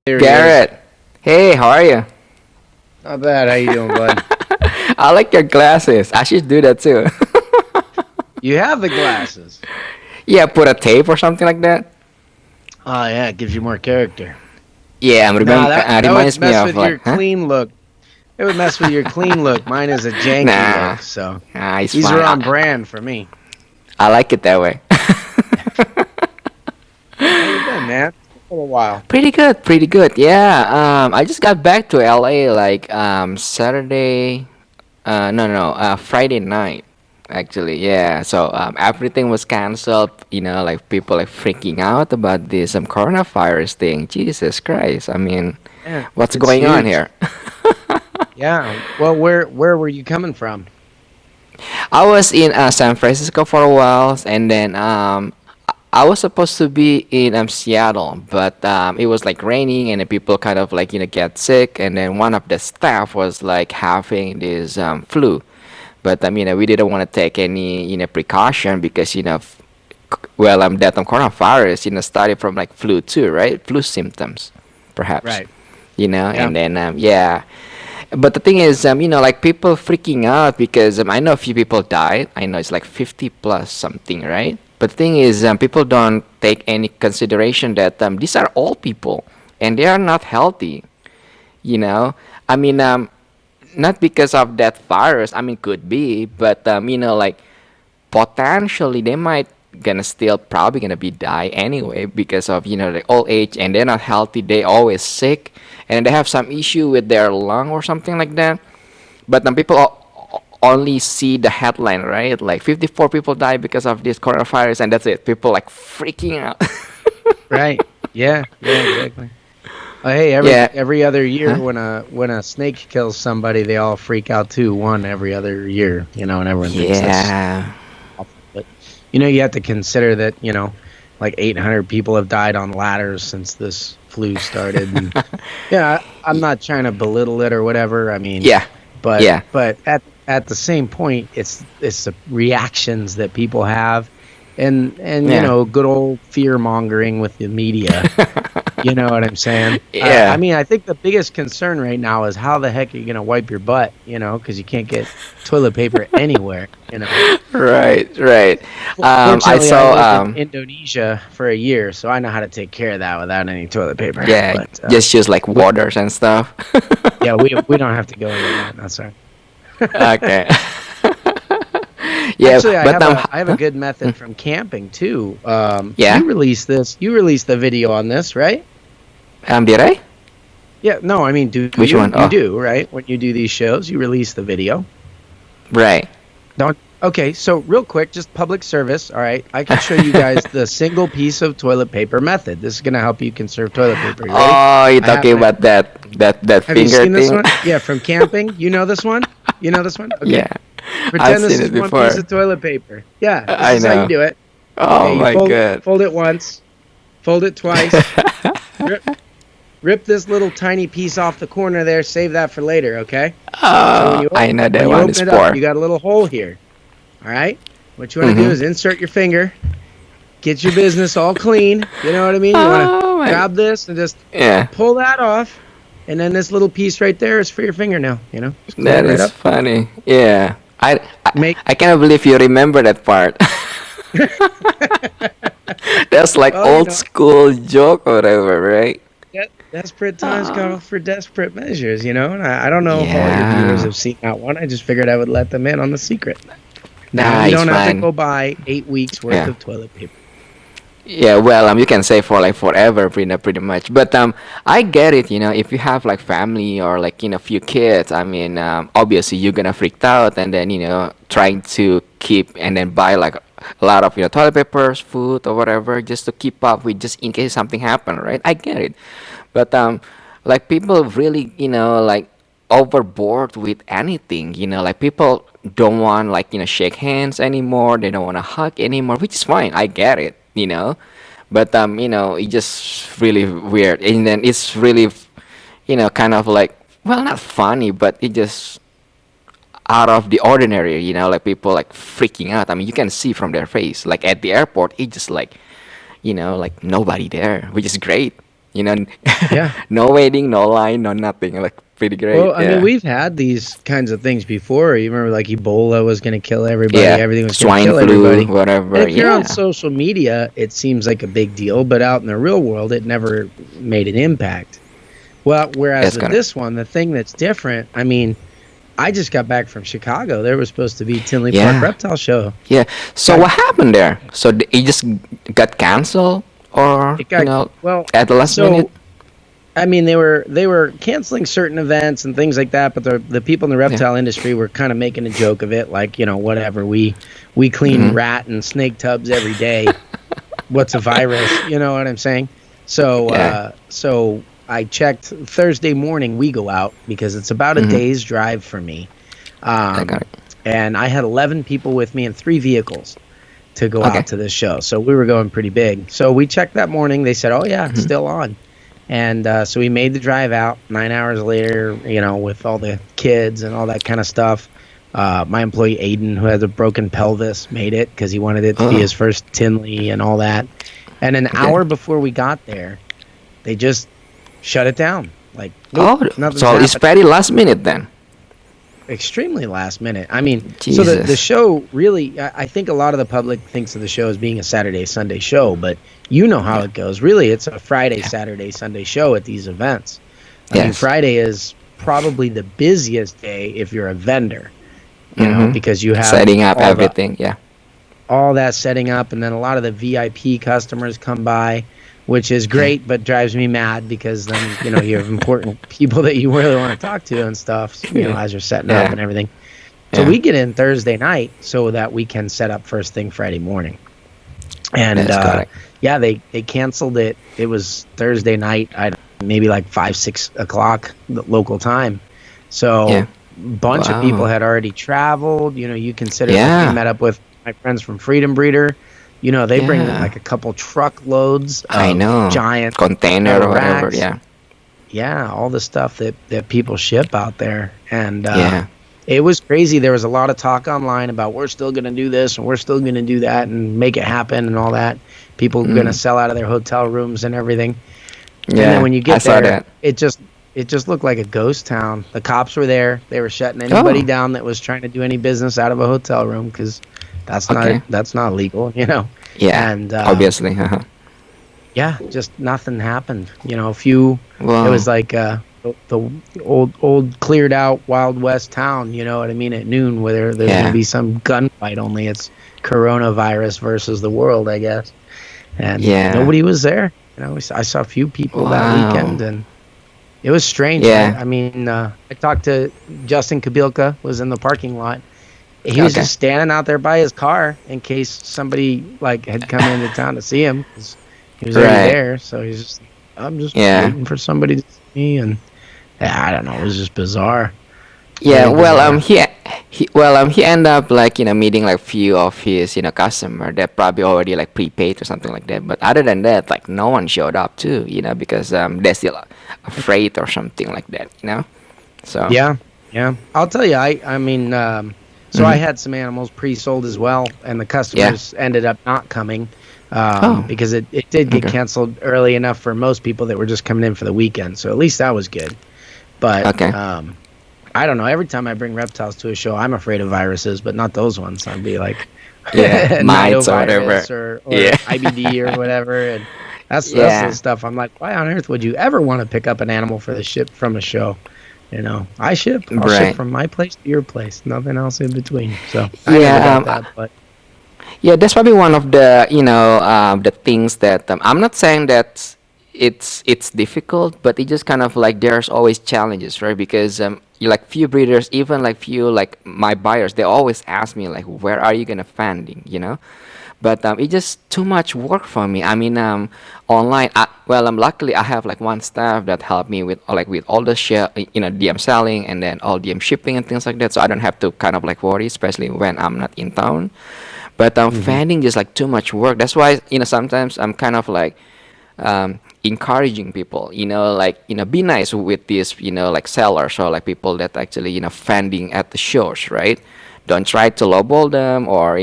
There he is. Garrett, hey, how are you? Not bad. How you doing, bud? I like your glasses. I should do that too. You have the glasses. Yeah, put a tape or something like that. Oh yeah, it gives you more character. Yeah, Nah, that would reminds me mess of with your like, huh? clean look. It would mess with your clean look. Mine is a janky Nah, look, so it's these fine. are on brand for me. I like it that way. How you been, man? For a while. Pretty good, pretty good. Yeah, I just got back to LA like Saturday. Friday night. Actually, yeah. So everything was canceled. Like people like freaking out about this coronavirus thing. Jesus Christ! I mean, Yeah, what's it's going on huge. here? Yeah. Well, where were you coming from? I was in San Francisco for a while, and then I was supposed to be in Seattle, but it was like raining, and the people kind of like get sick, and then one of the staff was like having this flu. But we didn't want to take any precaution because that coronavirus started from like flu too, right? Flu symptoms, perhaps. Right. Yeah. And then yeah. But the thing is, like people freaking out because I know a few people died. I know it's like 50 plus something, right? But the thing is, people don't take any consideration that these are old people and they are not healthy. You know, I mean, not because of that virus. I mean, could be, but like potentially they might gonna still probably gonna be die anyway because of the old age and they're not healthy. They always sick and they have some issue with their lung or something like that. But people only see the headline, right? Like 54 people die because of this coronavirus, and that's it. People like freaking out. Right. Yeah. Yeah. Exactly. Hey, Yeah. every other year Huh? when a snake kills somebody, they all freak out too. One every other year, and everyone thinks that's Yeah. awful. But you have to consider that like 800 people have died on ladders since this flu started. And yeah, I'm not trying to belittle it or whatever. I mean, Yeah. but Yeah. at the same point, it's the reactions that people have, and Yeah. good old fear mongering with the media. You know what I'm saying? I Yeah. mean, I think the biggest concern right now is how the heck are you going to wipe your butt, because you can't get toilet paper anywhere. Right. Right. I Fortunately, I saw. lived in Indonesia for a year, so I know how to take care of that without any toilet paper. Yeah. But Just use like waters and stuff. yeah, we don't have to go into that. That's all right. Okay. Yeah, Actually, but I have a good method from camping too. yeah. You released this. You released the video on this, right? Did I? Yeah. No, I mean, do Which you? one? You Oh, do, right? When you do these shows, you release the video. right. Don't. Okay, so real quick, just public service. All right, I can show you guys the single piece of toilet paper method. This is gonna help you conserve toilet paper. You ready? Oh, you're I have talking my. about that Have you finger seen this thing? one? Yeah, from camping. You know this one? You know this one? Okay. Yeah, I've Pretend this seen is it one piece before. of toilet paper. Yeah, this I is how you know. do it. Oh Okay, you my god. fold it once, fold it twice, rip, rip this little tiny piece off the corner there. Save that for later. Okay. So Oh, I know that when you one open is it up, for. you got a little hole here. All right. What you want to do Mm-hmm. is insert your finger, get your business all clean. You know what I mean? You want to Oh my. grab this and just Yeah, pull that off, and then this little piece right there is for your fingernail. Just clean it that right is up. funny. Yeah, Make I cannot believe you remember that part. That's like well, old school joke or whatever, right? desperate times Oh. call for desperate measures. And I don't know if all your viewers Yeah. have seen that one. I just figured I would let them in on the secret. Now Nah, you it's don't have to fine. go buy 8 weeks worth Yeah. of toilet paper. Yeah, well, you can say for like forever, pretty much. But I get it. If you have like family or like few kids, obviously you're gonna freak out, and then trying to keep and then buy like a lot of toilet papers, food or whatever, just to keep up with, just in case something happen, right? I get it. But like people really like overboard with anything. Like people don't want like shake hands anymore. They don't want to hug anymore, which is fine. I get it. But it's just really weird, and then it's really kind of like, well, not funny, but it just out of the ordinary. Like people like freaking out. You can see from their face, like at the airport, it's just like like nobody there, which is great. You know, Yeah. no waiting, no line, no nothing. Like pretty great. Well, I mean, Yeah. we've had these kinds of things before. You remember, like Ebola was going to kill everybody. Yeah. Everything was going to Swine kill flu, everybody. And whatever. if you're on Yeah. social media, it seems like a big deal, but out in the real world, it never made an impact. Well, whereas That's with correct. this one, the thing that's different, I mean, I just got back from Chicago. There was supposed to be Tinley Park Yeah. Reptile Show. Yeah. So Got what happened there? So it just got canceled, or it got well. at the last minute? So I mean, they were canceling certain events and things like that, but the people in the Yeah. reptile industry were kind of making a joke of it, like, whatever. We clean Hmm. rat and snake tubs every day. What's a virus? You know what I'm saying? So Yeah. so I checked Thursday morning. We go out because it's about a Hmm. day's drive for me, I got um, it. and I had 11 people with me and 3 vehicles to go Okay. out to this show. So we were going pretty big. So we checked that morning. They said, "Oh yeah, it's Hmm. still on." And so we made the drive out 9 hours later, with all the kids and all that kind of stuff. My employee Aiden, who has a broken pelvis, made it because he wanted it to be Oh. his first Tinley and all that. And an Okay. hour before we got there, they just shut it down. Like, nope, Oh, nothing's so it's happening. very last minute then. Extremely last minute. I mean, so the Jesus. show really, I think a lot of the public thinks of the show as being a Saturday, Sunday show, but you know how Yeah. it goes. Really, it's a Friday, Yeah. Saturday, Sunday show at these events. I mean, Yes. Friday is probably the busiest day if you're a vendor, Mm-hmm. because you have Setting up everything. Yeah. all that setting up, and then a lot of the VIP customers come by, which is Yeah. great, but drives me mad because then you have important people that you really want to talk to and stuff. Yeah. As you're setting up Yeah. and everything. So Yeah. we get in Thursday night so that we can set up first thing Friday morning. And That's correct. yeah, they canceled it. It was Thursday night, maybe like 5, 6 o'clock the local time. So Yeah. a bunch of people Wow. had already traveled. You consider like we Yeah. met up with my friends from Freedom Breeder. They bring Yeah. like a couple truckloads I of know. giant Container or whatever. racks. Yeah. Yeah, all the stuff that people ship out there. And Yeah. it was crazy. There was a lot of talk online about we're still going to do this and we're still going to do that and make it happen and all that. People are going to sell out of their hotel rooms and everything. And Yeah. then when you I get saw there, that. it just looked like a ghost town. The cops were there. They were shutting anybody Oh. down that was trying to do any business out of a hotel room because that's Okay. not legal. Yeah. And Obviously. Uh-huh. yeah, just nothing happened. A few. Wow. It was like the old cleared out Wild West town. You know what I mean? At noon, where there's Yeah. gonna be some gunfight. Only it's coronavirus versus the world, I guess. And Yeah. nobody was there. I saw a few people that Wow. weekend, and it was strange. Yeah. I mean, I talked to Justin Kabilka, was in the parking lot. He was Okay. just standing out there by his car in case somebody like had come into town to see him. 'Cause he was already Right. there, so I'm just Yeah. waiting for somebody to see me, and yeah, I don't know, it was just bizarre. Yeah, Very well, bizarre. he ended up like meeting like few of his customer that probably already like prepaid or something like that. But other than that, like no one showed up too, because they're still afraid or something like that. So Yeah. I'll tell you, I mean, so I Mhm. had some animals pre-sold as well, and the customers ended up not coming Oh, because it did get okay, canceled early enough for most people that were just coming in for the weekend. So at least that was good. But okay, I don't know. Every time I bring reptiles to a show, I'm afraid of viruses, but not those ones. I'd be like yeah, mites or whatever. nidovirus or Yeah, IBD or whatever, and that's yeah, the stuff. I'm like, why on earth would you ever want to pick up an animal for the ship from a show? I'll ship right. from my place to your place, nothing else in between. So I never Yeah, got that, but yeah, that's probably one of the the things that I'm not saying that it's difficult, but it just kind of like there's always challenges, right? Because you like few breeders, even like few like my buyers, they always ask me like, where are you gonna funding? But it's just too much work for me. I mean, online. Well, luckily I have like one staff that help me with with all the share, DM selling and then all DM shipping and things like that. So I don't have to kind of like worry, especially when I'm not in town. But hmm finding just like too much work. That's why sometimes I'm kind of like encouraging people. Like be nice with these like sellers or like people that actually funding at the shows, right? Don't try to lowball them or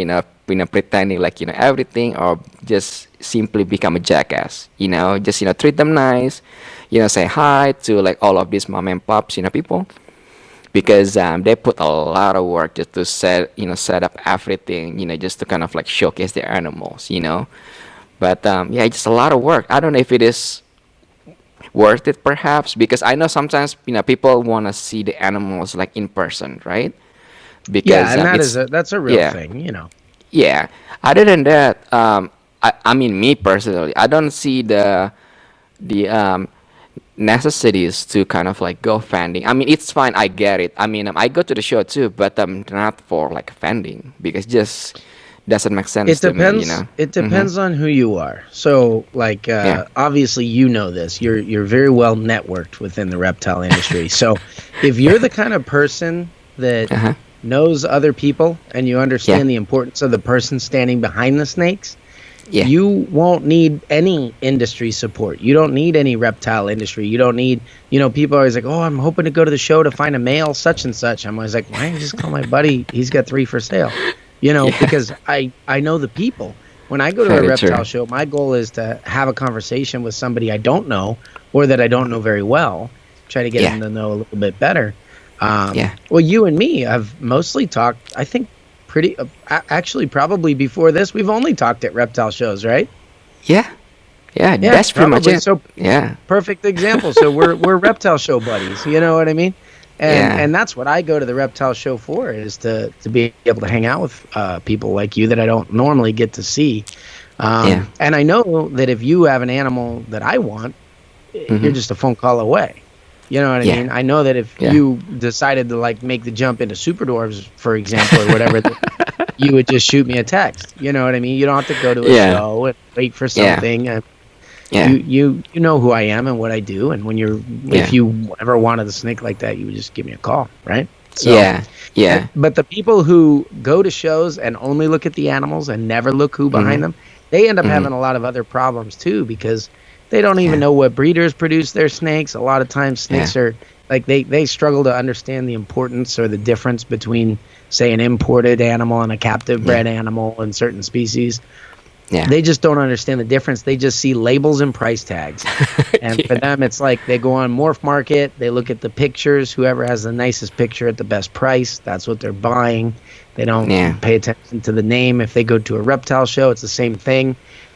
pretending like everything, or just simply become a jackass. Just treat them nice. Say hi to like all of these mom and pops, people, because they put a lot of work just to set up everything, just to kind of like showcase their animals. But yeah, just a lot of work. I don't know if it is worth it, perhaps, because I know sometimes people want to see the animals like in person, right? Yeah, Because and it's that's a real yeah, thing. yeah. Other than that, I mean, me personally, I don't see the necessities to kind of like go fending. I mean, it's fine. I get it. I mean, I go to the show too, but not for like fending, because just doesn't make sense It to me. depends. It Mm-hmm. depends on who you are. So, like, Yeah. obviously, you know this. You're very well networked within the reptile industry. So, if you're the kind of person that Uh huh. knows other people and you Yeah. understand the importance of the person standing behind the snakes, Yeah. you won't need any industry support. You don't need any reptile industry. You don't need, people are always like, oh, I'm hoping to go to the show to find a male such and such. I'm always like, why don't you just call my buddy? He's got 3 for sale. Yeah. Because I know the people. When I go to a Very true. reptile show, my goal is to have a conversation with somebody I don't know or that I don't know very well, try to get Yeah. them to know a little bit better. Yeah. Well, you and me have mostly talked, I think, pretty actually probably before this we've only talked at reptile shows, right? Yeah. Yeah. Yeah, That's pretty much probably. it. So Yeah. perfect example. So we're reptile show buddies, you know what I mean? and Yeah. and that's what I go to the reptile show for, is to be able to hang out with people like you that I don't normally get to see. Yeah. And I know that if you have an animal that I want, you're Mm-hmm. just a phone call away. You know what I Yeah. mean? I know that if Yeah. you decided to like make the jump into super dwarves, for example, or whatever, that you would just shoot me a text. You know what I mean? You don't have to go to a Yeah. show and wait for Yeah. something. Yeah. You know who I am and what I do, and Yeah. if you ever wanted a snake like that, you would just give me a call, right? So, Yeah. Yeah. but the people who go to shows and only look at the animals and never look who Mm-hmm. behind them, they end up Mm-hmm. having a lot of other problems too, because they don't even Yeah. know what breeders produce their snakes. A lot of times Yeah. snakes are like they struggle to understand the importance or the difference between, say, an imported animal and a captive Yeah. bred animal in certain species. Yeah. They just don't understand the difference. They just see labels and price tags. And for them, it's like they go on Morph Market, they look at the pictures, whoever has the nicest picture at the best price, that's what they're buying. They don't Yeah. pay attention to the name. If they go to a reptile show, it's the same thing.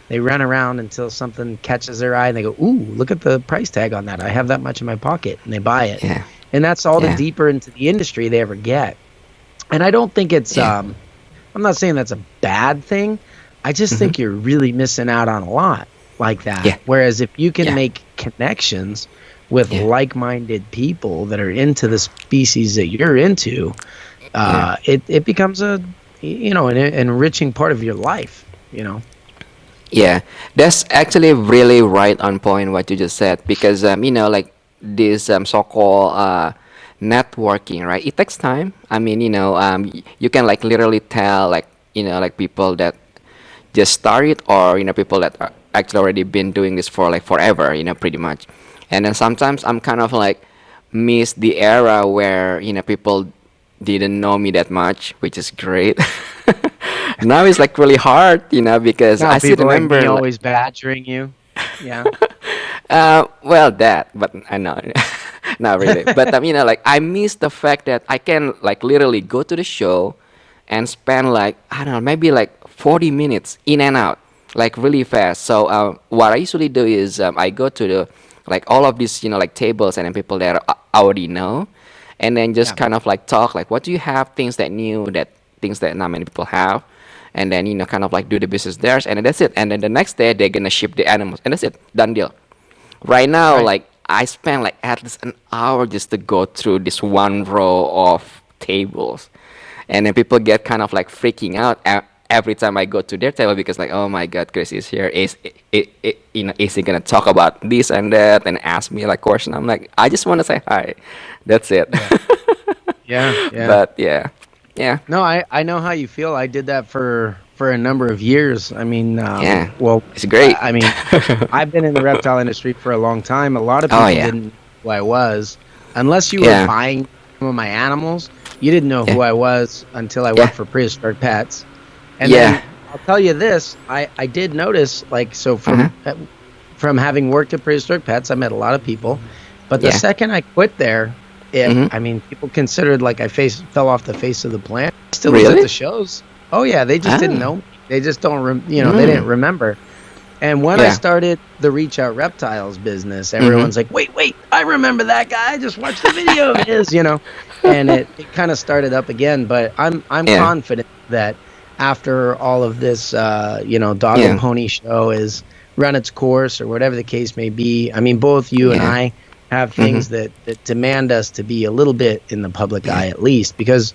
They run around until something catches their eye and they go, ooh, look at the price tag on that. I have that much in my pocket. And they buy it. Yeah. And that's all the Yeah. deeper into the industry they ever get. And I don't think it's, Yeah. I'm not saying that's a bad thing. I just Mm-hmm. think you're really missing out on a lot like that. Yeah. Whereas if you can Yeah. make connections with Yeah. like-minded people that are into the species that you're into, it becomes an enriching part of your life. Yeah, that's actually really right on point what you just said, because like this so-called networking, right? It takes time. I mean, you can like literally tell like like people that just started, or people that are actually already been doing this for like forever, pretty much. And then sometimes I'm kind of like miss the era where people didn't know me that much, which is great. Now it's like really hard, because Now I still people like remember me like, always badgering you. Yeah. well, that, but I know, not really. But like I miss the fact that I can like literally go to the show and spend like, I don't know, maybe like 40 minutes in and out, like really fast. So what I usually do is I go to the like all of these like tables and then people that I already know, and then just Yeah. kind of like talk like, what do you have, things that new, that things that not many people have, and then kind of like do the business there, and then that's it. And then the next day they're gonna ship the animals, and that's it, done deal. Right now, Right. like I spend like at least an hour just to go through this one row of tables, and then people get kind of like freaking out every time I go to their table, because like, oh my God, Chris is here. Is he gonna talk about this and that and ask me like question? I'm like, I just want to say hi. That's it. Yeah. Yeah. Yeah. But yeah, yeah, No, I know how you feel. I did that for a number of years. I mean, yeah. well, It's great. I mean, I've been in the reptile industry for a long time. A lot of Oh people yeah, didn't know who I was, unless you were yeah, buying some of my animals. You didn't know yeah, who I was until I yeah, worked for Prehistoric Pets. And then Yeah. I'll tell you this, I did notice, like, so Uh-huh. from having worked at Prehistoric Pets, I met a lot of people. But the Yeah. second I quit there, Mm-hmm. I mean, people considered like fell off the face of the planet. I still was at Really? the shows. Oh yeah, they just didn't Ah. know me. They just don't, they didn't Mm. remember. And when I Yeah. started the Reach Out Reptiles business, Mm-hmm. everyone's like, wait, I remember that guy. I just watched the video of his. And it kind of started up again. But I'm Yeah. confident that after all of this, dog and Yeah. pony show is run its course or whatever the case may be. I mean, both you and Yeah. I have Mm-hmm. things that demand us to be a little bit in the public Yeah. eye at least, because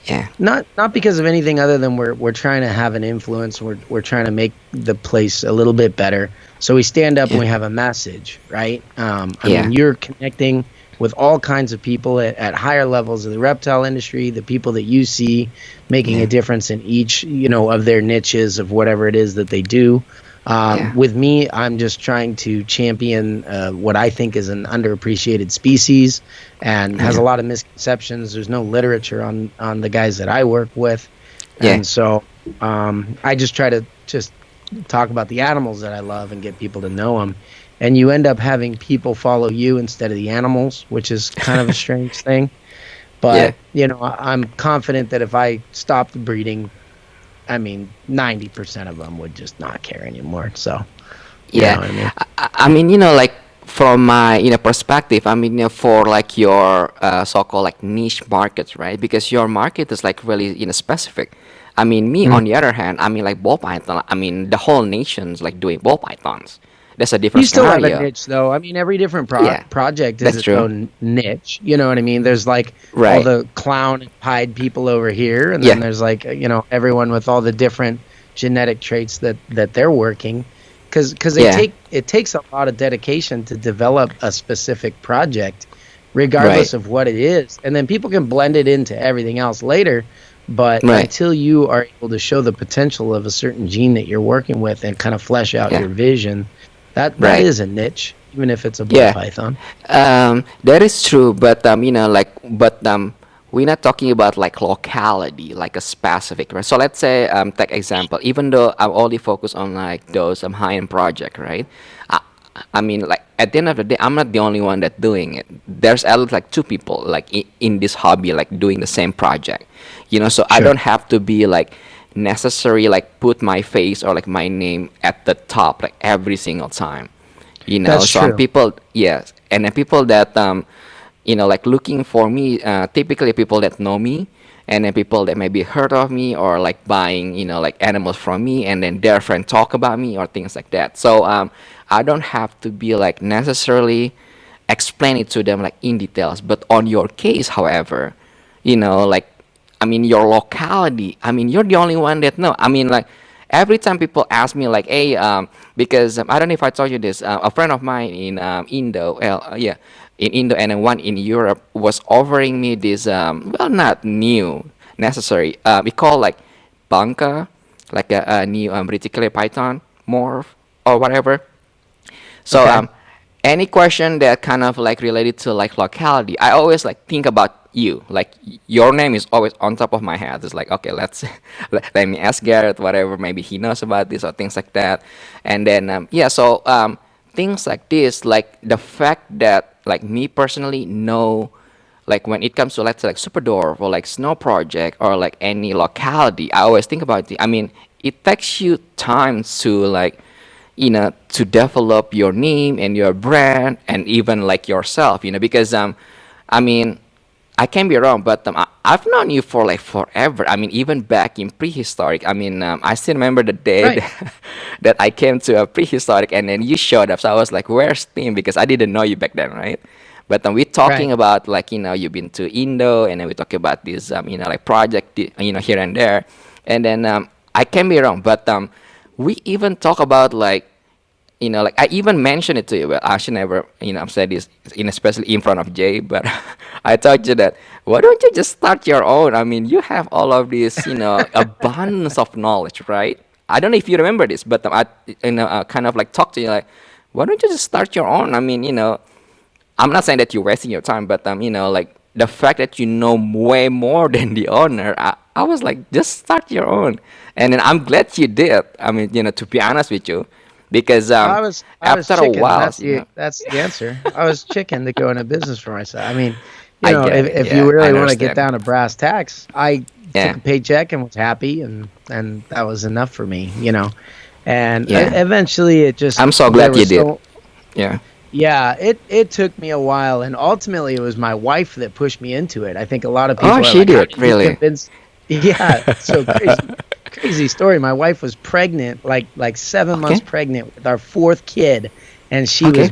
Yeah. not because of anything other than we're trying to have an influence. We're trying to make the place a little bit better. So we stand up and Yeah. we have a message, right? I Yeah. mean, you're connecting with all kinds of people at higher levels of the reptile industry, the people that you see making a Yeah. difference in each, of their niches of whatever it is that they do. Yeah. With me, I'm just trying to champion what I think is an underappreciated species and has a Yeah. lot of misconceptions. There's no literature on the guys that I work with, Yeah. and so I just try to just talk about the animals that I love and get people to know them. And you end up having people follow you instead of the animals, which is kind of a strange thing. Yeah. But I'm confident that if I stopped breeding, I mean, 90% of them would just not care anymore. So, you know Yeah. what I mean? I mean, like from my perspective, I mean, for like your so-called like niche markets, right? Because your market is like really specific. I mean, me Mhm. on the other hand, I mean like ball python. I mean, the whole nation's like doing ball pythons. That's a You different still have a scenario. niche, though. I mean, every different Yeah, project is that's its true. own niche. You know what I mean? There's like all Right. the clown and pied people over here, and then Yeah. there's like everyone with all the different genetic traits that they're working, because Yeah. it takes a lot of dedication to develop a specific project, Right. regardless of what it is, and then people can blend it into everything else later. But Right. until you are able to show the potential of a certain gene that you're working with and kind of flesh out Yeah. your vision, that Right. is a niche, even if it's a ball Yeah. python. That is true, but we're not talking about like locality, like a specific, right? So let's say, take example. Even though I'm only focused on like those high-end project, right? I, I mean, like at the end of the day, I'm not the only one that doing it. There's at least like two people like in this hobby, like doing the same project, So I Sure. don't have to be like necessary like put my face or like my name at the top like every single time. That's Some true. people, yes, and then people that like looking for me, typically people that know me, and then people that maybe heard of me or like buying like animals from me, and then their friend talk about me or things like that. So I don't have to be like necessarily explain it to them like in details. But on your case, however, like I mean your locality. I mean you're the only one that know. I mean like every time people ask me like, hey, because I don't know if I told you this, a friend of mine in Indo, yeah, in Indo, and then one in Europe was offering me this, well, not new necessary. We call like banca, like a new reticulated python morph or whatever. So Okay. any question that kind of like related to like locality, I always like think about you. Like your name is always on top of my head. It's like okay, let's let me ask Garrett whatever maybe he knows about this or things like that. And then yeah, so things like this, like the fact that like me personally know like when it comes to let's say like Superdorf or like Snow Project or like any locality, I always think about it. I mean, it takes you time to like to develop your name and your brand and even like yourself, because I mean, I can be wrong, but I've known you for like forever. I mean, even back in prehistoric. I mean, I still remember the day Right. that I came to a prehistoric and then you showed up. So I was like, "Where's Tim?" Because I didn't know you back then, right? But we're talking Right. about like you've been to Indo, and then we talk about this like project here and there, and then I can be wrong, but we even talk about like like I even mentioned it to you, but I should never, I've said this, especially in front of Jay, but I told you that, why don't you just start your own? I mean, you have all of this, abundance of knowledge, right? I don't know if you remember this, but I kind of like talk to you like, why don't you just start your own? I mean, I'm not saying that you're wasting your time, but like the fact that you know way more than the owner, I was like, just start your own. And then I'm glad you did. I mean, to be honest with you, because I was after a chicken. while, That's the answer. I was chicken to go into business for myself. I mean, I get it. if you Yeah, I really want to get understand. down to brass tacks, I took Yeah, a paycheck and was happy, and that was enough for me. And yeah. eventually, it just I'm so there glad you was did. so Yeah. yeah, it took me a while, and ultimately it was my wife that pushed me into it. I think a lot of Oh, people are she like, "How did, did you really. convince?" Yeah, so crazy story. My wife was pregnant, like 7 months Okay. pregnant with our fourth kid, and she Okay. was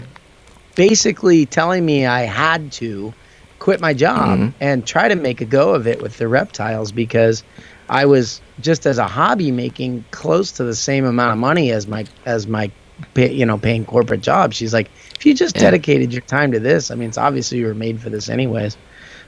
basically telling me I had to quit my job Mm, and try to make a go of it with the reptiles because I was just as a hobby making close to the same amount of money as my paying corporate job. She's like, if you just yeah. dedicated your time to this, I mean, it's obviously you were made for this anyways.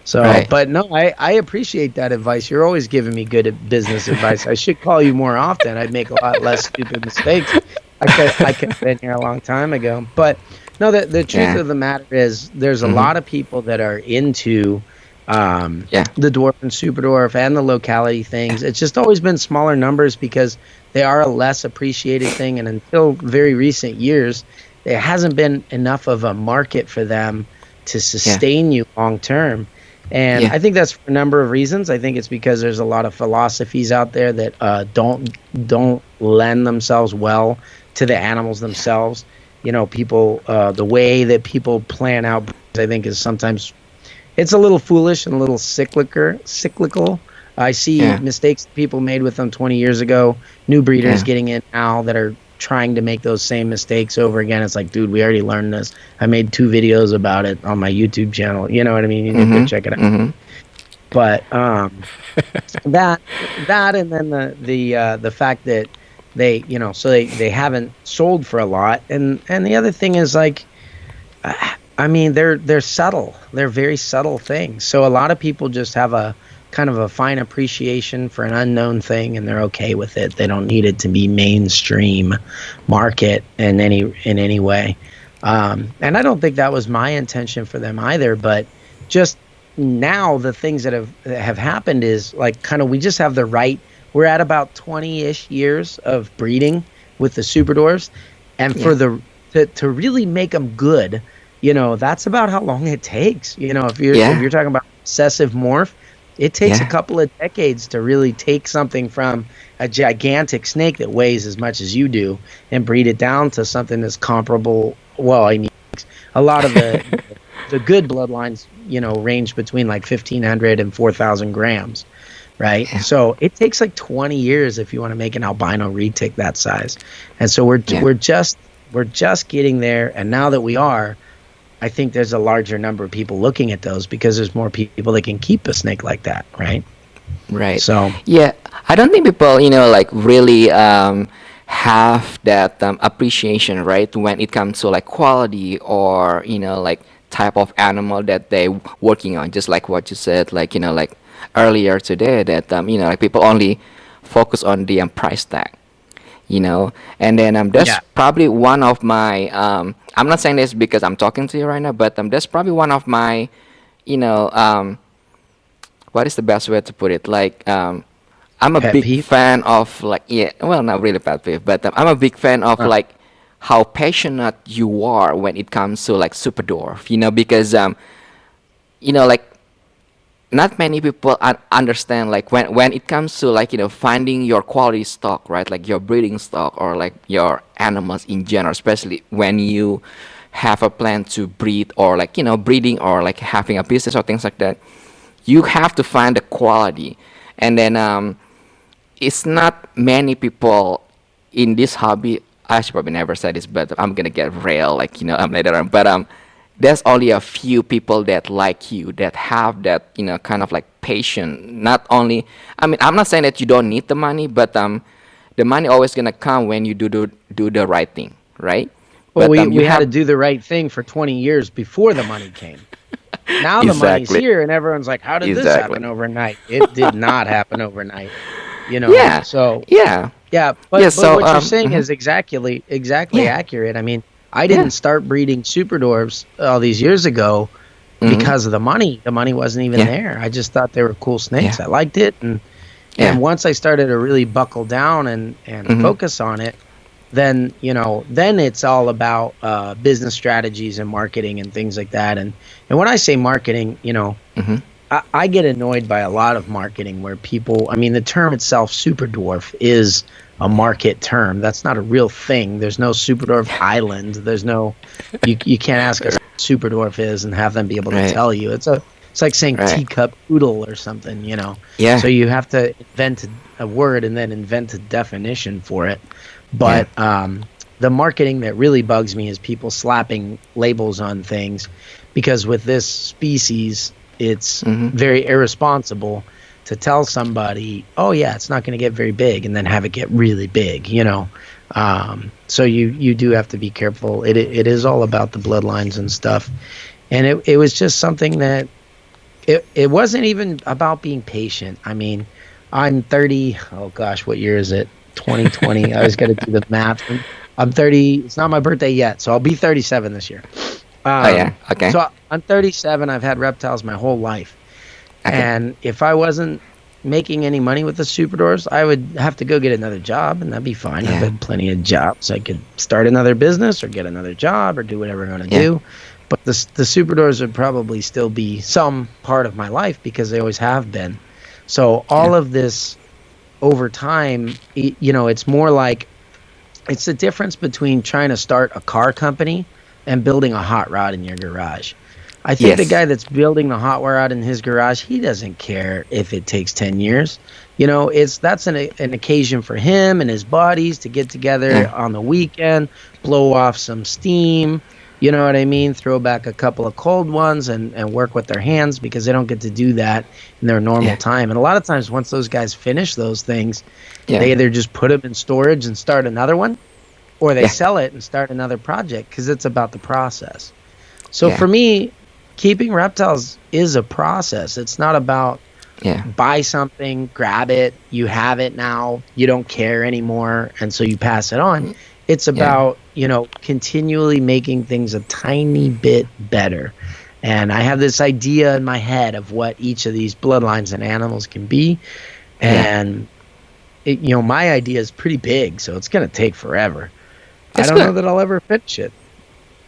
So, Right. but no, I appreciate that advice. You're always giving me good business advice. I should call you more often. I'd make a lot less stupid mistakes. I could have been here a long time ago. But no, the truth Yeah. of the matter is there's a Mm-hmm. lot of people that are into Yeah. the dwarf and super dwarf and the locality things. It's just always been smaller numbers because they are a less appreciated thing. And until very recent years, there hasn't been enough of a market for them to Yeah. sustain you long term. And Yeah. I think that's for a number of reasons. I think it's because there's a lot of philosophies out there that don't lend themselves well to the animals themselves. People the way that people plan out breeds, I think is sometimes it's a little foolish and a little cyclical. I see Yeah. mistakes people made with them 20 years ago. New breeders Yeah. getting in now that are trying to make those same mistakes over again. It's like, dude, we already learned this. I made 2 videos about it on my YouTube channel. You know what I mean? You need to go Mm-hmm. check it out. Mm-hmm. But that and then the fact that they haven't sold for a lot, and the other thing is like, I mean, they're subtle. They're very subtle things. So a lot of people just have a kind of a fine appreciation for an unknown thing, and they're okay with it. They don't need it to be mainstream market in any way. And I don't think that was my intention for them either. But just now, the things that have happened is like kind of we just have the right. We're at about 20-ish years of breeding with the super dwarfs, and Yeah. for the to really make them good, that's about how long it takes. If Yeah. you're talking about obsessive morph, it takes a Yeah. couple of decades to really take something from a gigantic snake that weighs as much as you do and breed it down to something that's comparable. Well, I mean, a lot of the good bloodlines, range between like 1,500 and 4,000 grams, right? Yeah. So it takes like 20 years if you want to make an albino retic that size. And so we're Yeah. we're just we're just getting there. And now that we are, I think there's a larger number of people looking at those because there's more people that can keep a snake like that, right? Right. So Yeah. I don't think people, like really have that appreciation, right, when it comes to like quality or like type of animal that they working on. Just like what you said, like like earlier today, that like people only focus on the price tag. And then that's yeah, probably one of my I'm not saying this because I'm talking to you right now, but that's probably one of my you know what is the best way to put it, like I'm a pet big peeve. fan of, like, yeah, well, not really pet peeve, but I'm a big fan of Uh, like how passionate you are when it comes to like super dwarf, because like not many people understand, like when it comes to like finding your quality stock, right, like your breeding stock or like your animals in general, especially when you have a plan to breed or like breeding or like having a business or things like that. You have to find the quality, and then it's not many people in this hobby. I should probably never say this, but I'm gonna get real, like later on. But there's only a few people that like you, that have that kind of like passion. Not only, I mean, I'm not saying that you don't need the money, but the money always gonna come when you do the right thing, right? well, But we you had to have do the right thing for 20 years before the money came. Now the money's exactly, here, and everyone's like, "How did this exactly. happen overnight?" It did not happen overnight, Yeah, So yeah, yeah, yeah. but So what you're saying mhm. is exactly Yeah, accurate. I mean, I yeah, didn't start breeding super dwarfs all these years ago Mm-hmm. because of the money. The money wasn't even Yeah. there. I just thought they were cool snakes. Yeah. I liked it, and Yeah. once I started to really buckle down and Mm-hmm. focus on it, then then it's all about business strategies and marketing and things like that. And when I say marketing, Mm-hmm. I get annoyed by a lot of marketing where people, I mean, the term itself, super dwarf, is a market term. That's not a real thing. There's no super dwarf island. There's no, you can't ask us what super dwarf is and have them be able to Right. tell you. It's like saying Right. teacup poodle or something. Yeah. So you have to invent a word and then invent a definition for it. Yeah. But the marketing that really bugs me is people slapping labels on things, because with this species, it's Mm-hmm. very irresponsible to tell somebody, oh yeah, it's not going to get very big, and then have it get really big. So you do have to be careful. It is all about the bloodlines and stuff. And it was just something that it wasn't even about being patient. I mean, I'm 30. Oh gosh, what year is it? 2020. I always got to do the math. I'm 30. It's not my birthday yet, so I'll be 37 this year. Oh yeah. Okay. So I'm 37. I've had reptiles my whole life. Okay. And if I wasn't making any money with the super doors, I would have to go get another job, and that'd be fine. Yeah. I've had plenty of jobs. I could start another business or get another job or do whatever I'm going to Yeah. do. But the super doors would probably still be some part of my life because they always have been. So all of this over time, it's more like, it's the difference between trying to start a car company and building a hot rod in your garage. I think the Yes. guy that's building the hot rod in his garage, he doesn't care if it takes 10 years. That's an occasion for him and his buddies to get together Yeah. on the weekend, blow off some steam, you know what I mean? Throw back a couple of cold ones and work with their hands, because they don't get to do that in their normal Yeah. time. And a lot of times once those guys finish those things, Yeah. they either just put them in storage and start another one, or they Yeah. sell it and start another project, because it's about the process. So Yeah. for me, keeping reptiles is a process. It's not about Yeah. buy something, grab it, you have it now, you don't care anymore, and so you pass it on. It's about, continually making things a tiny bit better. And I have this idea in my head of what each of these bloodlines and animals can be. And, my idea is pretty big, so it's going to take forever. That's I don't know good. that I'll ever finish it,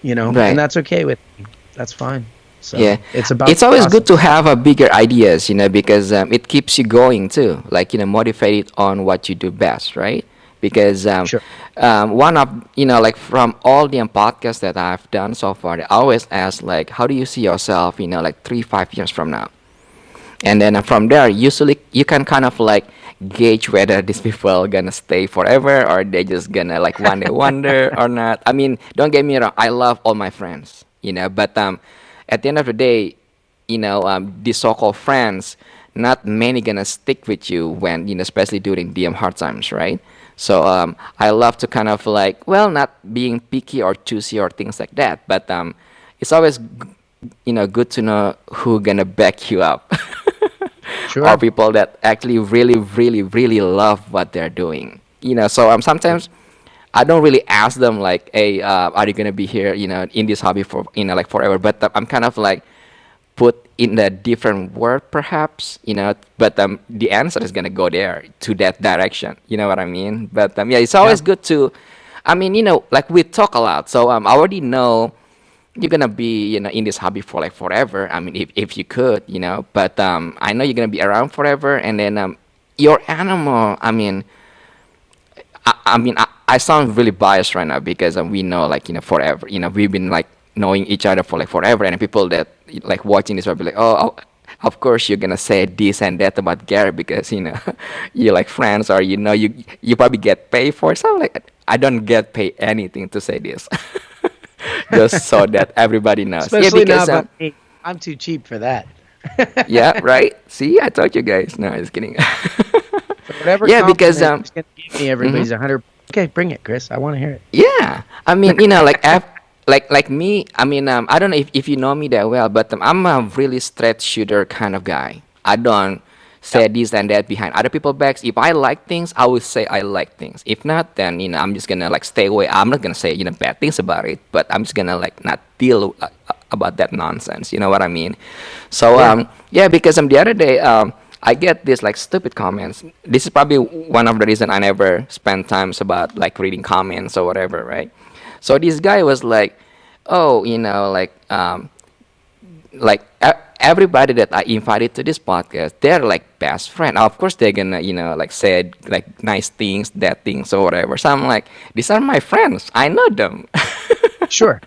Right. and that's okay with me. That's fine. So Yeah. it's about It's the always good to process. have a bigger ideas, because it keeps you going too. Like, motivate on what you do best, right? Because Sure. one of, like from all the podcasts that I've done so far, they always ask like, how do you see yourself, like 3, 5 years from now? And then from there, usually you can kind of like gauge whether these people gonna stay forever or they just gonna like one day wonder or not. I mean, don't get me wrong, I love all my friends, but at the end of the day, these so-called friends, not many gonna stick with you when, especially during DM hard times, right? So I love to kind of like, well, not being picky or choosy or things like that, but it's always good to know who gonna back you up. Or Sure. people that actually really, really, really love what they're doing. So sometimes I don't really ask them like, hey, are you gonna be here, in this hobby for, like forever? But I'm kind of like put in a different word, perhaps, But the answer is gonna go there to that direction. You know what I mean? But yeah, it's Yeah. always good to, I mean, like we talk a lot, so I already know you're gonna be in this hobby for like forever. I mean, if you could, but I know you're gonna be around forever. And then your animal, I sound really biased right now because we know like forever, we've been like knowing each other for like forever. And people that like watching this will be like, oh, of course you're gonna say this and that about Gary because you're like friends, or you probably get paid for it. So like, I don't get paid anything to say this. Just so that everybody knows. Yeah, Especially because not by me. I'm too cheap for that. yeah, right. See, I told you guys. No, just kidding. So whatever Yeah, because compliment he's gonna give me, mhm. everybody's 100. Okay, bring it, Chris. I want to hear it. Yeah, I mean, like like me. I mean, I don't know if you know me that well, but I'm a really straight shooter kind of guy. I don't say Yep. this and that behind other people's backs. If I like things, I will say I like things. If not, then I'm just gonna like stay away. I'm not gonna say bad things about it, but I'm just gonna like not deal about that nonsense. You know what I mean? So Yeah. yeah, because the other day I get these like stupid comments. This is probably one of the reason I never spend times about like reading comments or whatever, right? So this guy was like, oh, everybody that I invited to this podcast, they're like best friend. Of course, they're gonna, like said like nice things, that things, or whatever. So I'm like, these are my friends. I know them. Sure.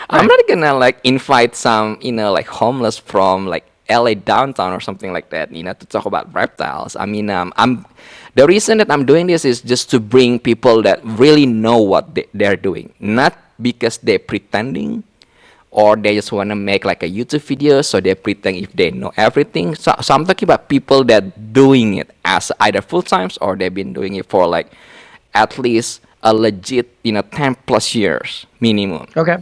I'm Right. not gonna like invite some, like homeless from like LA downtown or something like that, to talk about reptiles. I mean, I'm the reason that I'm doing this is just to bring people that really know what they're doing, not because they're pretending or they just want to make like a YouTube video so they pretend if they know everything. So I'm talking about people that doing it as either full times or they've been doing it for like at least a legit 10 plus years minimum. Okay.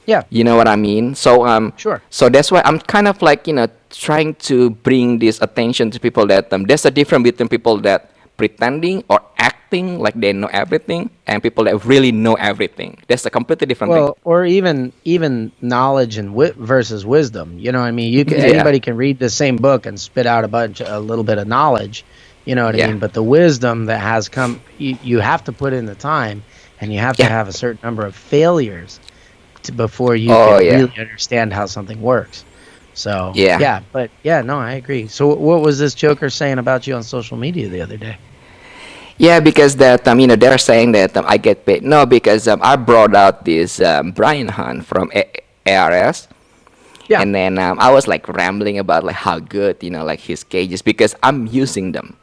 Yeah. You know what I mean? So Sure. so that's why I'm kind of like trying to bring this attention to people that there's a difference between people that pretending or acting like they know everything and people that really know everything. That's a completely different thing. Well, or even knowledge and versus wisdom. You know what I mean? You can Yeah. anybody can read the same book and spit out a little bit of knowledge. You know what I Yeah. mean? But the wisdom that has come, you have to put in the time, and you have to Yeah. have a certain number of failures before you Oh can yeah. really understand how something works. So Yeah. but yeah, no, I agree. So what was this joker saying about you on social media the other day? Yeah, because that they're saying that I get paid. No, because I brought out this Brian Hunt from ARS. Yeah. And then I was like rambling about like how good like his cages because I'm using them.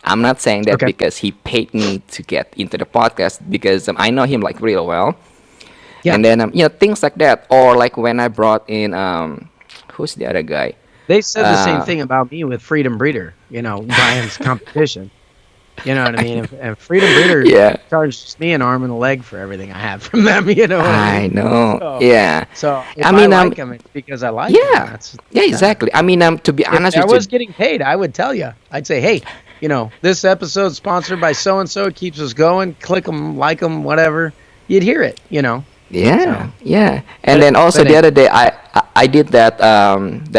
I'm not saying that Okay. because he paid me to get into the podcast because I know him like real well. Yeah. And then things like that, or like when I brought in who's the other guy? They said the same Uh, thing about me with Freedom Breeder, Brian's competition. You know what I mean? And Freedom Breeder Yeah, charges me an arm and a leg for everything I have from them. You know what I I mean? know. So, Yeah, so if I I mean like them, it's because I like them. yeah, yeah, exactly. I mean to be If honest I with was you, getting paid, I would tell you. I'd say, hey, this episode's sponsored by so and so. It keeps us going. Click them, like them, whatever. You'd hear it. yeah, So, yeah. And but then also but the other day I did that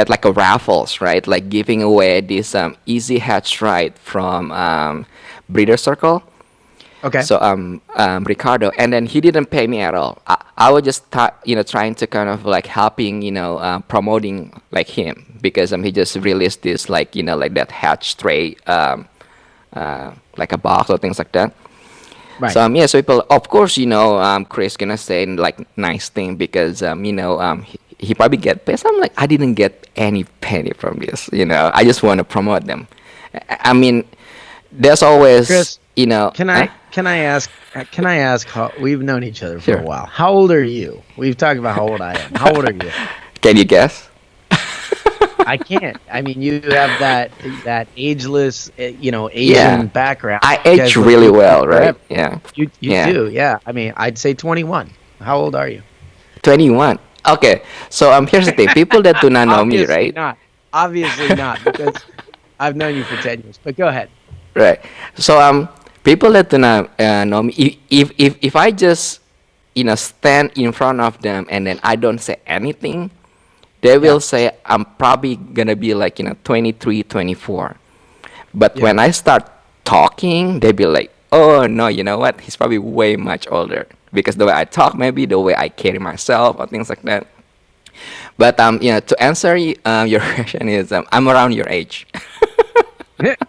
like a raffles, right? Like giving away this easy hatch ride from Breeder Circle. okay, So Ricardo, and then he didn't pay me at all. I was just trying to kind of like helping promoting like him because he just released this like like that hatch tray like a box or things like that. right. So yeah, so people, of course, Chris gonna say like nice thing because he probably get paid. So I'm like, I didn't get any penny from this. I just want to promote them. I mean, there's always Chris, huh? Can I ask how we've known each other for Sure. a while? How old are you? We've talked about how old I am. How old are you? Can you guess? I can't. I mean, you have that ageless, Asian Yeah. background. I You age guys look really good well, right? forever. Yeah. You Yeah. do, yeah. I mean, I'd say 21. How old are you? 21. Okay. So here's the thing. People that do not know me, Obviously right? not. Obviously not, because I've known you for 10 years. But go ahead. Right. So people that do not know me, if I just stand in front of them and then I don't say anything, they will Yeah. say I'm probably gonna be like 23, 24. But Yeah. when I start talking, they be like, oh no, you know what? He's probably way much older because the way I talk, maybe the way I carry myself or things like that. But to answer your question is I'm around your age.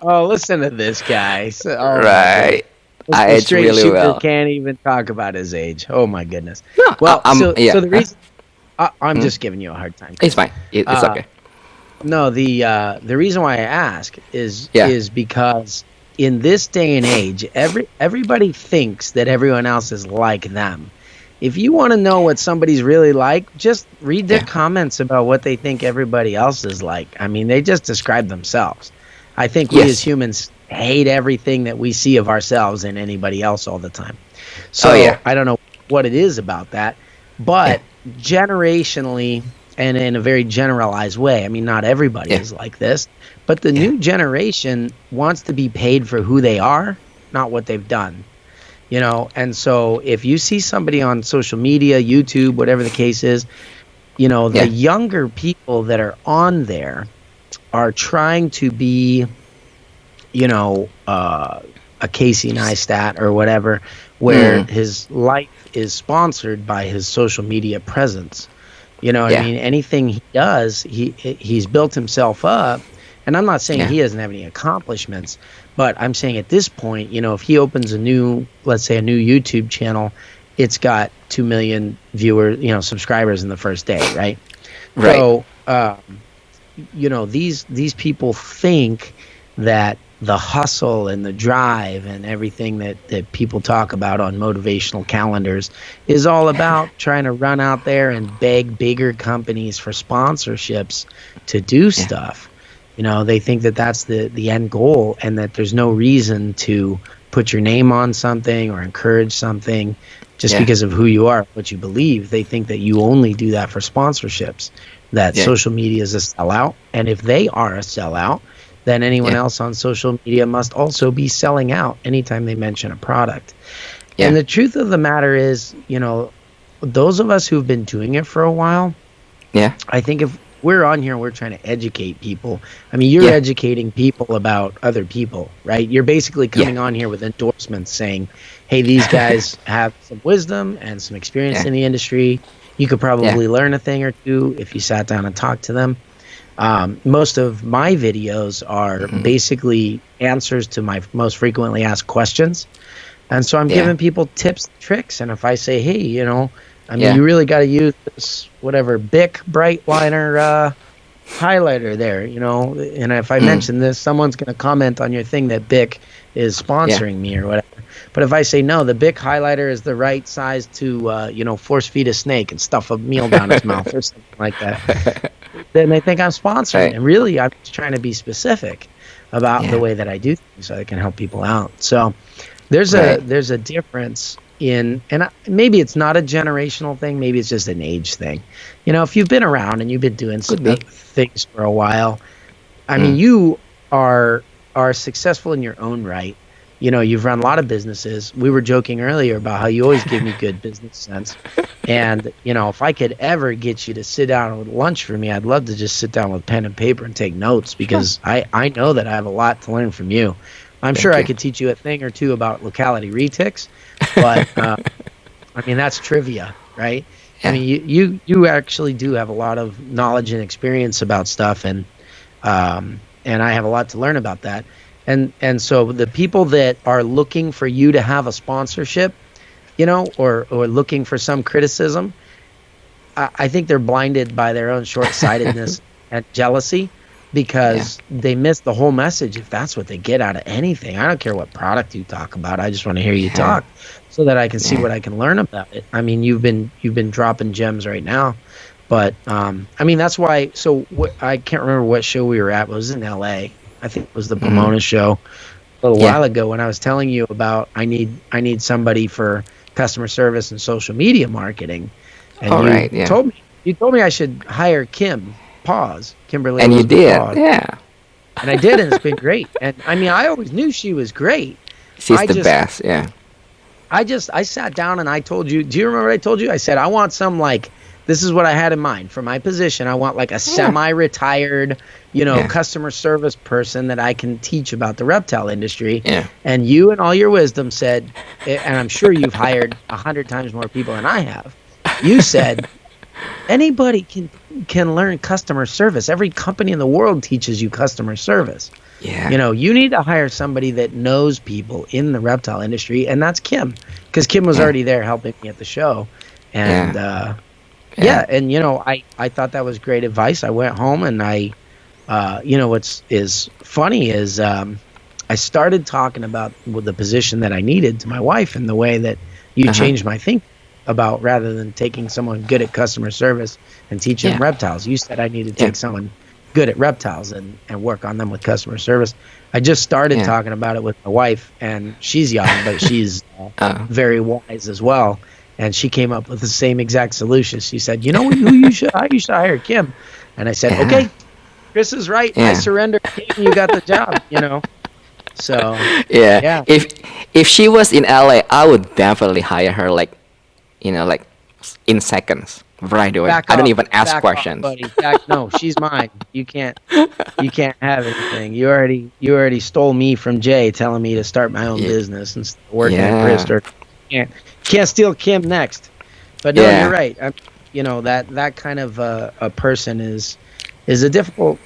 Oh, listen to this guy. Oh, my goodness. Right. I The age straight really shooter well. can't even talk about his age. Oh my goodness. No, Well, I'm so yeah. the reason I'm Hmm? just giving you a hard time. It's fine. It's Uh, okay. No, the reason why I ask is Yeah. because in this day and age, everybody thinks that everyone else is like them. If you want to know what somebody's really like, just read their Yeah. comments about what they think everybody else is like. I mean, they just describe themselves. I think we Yes. as humans hate everything that we see of ourselves in anybody else all the time. So Oh yeah. I don't know what it is about that, but generationally and in a very generalized way, I mean, not everybody Yeah. is like this, but the new generation wants to be paid for who they are, not what they've done. And so if you see somebody on social media, YouTube, whatever the case is, the Yeah. younger people that are on there are trying to be, you know, a Casey Neistat or whatever, where Mm. his life is sponsored by his social media presence. You know what I Yeah. mean? Anything he does, he's built himself up. And I'm not saying Yeah. he doesn't have any accomplishments, but I'm saying at this point, if he opens let's say a new YouTube channel, it's got 2 million viewers, subscribers in the first day, right? Right. So, these people think that the hustle and the drive and everything that people talk about on motivational calendars is all about trying to run out there and beg bigger companies for sponsorships to do Yeah. stuff. They think that that's the end goal, and that there's no reason to put your name on something or encourage something just Yeah. because of who you are, what you believe. They think that you only do that for sponsorships, that Yeah. social media is a sellout. And if they are a sellout, then anyone Yeah. else on social media must also be selling out anytime they mention a product. And Yeah. the truth of the matter is, those of us who've been doing it for a while, Yeah. I think if we're on here and we're trying to educate people, I mean, you're Yeah. educating people about other people, right? You're basically coming Yeah. on here with endorsements saying, hey, these guys have some wisdom and some experience Yeah. in the industry. You could Yeah. probably learn a thing or two if you sat down and talked to them. Most of my videos are Mhm. basically answers to my most frequently asked questions. And so I'm Yeah. giving people tips, tricks. And if I say, hey, I mean, Yeah. you really got to use this, whatever, Bic Brightliner highlighter there, and if I Mm. mention this, someone's going to comment on your thing that Bic is Yeah. sponsoring me or whatever. But if I say, no, the Bic highlighter is the right size to, force feed a snake and stuff a meal down its mouth or something like that, then they think I'm sponsoring. Right. And really, I'm just trying to be specific about the Yeah. way that I do things so I can help people out. So there's Right. a difference in, and maybe it's not a generational thing, maybe it's just an age thing. If you've been around and you've been doing Could be. things for a while, I mean, Mm. you are successful in your own right. You've run a lot of businesses. We were joking earlier about how you always give me good business sense. And, if I could ever get you to sit down with lunch for me, I'd love to just sit down with pen and paper and take notes, because I know that I have a lot to learn from you. I'm sure I you. could teach you a thing or two about locality retics, but I mean, that's trivia, right? I Yeah. mean, you actually do have a lot of knowledge and experience about stuff, and I have a lot to learn about that. And so the people that are looking for you to have a sponsorship, or looking for some criticism, I think they're blinded by their own short-sightedness and jealousy, because they miss the whole message if that's what they get out of anything. I don't care what product you talk about. I just want to hear you talk so that I can see what I can learn about it. I mean, you've been dropping gems right now. But I mean, that's why. So I can't remember what show we were at, but it was in LA. I think it was the Pomona show a little while ago, when I was telling you about I need somebody for customer service and social media marketing. And All you right. Yeah. told me I should hire Kimberly And you Elizabeth did. Pause. Yeah. And I did, and it's been great. And I mean, I always knew she was great. She's I the just best. Yeah. I sat down and I told you, do you remember what I told you? I said, I want some, like, this is what I had in mind for my position. I want like a semi-retired, customer service person that I can teach about the reptile industry. Yeah. And you and all your wisdom said, and I'm sure you've hired 100 times more people than I have. You said, anybody can learn customer service. Every company in the world teaches you customer service. Yeah. You need to hire somebody that knows people in the reptile industry, and that's Kim, because Kim was already there helping me at the show. And and I thought that was great advice. I went home and what's is funny is I started talking about the position that I needed to my wife, and the way that you changed my thinking about, rather than taking someone good at customer service and teaching them reptiles. You said I need to take someone good at reptiles and work on them with customer service. I just started talking about it with my wife, and she's young, but she's very wise as well. And she came up with the same exact solution. She said, who you should hire? Kim. And I said, okay, Chris is right. I surrender. Kim, you got the job, So Yeah. If she was in LA, I would definitely hire her, like in seconds. right away. Back I don't off, even ask back off, questions. buddy. Back. No, she's mine. You can't have anything. You already stole me from Jay, telling me to start my own Yeah, business and working at yeah, Brister. Can't steal Kim next. But no, you're yeah. right. That kind of a person is a difficult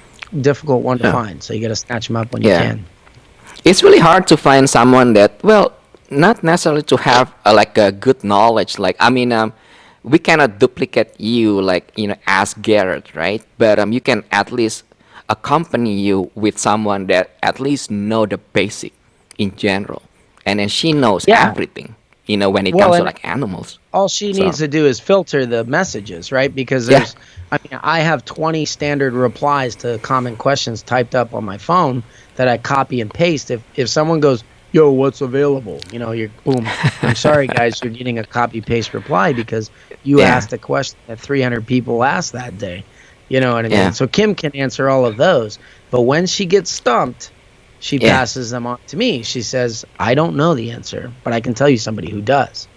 one to Yeah. find. So you got to snatch them up when you Yeah. can. It's really hard to find someone that, well, not necessarily to have like a good knowledge. Like, I mean, we cannot duplicate you, like, as Garrett, right? But you can at least accompany you with someone that at least know the basic in general, and then she knows Yeah. everything, when it Well, comes to and like animals. all she So, needs to do is filter the messages, right? Because yeah, I have 20 standard replies to common questions typed up on my phone that I copy and paste. If someone goes, "Yo, what's available?" You're boom. I'm sorry, guys, you're getting a copy paste reply because you yeah, asked a question that 300 people asked that day. You know what I mean? yeah, So Kim can answer all of those, but when she gets stumped, she yeah, passes them on to me. She says, "I don't know the answer, but I can tell you somebody who does."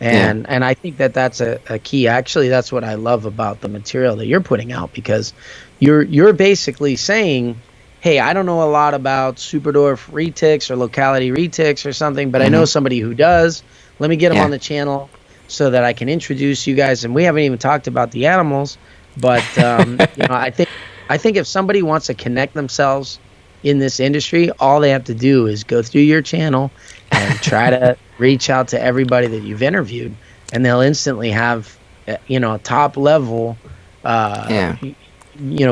yeah, And I think that that's a key. Actually, that's what I love about the material that you're putting out, because you're basically saying, hey, I don't know a lot about Superdorf retics or locality retics or something, but I know hmm, somebody who does. Let me get them yeah, on the channel so that I can introduce you guys. And we haven't even talked about the animals, but I think if somebody wants to connect themselves in this industry, all they have to do is go through your channel and try to reach out to everybody that you've interviewed, and they'll instantly have a top level, uh, yeah.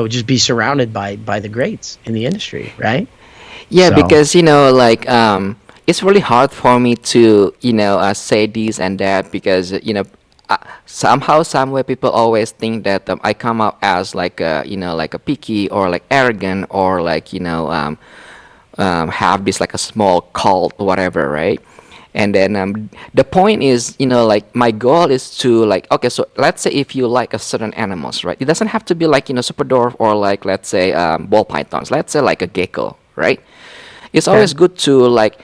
just be surrounded by the greats in the industry, right? Yeah, So because like it's really hard for me to say this and that because somehow somewhere people always think that I come up as like a like a picky or like arrogant or like have this like a small cult or whatever, right? And then the point is, like my goal is to like, okay, so let's say if you like a certain animals, right? It doesn't have to be like, super dwarf or like, let's say, ball pythons. Let's say like a gecko, right? It's okay, always good to like,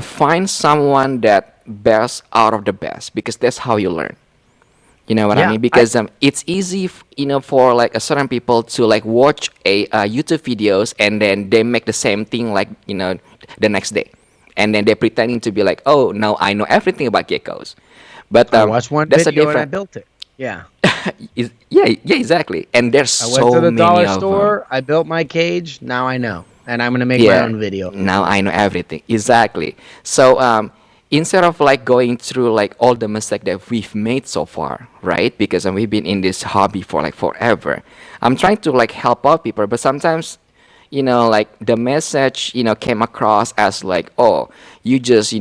find someone that best out of the best because that's how you learn. You know what I yeah, mean? Because it's easy, for like a certain people to like watch a YouTube videos and then they make the same thing like the next day, and then they're pretending to be like, oh, now I know everything about geckos, but I watched one that's a video and I different. built it. Yeah, Yeah, exactly. And there's I went to so the many dollar of them. store, I built my cage. Now I know, and I'm gonna make my Yeah, own video. now I know everything. Exactly. So instead of like going through like all the mistakes that we've made so far, right? Because we've been in this hobby for like forever. I'm trying to like help out people, but sometimes like the message came across as like, oh, you just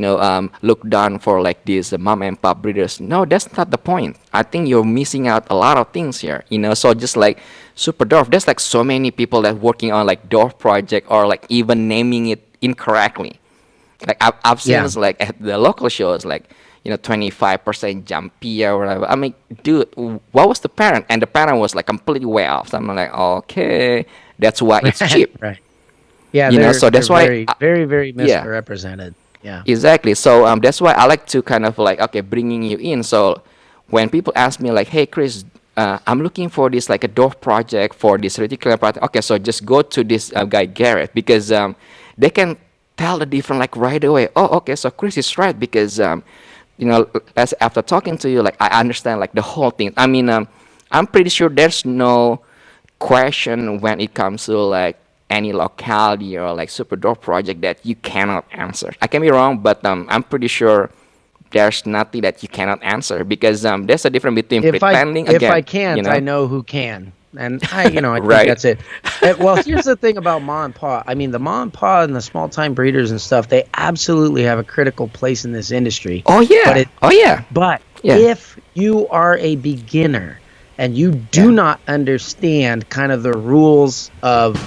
look down for like these mom and pop breeders. No, that's not the point. I think you're missing out a lot of things here, so just like super dwarf, there's like so many people that working on like dwarf project or like even naming it incorrectly. Like I've seen Yeah, this like at the local shows like 25% jumpy or whatever. I mean, dude, what was the parent? And the parent was like completely way off. So I'm like, okay, that's why it's cheap. right. Yeah, they're So they're that's why, very very very yeah, misrepresented. Yeah. exactly. So that's why I like to kind of like, okay, bringing you in. So when people ask me like, hey Chris, I'm looking for this like a dwarf project for this reticular project. Okay, so just go to this guy Garrett because they can tell the difference like right away. Oh, okay, so Chris is right because as after talking to you, like I understand like the whole thing. I mean, I'm pretty sure there's no question when it comes to like any locality or like super dwarf project that you cannot answer. I can be wrong, but I'm pretty sure there's nothing that you cannot answer because there's a difference between pretending If I again, can't, I know who can, and I think right? that's it. Well, here's the thing about ma and pa. I mean, the ma and pa and the small time breeders and stuff, they absolutely have a critical place in this industry. Oh But yeah, it oh yeah, but yeah, if you are a beginner and you do yeah, not understand kind of the rules of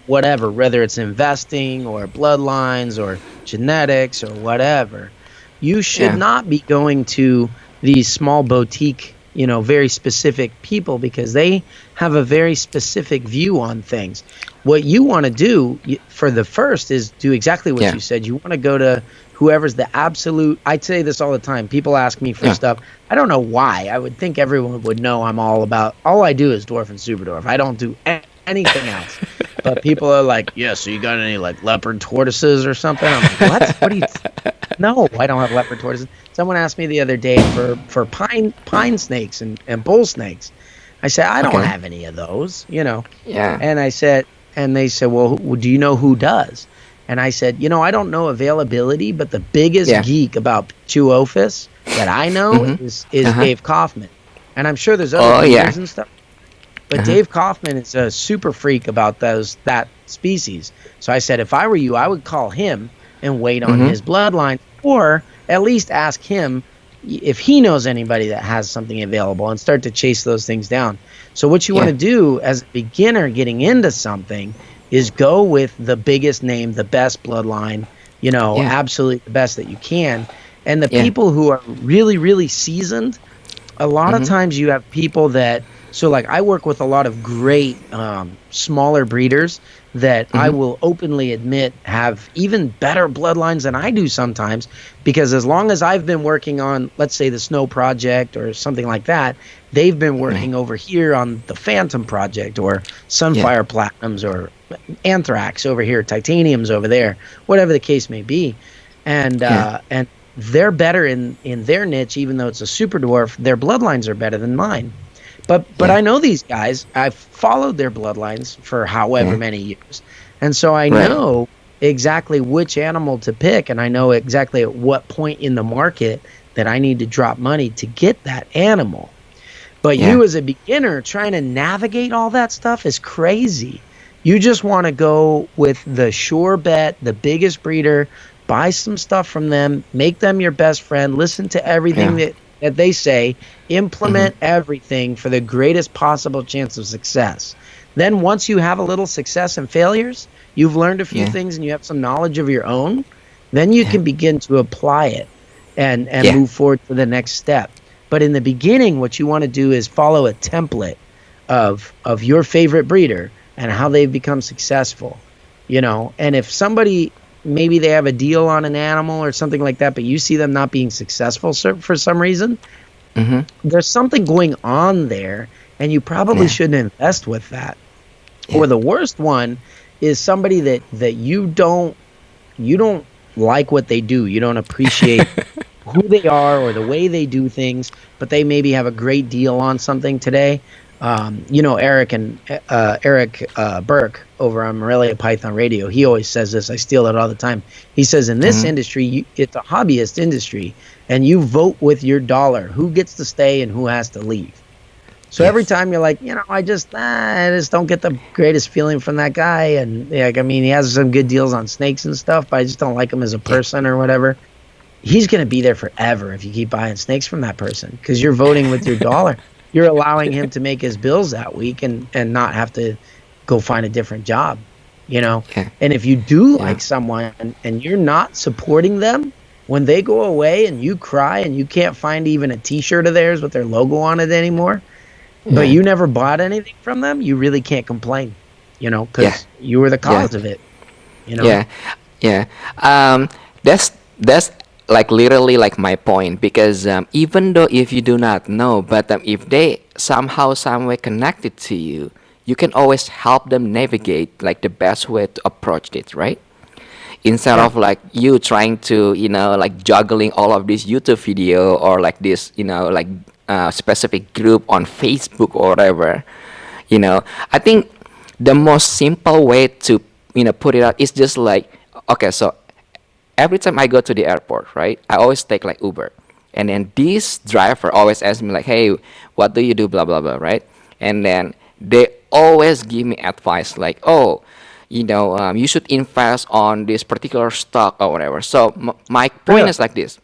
whatever, whether it's investing or bloodlines or genetics or whatever, you should yeah, not be going to these small boutique, very specific people, because they have a very specific view on things. What you want to do for the first is do exactly what yeah, you said. You want to go to whoever's the absolute. I say this all the time. People ask me for Yeah. stuff. I don't know why. I would think everyone would know I'm all about. All I do is dwarf and super dwarf. I don't do anything else. But people are like, yeah. So you got any like leopard tortoises or something? I'm like, what? What do you? No, I don't have leopard tortoises. Someone asked me the other day for pine snakes and bull snakes. I said I don't Okay. have any of those, you know. Yeah. And I said, and they said, well, do you know who does? And I said, you know, I don't know availability, but the biggest Yeah. geek about Pichuophis that I know Mm-hmm. is Uh-huh. Dave Kaufman. And I'm sure there's other Oh yeah. breeders and stuff. But Uh-huh. Dave Kaufman is a super freak about that species. So I said, if I were you, I would call him and wait on Mm-hmm. his bloodline, or at least ask him if he knows anybody that has something available and start to chase those things down. So what you want Yeah. to do as a beginner getting into something is go with the biggest name, the best bloodline, you know, Yeah. absolutely the best that you can. And the Yeah. people who are really, really seasoned, a lot of Mm-hmm. times you have people that, so like I work with a lot of great smaller breeders that I Mm-hmm. will openly admit have even better bloodlines than I do sometimes, because as long as I've been working on, let's say, the Snow Project or something like that, they've been working over here on the Phantom Project or Sunfire Platinums or Anthrax over here, Titaniums over there, whatever the case may be. And Yeah. and they're better in their niche, even though it's a super dwarf. Their bloodlines are better than mine. But Yeah. I know these guys. I've followed their bloodlines for however Yeah. many years, and so I Right. know exactly which animal to pick, and I know exactly at what point in the market that I need to drop money to get that animal. But Yeah. you as a beginner trying to navigate all that stuff is crazy. You just want to go with the sure bet, the biggest breeder, buy some stuff from them, make them your best friend, listen to everything Yeah. that they say, implement Mm-hmm. everything for the greatest possible chance of success. Then once you have a little success and failures, you've learned a few Yeah. things and you have some knowledge of your own, then you Yeah. can begin to apply it and Yeah. move forward to the next step. But in the beginning, what you want to do is follow a template of your favorite breeder and how they've become successful, you know. And if somebody, maybe they have a deal on an animal or something like that, but you see them not being successful for some reason, Mm-hmm. there's something going on there, and you probably Yeah. shouldn't invest with that. Yeah. Or the worst one is somebody that you don't like what they do. You don't appreciate who they are or the way they do things, but they maybe have a great deal on something today. You know, Eric Burke over on Morelia Python Radio, he always says this. I steal it all the time. He says, in this Mhm. industry, it's a hobbyist industry, and you vote with your dollar who gets to stay and who has to leave. So every Yes. time you're like, you know, I just don't get the greatest feeling from that guy, and like, I mean, he has some good deals on snakes and stuff, but I just don't like him as a person or whatever. He's going to be there forever if you keep buying snakes from that person, because you're voting with your dollar. You're allowing him to make his bills that week and not have to go find a different job, you know. Yeah. And if you do Yeah. like someone and you're not supporting them when they go away and you cry and you can't find even a T-shirt of theirs with their logo on it anymore, but Yeah. you never bought anything from them, you really can't complain, you know, because Yeah. you were the Yeah. cause of it, you know. Yeah, yeah. That's like literally like my point, because even though if you do not know, but if they somehow some way connected to you, you can always help them navigate like the best way to approach it, right? Instead Yeah. of like you trying to like juggling all of this YouTube video or like this like specific group on Facebook or whatever. I think the most simple way to put it out is just like, okay, so every time I go to the airport, right, I always take like Uber, and then this driver always asks me like, hey, what do you do, blah blah blah, right? And then they always give me advice like, oh, you should invest on this particular stock or whatever. So my point Really? is like this: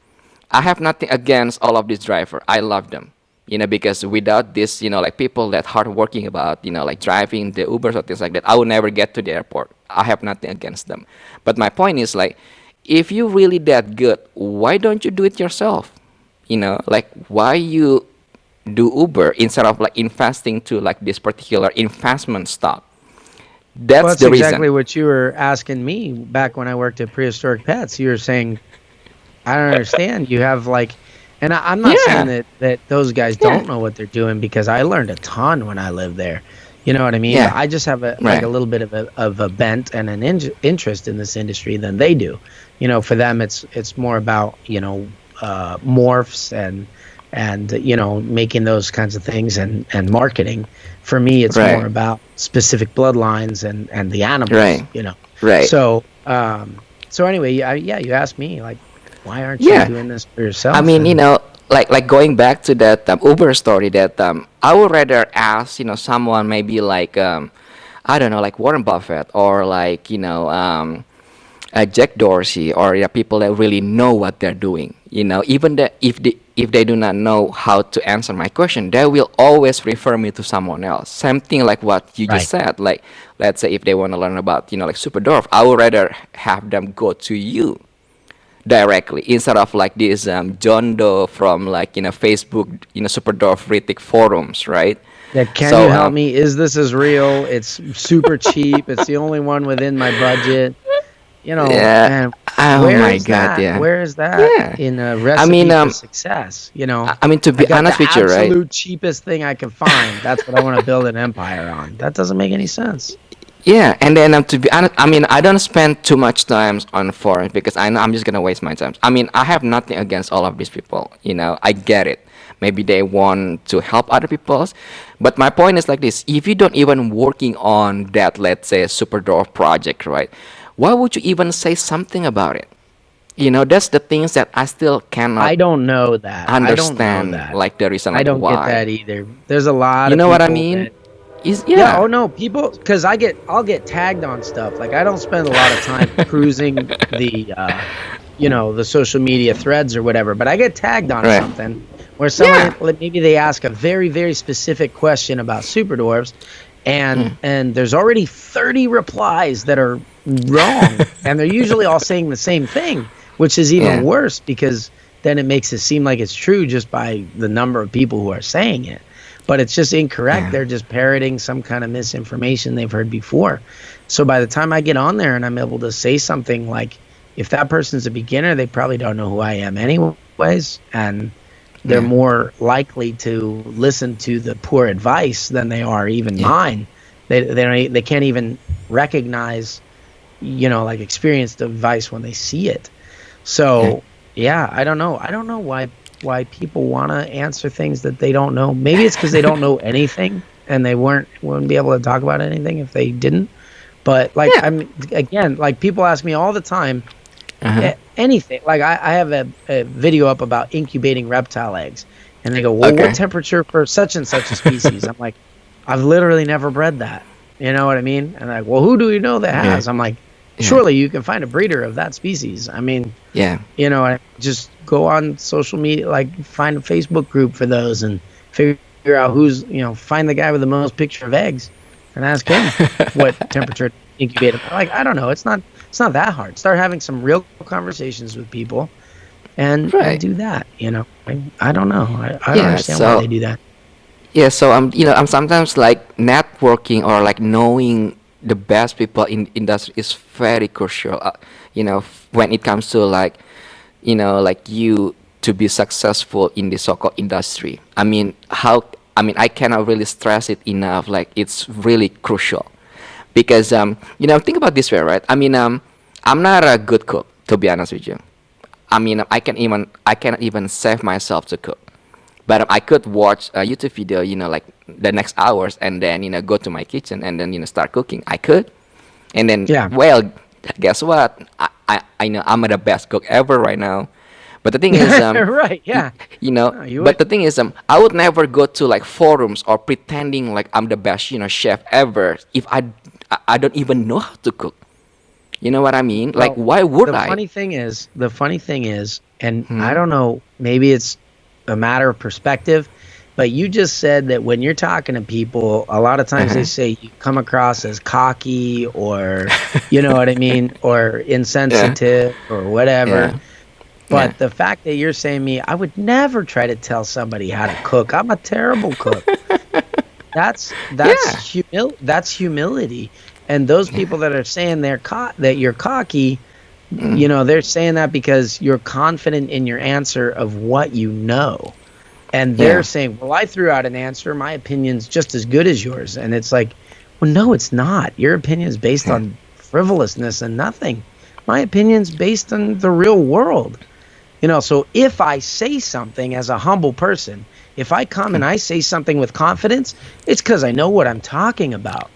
I have nothing against all of these driver. I love them, because without this, like people that hard working about, like driving the Ubers or things like that, I would never get to the airport. I have nothing against them. But my point is like, if you really that good, why don't you do it yourself? Like why you do Uber instead of like investing to like this particular investment stock? Well, That's that's the reason. exactly what you were asking me back when I worked at Prehistoric Pets. You were saying, I don't understand. You have like, and I'm not saying Yeah, that those guys yeah, don't know what they're doing because I learned a ton when I lived there. You know what I mean? But yeah, I just have a like a right, little bit of a bent and an interest in this industry than they do. You know, for them it's more about morphs and making those kinds of things and marketing. For me, it's more right, about specific bloodlines and the animals. right, right. So so anyway, yeah, you asked me like, why aren't you Yeah, doing this for I yourself? mean, And like going back to that Uber story, that I would rather ask, someone maybe like I don't know, like Warren Buffett, or like Jack Dorsey, or people that really know what they're doing. Even that if they do not know how to answer my question, they will always refer me to someone else. Same thing like what you just right. said. Like, let's say if they want to learn about like super dwarf, I would rather have them go to you directly, instead of like this John Doe from like Facebook, super dwarf critic forums, right? Yeah, can you So help me? Is this is real? It's super cheap. It's the only one within my budget. yeah. Man, Oh where my is God, that? yeah. Where is that Yeah. in a I mean, recipe for success? I mean, to I be got the honest with you, right? absolute cheapest thing I can find. That's what I want to build an empire on. That doesn't make any sense. Yeah, and then to be honest, I mean, I don't spend too much time on forums because I know I'm just gonna waste my time. I mean, I have nothing against all of these people. I get it. Maybe they want to help other people, but my point is like this: if you don't even working on that, let's say, super dwarf project, right? Why would you even say something about it? That's the things that I still cannot I don't know that. I don't know understand, that. like the reason, I like don't get why. that either. There's a lot You of know what I people mean? that Is yeah, yeah, oh no, people because I'll get tagged on stuff. Like I don't spend a lot of time cruising the social media threads or whatever, but I get tagged on right. something where someone Yeah. like, maybe they ask a very, very specific question about super dwarfs and Mm. and there's already 30 replies that are wrong and they're usually all saying the same thing, which is even Yeah. worse because then it makes it seem like it's true just by the number of people who are saying it, but it's just incorrect. Yeah. They're just parroting some kind of misinformation they've heard before. So by the time I get on there and I'm able to say something like, if that person's a beginner, they probably don't know who I am anyways, and they're Yeah. more likely to listen to the poor advice than they are even Yeah. mine. They can't even recognize, like experienced advice when they see it. Yeah. So yeah, I don't know. I don't know why people want to answer things that they don't know. Maybe it's because they don't know anything and they wouldn't be able to talk about anything if they didn't. But like Yeah. I'm again, like people ask me all the time Uh-huh. anything. Like I have a video up about incubating reptile eggs, and they go, "Well, what Okay. temperature for such and such a species?" I'm like, "I've literally never bred that." You know what I mean? And like, "Well, who do you know that Yeah. has?" I'm like, Yeah. "Surely you can find a breeder of that species." I mean, Yeah. I just go on social media, like find a Facebook group for those, and figure out find the guy with the most picture of eggs, and ask him what temperature to incubate them. Like I don't know, it's not that hard. Start having some real conversations with people, and Right. do that. I don't know. I don't Yeah. understand why they So do that. yeah. So I'm sometimes like networking or like knowing the best people in industry is very crucial. When it comes to like you to be successful in the so-called industry. I cannot really stress it enough. Like, it's really crucial because think about this way, right? I'm not a good cook, to be honest with you. I cannot even save myself to cook, but I could watch a YouTube video, like the next hours, and then go to my kitchen and then start cooking. I could, and then, Yeah. well, guess what? I know I'm the best cook ever right now. But the thing is, Right. y- Yeah. you know, No, you but would. the thing is, I would never go to like forums or pretending like I'm the best, chef ever if I don't even know how to cook. You know what I mean? Like, Well, why would the I? funny thing is, and I Hmm. don't know, maybe it's a matter of perspective, but you just said that when you're talking to people, a lot of times they Uh-huh. say you come across as cocky or, you know what I mean, or Yeah, insensitive or whatever. yeah, yeah, But the fact that you're saying me, I would never try to tell somebody how to cook. I'm a terrible cook. yeah, That's humility. And those yeah, people that are saying that you're cocky, you know, they're saying that because you're confident in your answer of what you know. And they're saying, well, I threw out an answer. My opinion's just as good as yours. And it's like, well, no, it's not. Your opinion is based on frivolousness and nothing. My opinion's based on the real world. You know, so if I say something as a humble person, if I come and I say something with confidence, it's because I know what I'm talking about.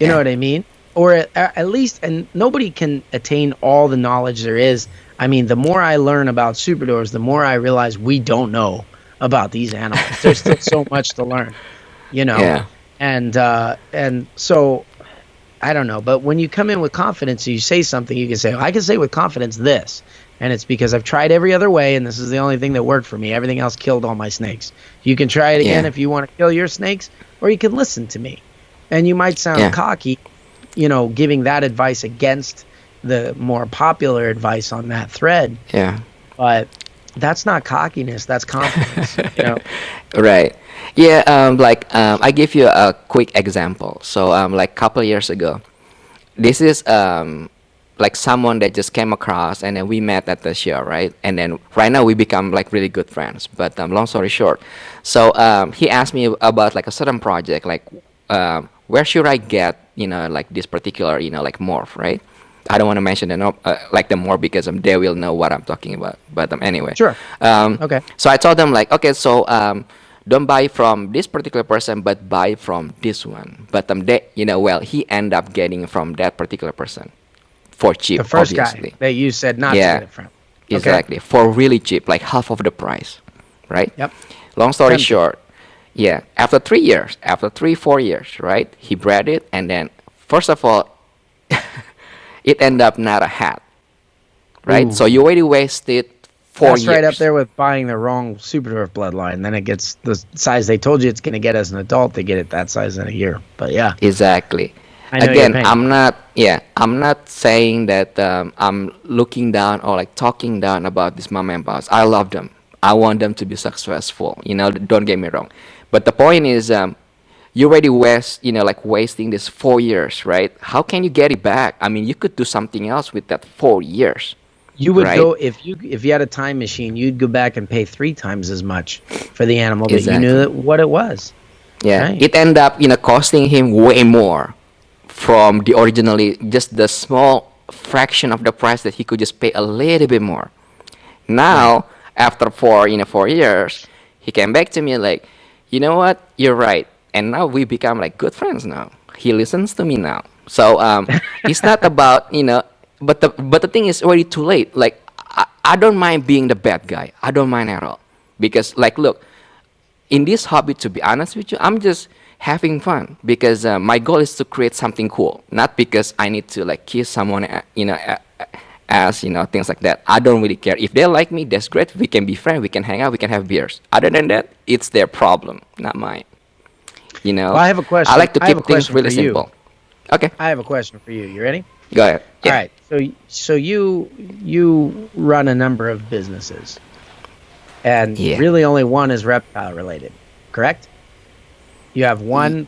You know what I mean? Or at least, and nobody can attain all the knowledge there is. I mean, the more I learn about superdwarves, the more I realize we don't know about these animals. There's still so much to learn, you know? Yeah. And so, I don't know. But when you come in with confidence, you say something, you can say, I can say with confidence this. And it's because I've tried every other way, and this is the only thing that worked for me. Everything else killed all my snakes. You can try it again if you want to kill your snakes, or you can listen to me. And you might sound cocky, you know, giving that advice against the more popular advice on that thread. Yeah. But that's not cockiness, that's confidence. You know? Right. Yeah. I give you a quick example. So, like a couple of years ago, this is like someone that just came across, and then we met at the show, right? And then right now we become like really good friends. But long story short, so he asked me about like a certain project, like where should I get, you know, like this particular, you know, like morph, right? I don't want to mention the like the morph because they will know what I'm talking about. But anyway, sure. Okay. So I told them like, okay, so don't buy from this particular person, but buy from this one. But they, you know, well, he ended up getting from that particular person for cheap. The first obviously. guy that you said not to get it from. Exactly. For really cheap, like half of the price, right? Yep. Long story short, after 3 years, after 4 years, right? He bred it, and then first of all, it ended up not a hat, right? Ooh. So you already wasted 4 years. That's right up there with buying the wrong superdwarf bloodline. Then it gets the size they told you it's going to get as an adult. They get it that size in a year. But yeah. Exactly. Again, I'm not saying that I'm looking down or like talking down about these mom and pops. I love them. I want them to be successful. You know, don't get me wrong. But the point is, you already wasting this 4 years, right? How can you get it back? I mean, you could do something else with that 4 years. You would go if you had a time machine, you'd go back and pay 3 times as much for the animal, but you knew what it was. Yeah, right? It ended up costing him way more from the originally just the small fraction of the price that he could just pay a little bit more. Now after 4 years, he came back to me like, you know what, you're right, and now we become like good friends now. He listens to me now. So it's not about but the thing is already too late. Like I don't mind being the bad guy. I don't mind at all, because like look, in this hobby, to be honest with you, I'm just having fun because my goal is to create something cool, not because I need to like kiss someone, things like that. I don't really care. If they like me, that's great. We can be friends. We can hang out. We can have beers. Other than that, it's their problem, not mine. Well, I have a question. I like to keep things really simple. Okay. I have a question for you. You ready? Go ahead. Yeah. All right. So you run a number of businesses, and really only one is reptile related, correct? You have one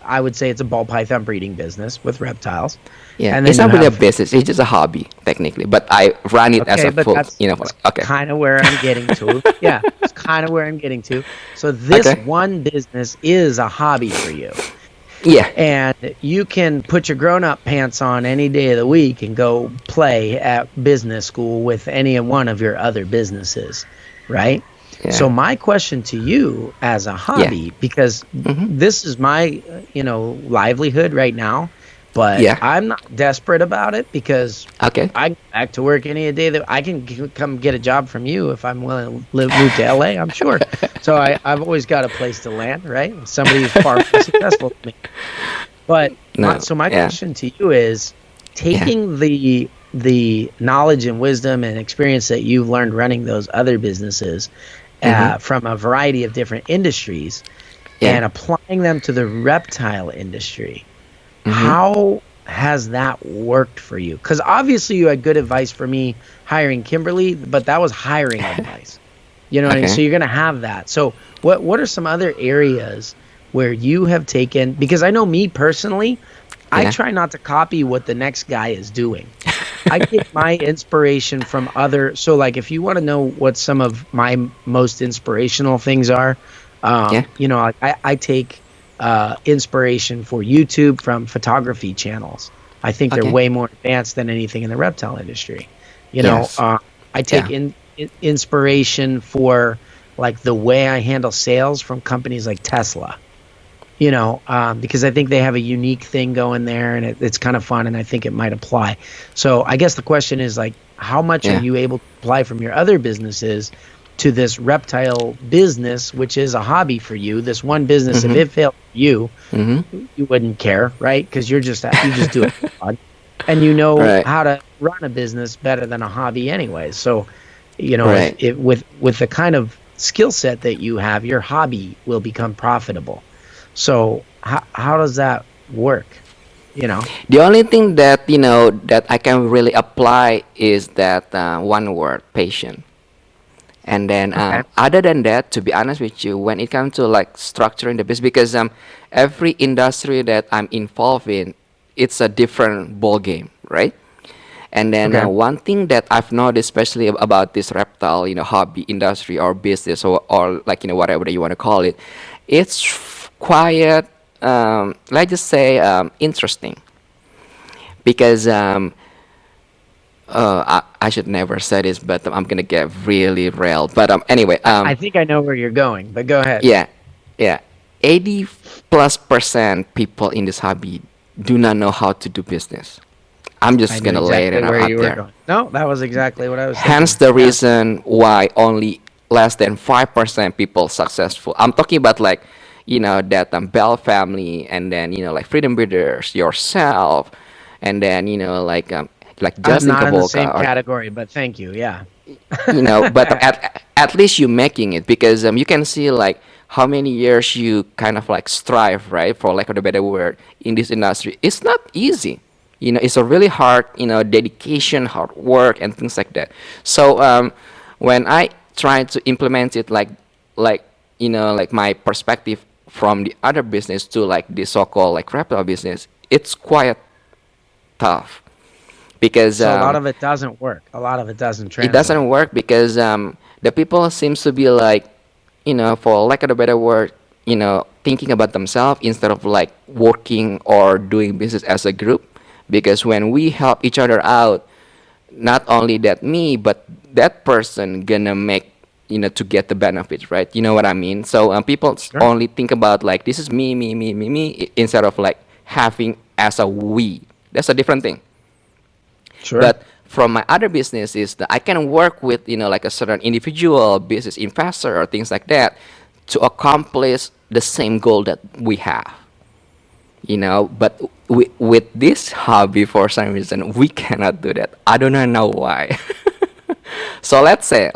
I would say it's a ball python breeding business with reptiles. Yeah, and it's not really a business; it's just a hobby technically. But I run it as a full. Okay. Kind of where I'm getting to. Yeah, it's kind of where I'm getting to. So this one business is a hobby for you. Yeah. And you can put your grown-up pants on any day of the week and go play at business school with any one of your other businesses, right? Yeah. So my question to you as a hobby, because this is my, livelihood right now, but I'm not desperate about it because I go back to work any day that I can come get a job from you if I'm willing to move to LA, I'm sure. So I've always got a place to land, right? Somebody who's far more successful than me. But my question to you is, taking the knowledge and wisdom and experience that you've learned running those other businesses from a variety of different industries and applying them to the reptile industry, how has that worked for you? Because obviously you had good advice for me hiring Kimberly, but that was hiring advice. You know what I mean? So you're going to have that. So what are some other areas where you have taken, because I know me personally, I try not to copy what the next guy is doing. I get my inspiration from other. So, like, if you want to know what some of my most inspirational things are, Yeah. I take inspiration for YouTube from photography channels. I think they're Okay. way more advanced than anything in the reptile industry. You know, Yes. I take Yeah. inspiration for like the way I handle sales from companies like Tesla. Because I think they have a unique thing going there, and it's kind of fun, and I think it might apply. So I guess the question is like, how much are Yeah. you able to apply from your other businesses to this reptile business, which is a hobby for you? This one business, if Mm-hmm. it failed for you, Mm-hmm. you wouldn't care, right? Because you just do it for fun, and you know Right. how to run a business better than a hobby anyway. So, if, Right. if with the kind of skill set that you have, your hobby will become profitable. So how does that work? You know, The only thing that that I can really apply is that one word, patient. And then okay, other than that, to be honest with you, when it comes to like structuring the business, because every industry that I'm involved in, it's a different ball game, right? And then okay. one thing that I've noticed, especially about this reptile, hobby industry or business or like whatever that you want to call it, it's quiet. Let's just say interesting because I should never say this, but I'm gonna get really real. But anyway, I think I know where you're going, but go ahead. yeah, yeah, 80+% people in this hobby do not know how to do business. I'm I just knew gonna lay it exactly where out you were there. going. No, that was exactly what I was Hence thinking. the Yeah. reason why only less than 5% people successful. I'm talking about like, that Bell family, and then like Freedom Breeders, yourself, and then like I'm Justin not in the same Kabolka, or category, but thank you. Yeah. but at least you making it, because you can see like how many years you kind of like strive, right, for lack of a better word, in this industry. It's not easy. It's a really hard, dedication, hard work, and things like that. So when I try to implement it, like like my perspective from the other business to like the so-called like reptile business, it's quite tough because So a lot of it doesn't work. A lot of it doesn't it translate. doesn't work because the people seems to be like, for lack of a better word, thinking about themselves instead of like working or doing business as a group. Because when we help each other out, not only that me, but that person gonna make, to get the benefits, right? You know what I mean? So people Sure. only think about like this is me, me, me, me, me, instead of like having as a we. That's a different thing. Sure. But from my other business is that I can work with like a certain individual business investor or things like that to accomplish the same goal that we have. But with this hobby, for some reason we cannot do that. I do not know why. So let's say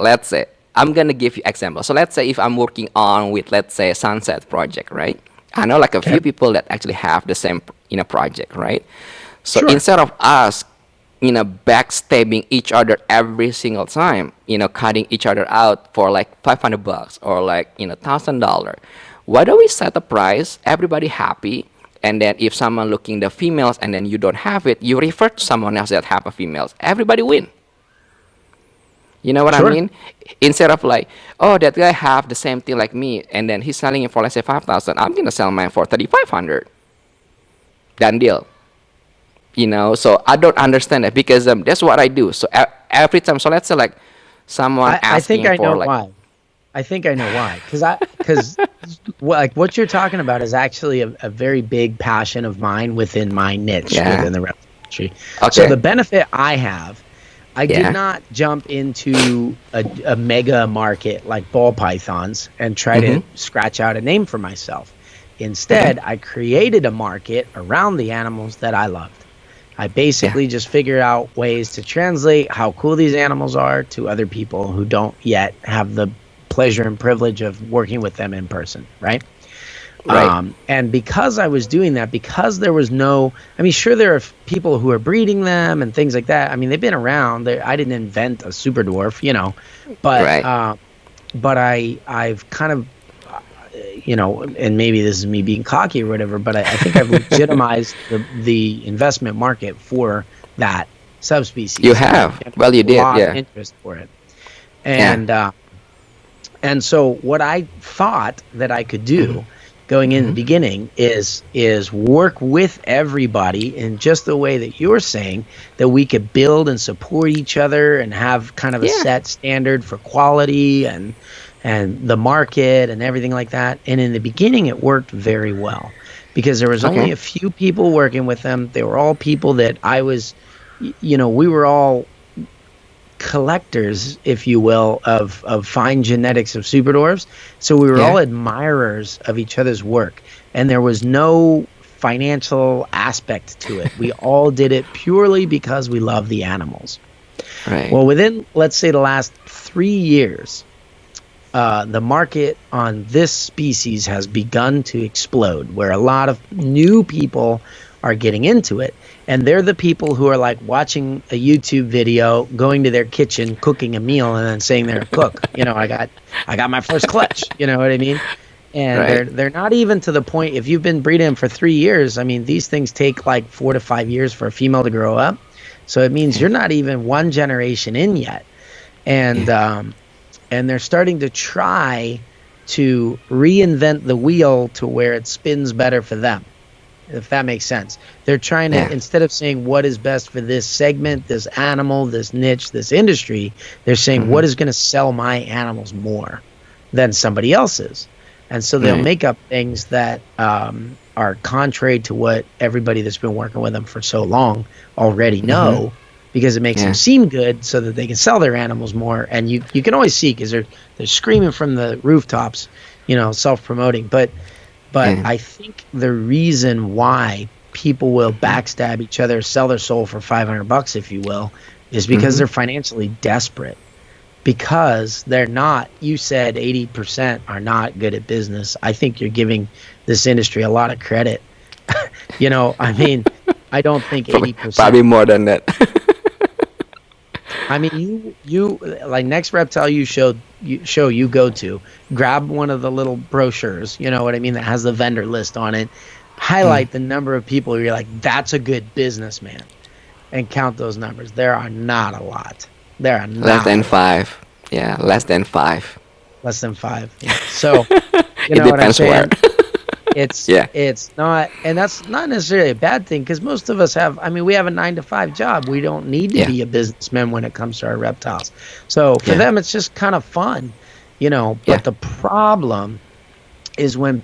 I'm gonna give you example. So let's say if I'm working on with, let's say, a sunset project, right? I know like a Okay. few people that actually have the same project, right? So Sure. instead of us backstabbing each other every single time, cutting each other out for like $500 or like $1,000, why don't we set a price, everybody happy, and then if someone looking the females and then you don't have it, you refer to someone else that have a females, everybody win. You know what I Sure. mean? Instead of like, oh, that guy have the same thing like me, and then he's selling it for, let's say, 5,000. I'm gonna sell mine for 3,500. Done deal. So I don't understand that because that's what I do. So every time, so let's say like someone I think asking I for know like, why. I think I know why. Because like what you're talking about is actually a very big passion of mine within my niche yeah, within the reptile industry. So okay, the benefit I have, I did yeah, not jump into a mega market like ball pythons and try mm-hmm, to scratch out a name for myself. okay, Instead, I created a market around the animals that I loved. I yeah, basically just figured out ways to translate how cool these animals are to other people who don't yet have the pleasure and privilege of working with them in person, right? right, And because I was doing that, because there was no, I mean, sure, there are people who are breeding them and things like that. I mean, they've been around. I didn't invent a super dwarf, but right, I've kind of and maybe this is me being cocky or whatever, but I think I've legitimized the investment market for that subspecies. You have. Well, you A did. lot of Yeah. interest for it. And and so what I thought that I could Mm-hmm. do going in the Mm-hmm. beginning is work with everybody in just the way that you're saying, that we could build and support each other and have kind of a Yeah. set standard for quality and the market and everything like that. And in the beginning it worked very well because there was only Okay. a few people working with them. They were all people that I was, we were all collectors, if you will, of fine genetics of super dwarfs. So we were all Yeah. admirers of each other's work, and there was no financial aspect to it. We all did it purely because we love the animals. Right. Well, within, let's say, the last 3 years, the market on this species has begun to explode, where a lot of new people are getting into it. And they're the people who are like watching a YouTube video, going to their kitchen, cooking a meal, and then saying they're a cook. I got my first clutch. You know what I mean? And Right. they're not even to the point. If you've been breeding them for 3 years, I mean, these things take like 4 to 5 years for a female to grow up. So it means you're not even one generation in yet. And and they're starting to try to reinvent the wheel to where it spins better for them, if that makes sense. They're trying to, Yeah. instead of saying what is best for this segment, this animal, this niche, this industry, they're saying Mm-hmm. what is going to sell my animals more than somebody else's. And so they'll Right. make up things that are contrary to what everybody that's been working with them for so long already know, because it makes Yeah. them seem good so that they can sell their animals more. And you can always see, because they're screaming from the rooftops, self-promoting. But Yeah. I think the reason why people will backstab each other, sell their soul for $500, if you will, is because they're financially desperate. Because they're not, you said 80% are not good at business. I think you're giving this industry a lot of credit. I mean, I don't think Probably 80%. more than that. I mean, you like next reptile you go to, grab one of the little brochures, you know what I mean, that has the vendor list on it, highlight the number of people who you're like, that's a good businessman, and count those numbers. There are not a lot. There are not Less than a lot. 5. Yeah, less than 5. Less than 5. Yeah. So, you It know what I'm depends where. saying? It's Yeah. it's not, and that's not necessarily a bad thing, because most of us have. I mean, we have a 9 to 5 job. We don't need to Yeah. be a businessman when it comes to our reptiles. So for Yeah. them, it's just kind of fun, But Yeah. the problem is when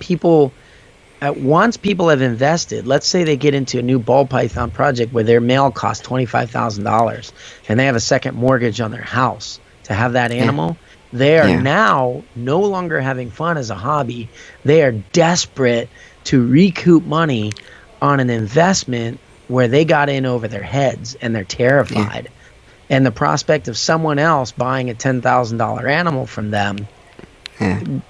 once people have invested. Let's say they get into a new ball python project where their male costs $25,000, and they have a second mortgage on their house to have that animal. They are Yeah. now no longer having fun as a hobby. They are desperate to recoup money on an investment where they got in over their heads, and they're terrified. And the prospect of someone else buying a $10,000 animal from them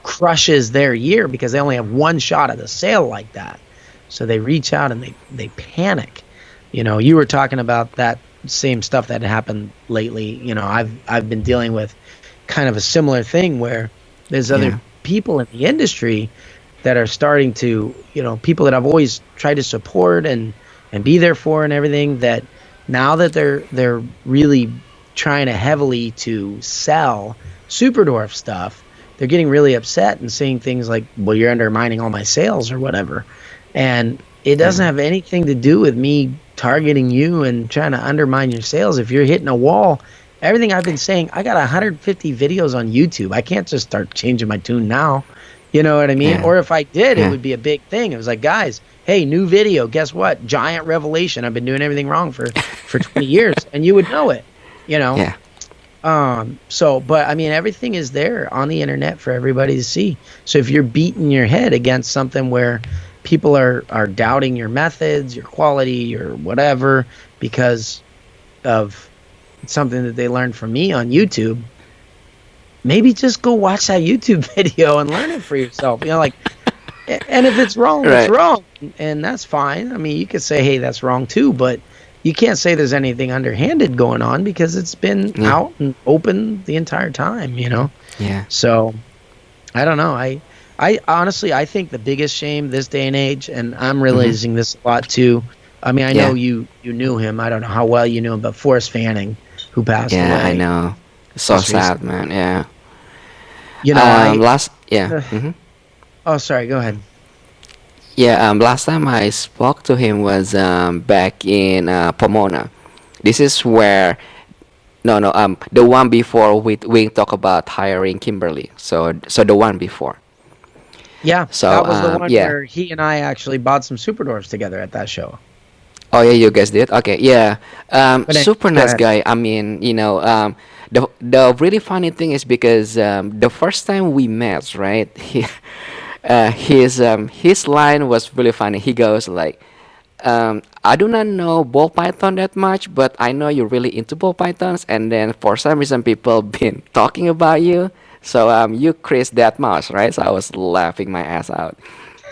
crushes their year, because they only have one shot at a sale like that. So they reach out and they panic. You were talking about that same stuff that happened lately. I've been dealing with kind of a similar thing, where there's other people in the industry that are starting to, people that I've always tried to support and be there for and everything, that now that they're really trying to heavily to sell super dwarf stuff, they're getting really upset and saying things like, well, you're undermining all my sales or whatever. And it doesn't have anything to do with me targeting you and trying to undermine your sales. If you're hitting a wall, everything I've been saying, I got 150 videos on YouTube. I can't just start changing my tune now. You know what I mean? Yeah. Or if I did, Yeah. it would be a big thing. It was like, guys, hey, new video. Guess what? Giant revelation. I've been doing everything wrong for 20 years, and you would know it. Yeah. But I mean, everything is there on the internet for everybody to see. So if you're beating your head against something where people are doubting your methods, your quality, your whatever, because of something that they learned from me on YouTube, maybe just go watch that YouTube video and learn it for yourself. And if it's wrong, Right. it's wrong, and that's fine. I mean, you could say, hey, that's wrong too, but you can't say there's anything underhanded going on, because it's been out and open the entire time, Yeah. So I don't know. I honestly, I think the biggest shame this day and age, and I'm realizing this a lot too, I mean, I know Yeah, you knew him. I don't know how well you knew him, but Forrest Fanning, who passed yeah, I away know. So just sad, recently. man. Yeah. You know, I. Last, yeah. Uh, oh, sorry. Go ahead. Yeah, last time I spoke to him was back in Pomona. This is where no, the one before we talk about hiring Kimberly. So the one before. Yeah, So that was the one yeah. where he and I actually bought some super dwarfs together at that show. Oh yeah, you guys did. Okay, yeah. But Super anyways, go nice ahead. guy. I mean, the really funny thing is because the first time we met, right? His line was really funny. He goes like, I do not know ball python that much, but I know you're really into ball pythons, and then for some reason people been talking about you. So you Chris DeadMouze, right? So I was laughing my ass out.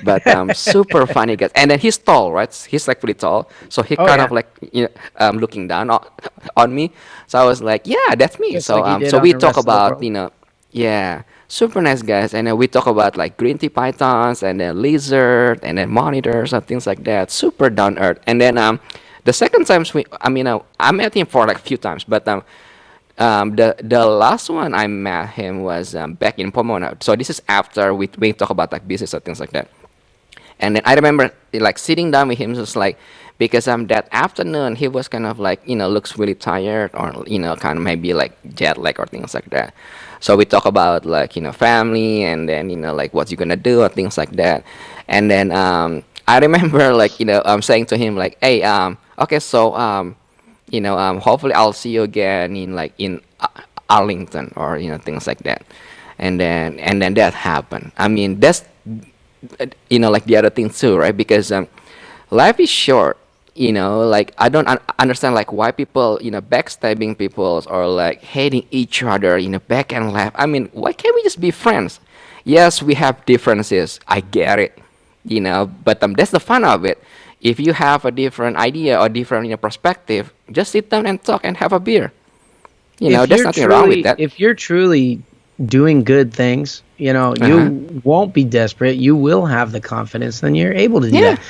But super funny guy, and then he's tall, right? He's like pretty tall, so he Oh kind of yeah, like looking down on me. So I was like, yeah, that's me. just So like he did so on we the talk rest of the about world. yeah, super nice guys, and then we talk about like green tea pythons, and then lizard, and then monitors and things like that. Super down earth. And then the second times I met him for like few times, but the last one I met him was back in Pomona. So this is after we talk about like business or things like that. And then I remember like sitting down with him, just like because that afternoon he was kind of like looks really tired, or kind of maybe like jet lag or things like that. So we talk about like family, and then like what you gonna do or things like that. And then I remember like I'm saying to him like, hey, okay, so hopefully I'll see you again in like in Arlington, or things like that. And then that happened. I mean, that's like the other thing too, right? Because life is short. Like I don't understand like why people backstabbing people, or like hating each other, back and left. I mean, why can't we just be friends? Yes, we have differences, I get it, but that's the fun of it. If you have a different idea or different perspective, just sit down and talk and have a beer. There's nothing wrong with that. If you're truly doing good things, Uh-huh. you won't be desperate. You will have the confidence, then you're able to do Yeah. that.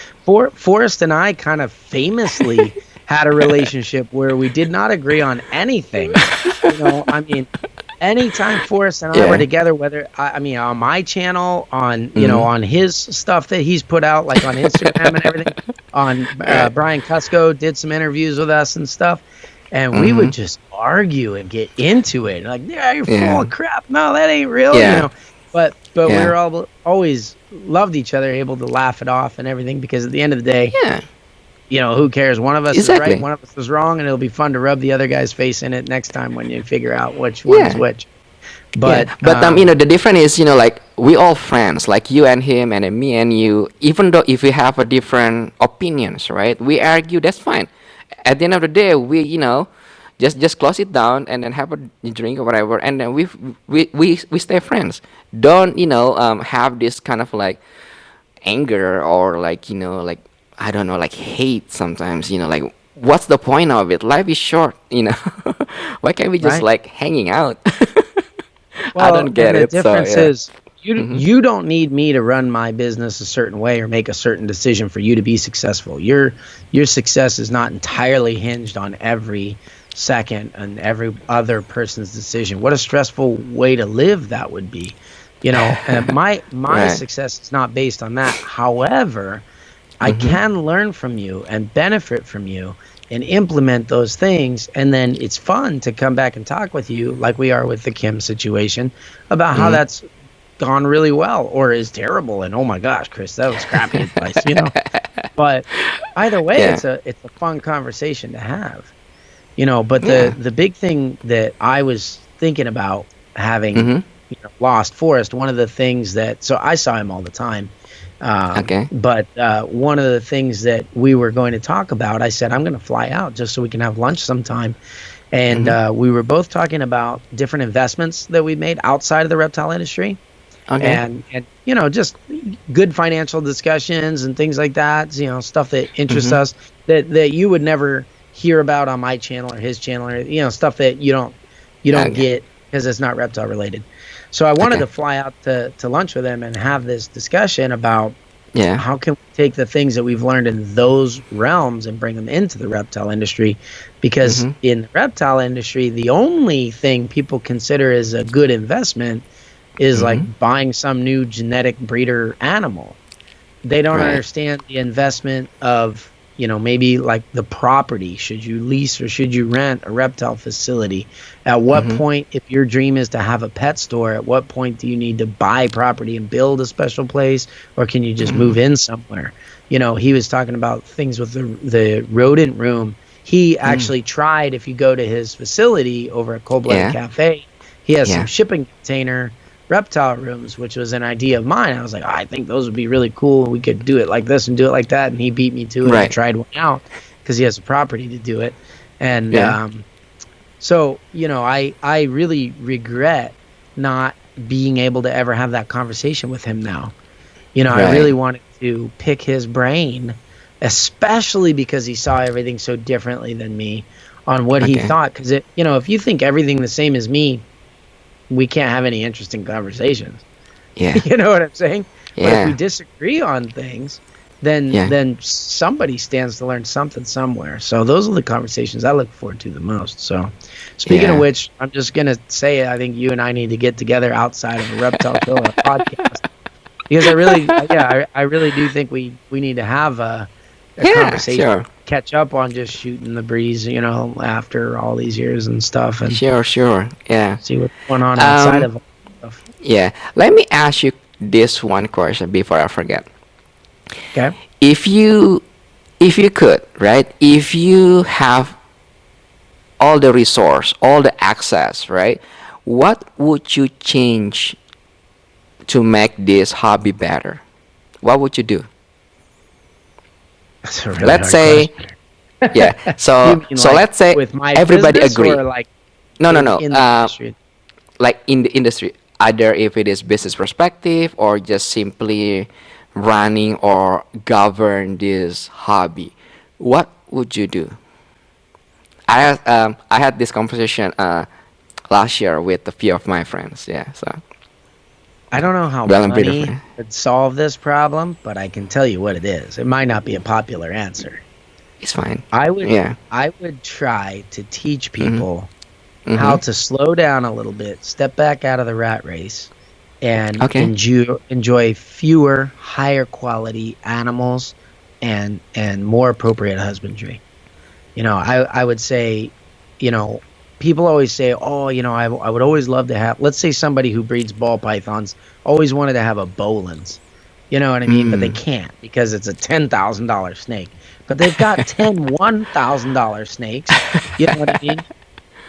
Forrest and I kind of famously had a relationship where we did not agree on anything. I mean, anytime Forrest and I were Yeah. together, whether I mean on my channel, on Hmm. on his stuff that he's put out, like on Instagram and everything, on Right. Brian Cusco did some interviews with us and stuff, and we Hmm. would just argue and get into it, like, yeah, you're full Yeah. of crap. No, that ain't real, Yeah. But we Yeah. were all always loved each other, able to laugh it off and everything, because at the end of the day, Yeah. who cares? One of us is right, Exactly. one of us is wrong, and it'll be fun to rub the other guy's face in it next time when you figure out which one is Yeah. which. Yeah, But but the difference is, like we all friends, like you and him, and then me and you. Even though if we have a different opinions, right? We argue. That's fine. At the end of the day, we just close it down and then have a drink or whatever, and then we stay friends. Don't have this kind of like anger, or like like I don't know, like hate sometimes. Like what's the point of it? Life is short. Why can't we just right. like hanging out? I Well, don't and get the it. So difference yeah. is you Hmm. you don't need me to run my business a certain way or make a certain decision for you to be successful. Your success is not entirely hinged on every second and every other person's decision. What a stressful way to live that would be. And my Right. success is not based on that. However, I Hmm. can learn from you and benefit from you and implement those things. And then it's fun to come back and talk with you, like we are with the Kim situation, about how Hmm. that's gone really well or is terrible. And oh my gosh, Chris, that was crappy advice. But either way, Yeah. it's a fun conversation to have. But the Yeah. the big thing that I was thinking about having, Hmm. lost Forrest, one of the things that, so I saw him all the time. Okay. But one of the things that we were going to talk about, I said, I'm going to fly out just so we can have lunch sometime. And Hmm. we were both talking about different investments that we made outside of the reptile industry, Okay. and just good financial discussions and things like that, stuff that interests Hmm. us, that you would never hear about on my channel or his channel, or stuff that you don't Okay. get because it's not reptile related. So I wanted Okay. to fly out to lunch with him and have this discussion about Yeah. how can we take the things that we've learned in those realms and bring them into the reptile industry? Because Mm-hmm. in the reptile industry, the only thing people consider as a good investment is Mm-hmm. like buying some new genetic breeder animal. They don't Right. understand the investment of, maybe like the property. Should you lease or should you rent a reptile facility? At what Mm-hmm. point, if your dream is to have a pet store, at what point do you need to buy property and build a special place, or can you just Mm-hmm. move in somewhere? He was talking about things with the rodent room. He Mm. actually tried, if you go to his facility over at Cold Blooded Yeah. Cafe, he has some Yeah. shipping container reptile rooms, which was an idea of mine. I was like, I think those would be really cool. We could do it like this and do it like that. And he beat me to it. I Right. tried one out because he has the property to do it. And Yeah. so, I really regret not being able to ever have that conversation with him now. I Right. really wanted to pick his brain, especially because he saw everything so differently than me on what he Okay. thought. Because if you think everything the same as me, we can't have any interesting conversations. Yeah. You know what I'm saying? But if we Yeah. disagree on things, then Yeah. somebody stands to learn something somewhere. So those are the conversations I look forward to the most. So speaking of Yeah. which, I'm just gonna say I think you and I need to get together outside of a reptile killer podcast, because I really do think we need to have a Yeah. conversation, Sure. catch up on just shooting the breeze, after all these years and stuff, and Sure. Sure. Yeah. see what's going on outside Um. of all that stuff. Yeah. Let me ask you this one question before I forget. Okay. If you, if you could, right? If you have all the resource, all the access, right? What would you change to make this hobby better? What would you do? That's a really Let's hard say, question. yeah. You So mean so like let's say with my everybody business, agree. or like No, no, in no. in the industry? Like in the industry, either if it is business perspective or just simply running or govern this hobby, what would you do? I had this conversation last year with a few of my friends. Yeah, so I don't know how well and money beautiful. would solve this problem, but I can tell you what it is. It might not be a popular answer. It's fine. I would Yeah. I would try to teach Mhm. people how Mhm. to slow down a little bit, step back out of the rat race, and Okay. enjoy fewer, higher quality animals and more appropriate husbandry. I would say, you know, people always say, oh, I would always love to have, let's say somebody who breeds ball pythons always wanted to have a Bolin's, you know what I mean? But they Mm. can't because it's a $10,000 snake. But they've got 10 $1,000 snakes, you know what I mean?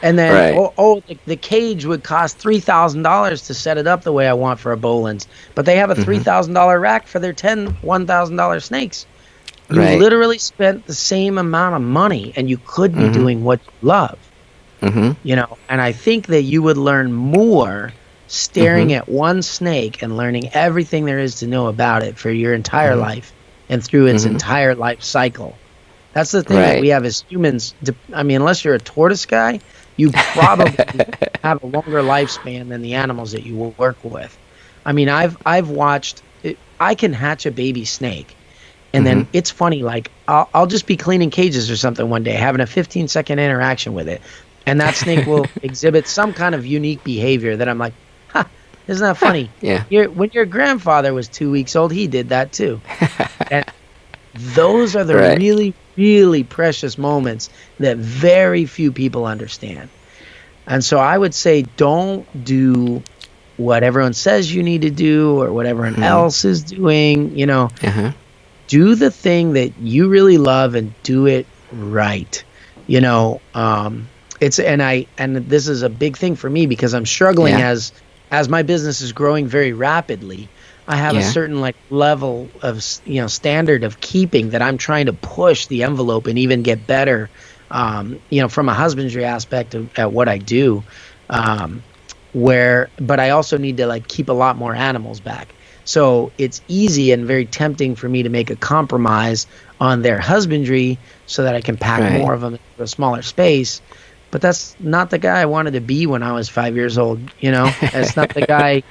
And then, Right. the cage would cost $3,000 to set it up the way I want for a Bolin's. But they have a Mhm. $3,000 rack for their 10 $1,000 snakes. You Right. literally spent the same amount of money and you could be Mhm. doing what you love, Mhm. and I think that you would learn more staring Mhm. at one snake and learning everything there is to know about it for your entire Mhm. life and through its Mhm. entire life cycle. That's the thing that Right. we have as humans. I mean, unless you're a tortoise guy, you probably have a longer lifespan than the animals that you will work with. I mean, I've watched it, I can hatch a baby snake. And Mhm. then it's funny, like I'll just be cleaning cages or something one day, having a 15-second interaction with it, and that snake will exhibit some kind of unique behavior that I'm like, "Ha, isn't that Huh. funny? Yeah. When your grandfather was 2 weeks old, he did that too." And those are the Right. really, really precious moments that very few people understand. And so I would say, don't do what everyone says you need to do or what everyone Mhm. else is doing. Uh-huh. Do the thing that you really love and do it right. It's and this is a big thing for me because I'm struggling Yeah. as my business is growing very rapidly. I have a Yeah. certain like level of standard of keeping that I'm trying to push the envelope and even get better. From a husbandry aspect at what I do, but I also need to like keep a lot more animals back. So it's easy and very tempting for me to make a compromise on their husbandry so that I can pack Right. more of them into a smaller space. But that's not the guy I wanted to be when I was 5 years old. That's not the guy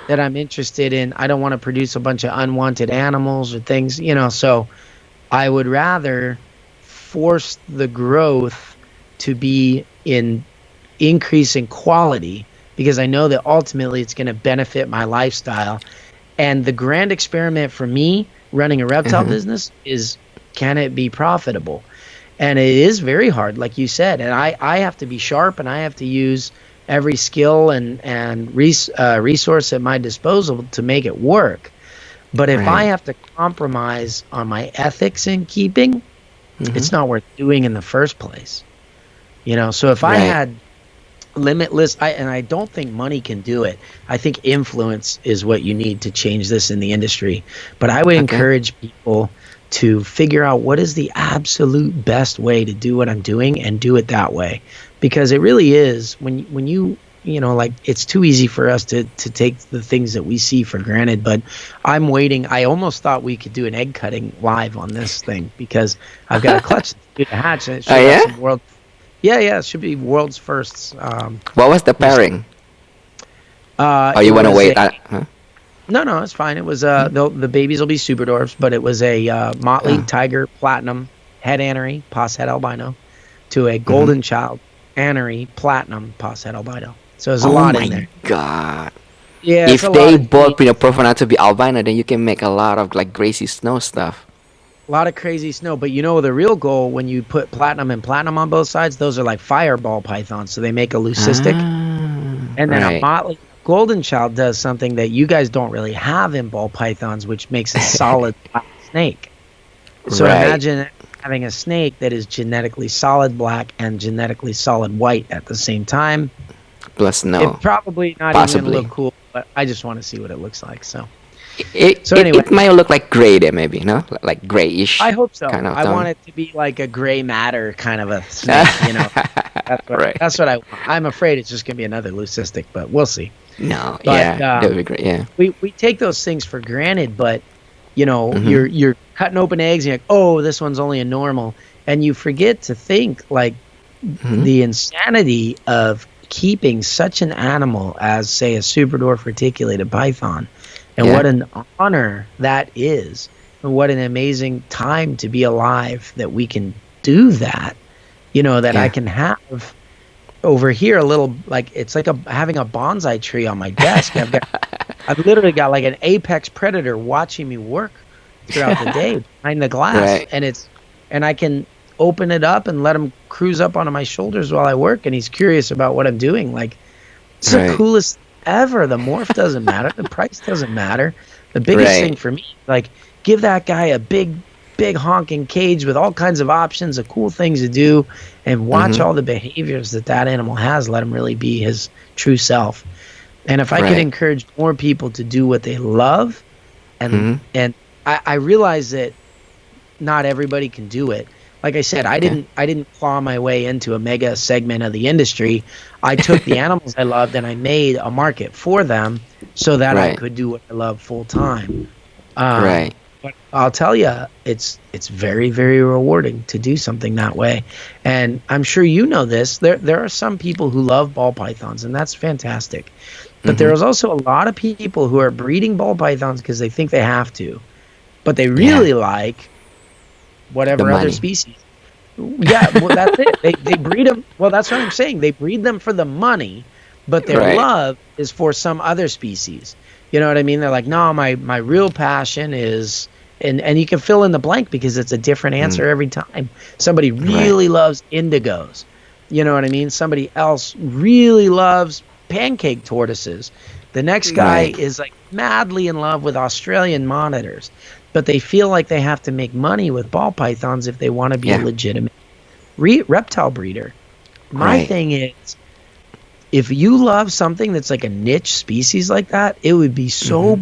that I'm interested in. I don't want to produce a bunch of unwanted animals or things, you know, so I would rather force the growth to be in increasing quality because I know that ultimately it's going to benefit my lifestyle. And the grand experiment for me running a reptile business is, can it be profitable? And it is very hard, like you said. And I have to be sharp, and I have to use every skill and resource at my disposal to make it work. But if I have to compromise on my ethics in keeping, it's not worth doing in the first place. You know, so if I had limitless, and I don't think money can do it. I think influence is what you need to change this in the industry. But I would encourage people to figure out what is the absolute best way to do what I'm doing and do it that way. Because it really is, when you know, like, it's too easy for us to take the things that we see for granted. But I'm waiting. I almost thought we could do an egg cutting live on this thing because I've got a clutch to hatch, and it should have some world. Yeah, it should be world's first. What was the pairing? Oh, you want to wait? Huh? No, it's fine. It was the babies will be super dwarfs, but it was a Motley Tiger Platinum head anery, pos head albino, to a golden child anery Platinum pos head albino. So there's a lot in there. Oh my god! Yeah, if they both proven out to be albino, then you can make a lot of like crazy snow stuff. A lot of crazy snow, but you know the real goal when you put platinum and platinum on both sides, those are like fireball pythons, so they make a leucistic. And then a Motley golden child does something that you guys don't really have in ball pythons, which makes a solid black snake. So imagine having a snake that is genetically solid black and genetically solid white at the same time. Plus snow. It probably not even look cool, but I just want to see what it looks like. So. Anyway, it might look like gray there, maybe, no? Like grayish. I hope so. Kind of I want it to be like a gray matter kind of a snake, you know. That's what I want. I'm afraid it's just going to be another leucistic, but we'll see. No, but, that would be great, yeah. We take those things for granted, but, you know, you're cutting open eggs, and you're like, oh, this one's only a normal. And you forget to think, like, the insanity of keeping such an animal as, say, a super dwarf reticulated python. And what an honor that is, and what an amazing time to be alive that we can do that. You know, that I can have over here a little, like, it's like having a bonsai tree on my desk. I've literally got like an apex predator watching me work throughout the day behind the glass, and I can open it up and let him cruise up onto my shoulders while I work, and he's curious about what I'm doing. Like, it's the coolest ever. The morph doesn't matter. The price doesn't matter. The biggest thing for me, like, give that guy a big honking cage with all kinds of options of cool things to do, and watch all the behaviors that animal has. Let him really be his true self. And if I could encourage more people to do what they love, and I realize that not everybody can do it. Like I said, I didn't claw my way into a mega segment of the industry. I took the animals I loved and I made a market for them so that I could do what I love full time. But I'll tell you, it's very, very rewarding to do something that way. And I'm sure you know this. There are some people who love ball pythons, and that's fantastic. But there is also a lot of people who are breeding ball pythons because they think they have to, but they really like whatever other species. Yeah, well, that's it. They breed them. Well, that's what I'm saying. They breed them for the money, but their love is for some other species. You know what I mean? They're like, no, my real passion is, and you can fill in the blank because it's a different answer every time. Somebody really loves indigos. You know what I mean? Somebody else really loves pancake tortoises. The next guy is like madly in love with Australian monitors. But they feel like they have to make money with ball pythons if they want to be a legitimate reptile breeder. My thing is, if you love something that's like a niche species like that, it would be so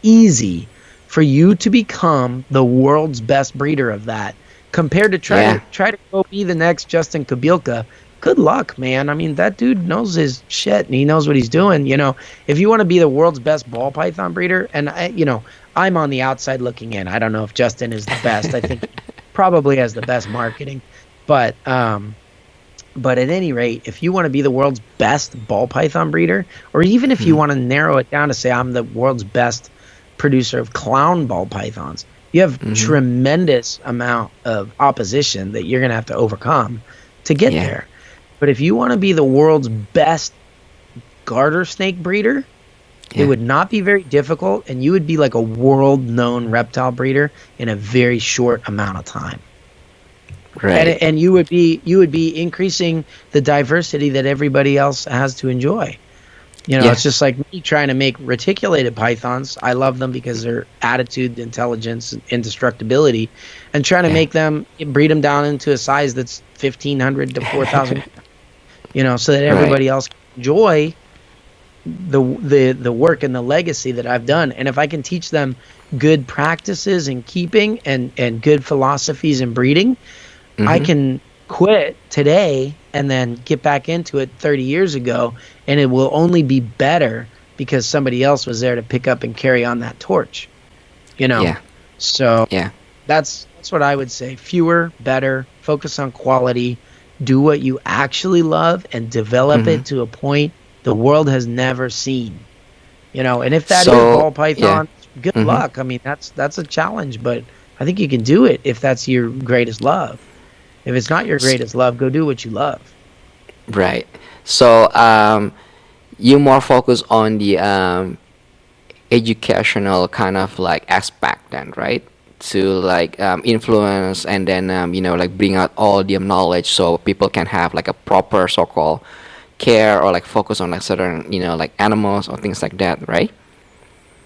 easy for you to become the world's best breeder of that, compared to try to go be the next Justin Kabilka. Good luck, man. I mean, that dude knows his shit and he knows what he's doing. You know, if you want to be the world's best ball python breeder, and I'm on the outside looking in. I don't know if Justin is the best. I think he probably has the best marketing, but But at any rate, if you want to be the world's best ball python breeder, or even if you Mhm. want to narrow it down to say I'm the world's best producer of clown ball pythons, you have Mhm. tremendous amount of opposition that you're going to have to overcome to get Yeah. there. But if you want to be the world's best garter snake breeder, it Yeah. would not be very difficult, and you would be like a world known reptile breeder in a very short amount of time. And Right. you would be increasing the diversity that everybody else has to enjoy. Yeah. It's just like me trying to make reticulated pythons. I love them because their attitude, intelligence, and indestructibility, and trying to Yeah. make them breed them down into a size that's 1,500 to 4,000. So that Right. everybody else can enjoy the work and the legacy that I've done. And if I can teach them good practices in keeping and good philosophies in breeding, I Mhm. can quit today and then get back into it 30 years ago, and it will only be better because somebody else was there to pick up and carry on that torch. You know. Yeah. So Yeah. that's what I would say. Fewer, better, focus on quality, do what you actually love and develop Mhm. it to a point the world has never seen. And if that is So ball yeah. python, good Mhm. luck. I mean, that's a challenge, but I think you can do it if that's your greatest love. If it's not your S- greatest love, go do what you love. Right. So you more focus on the educational kind of like aspect then, right? To like influence and then like bring out all the knowledge so people can have like a proper so-called care or like focus on like certain like animals or things like that, right?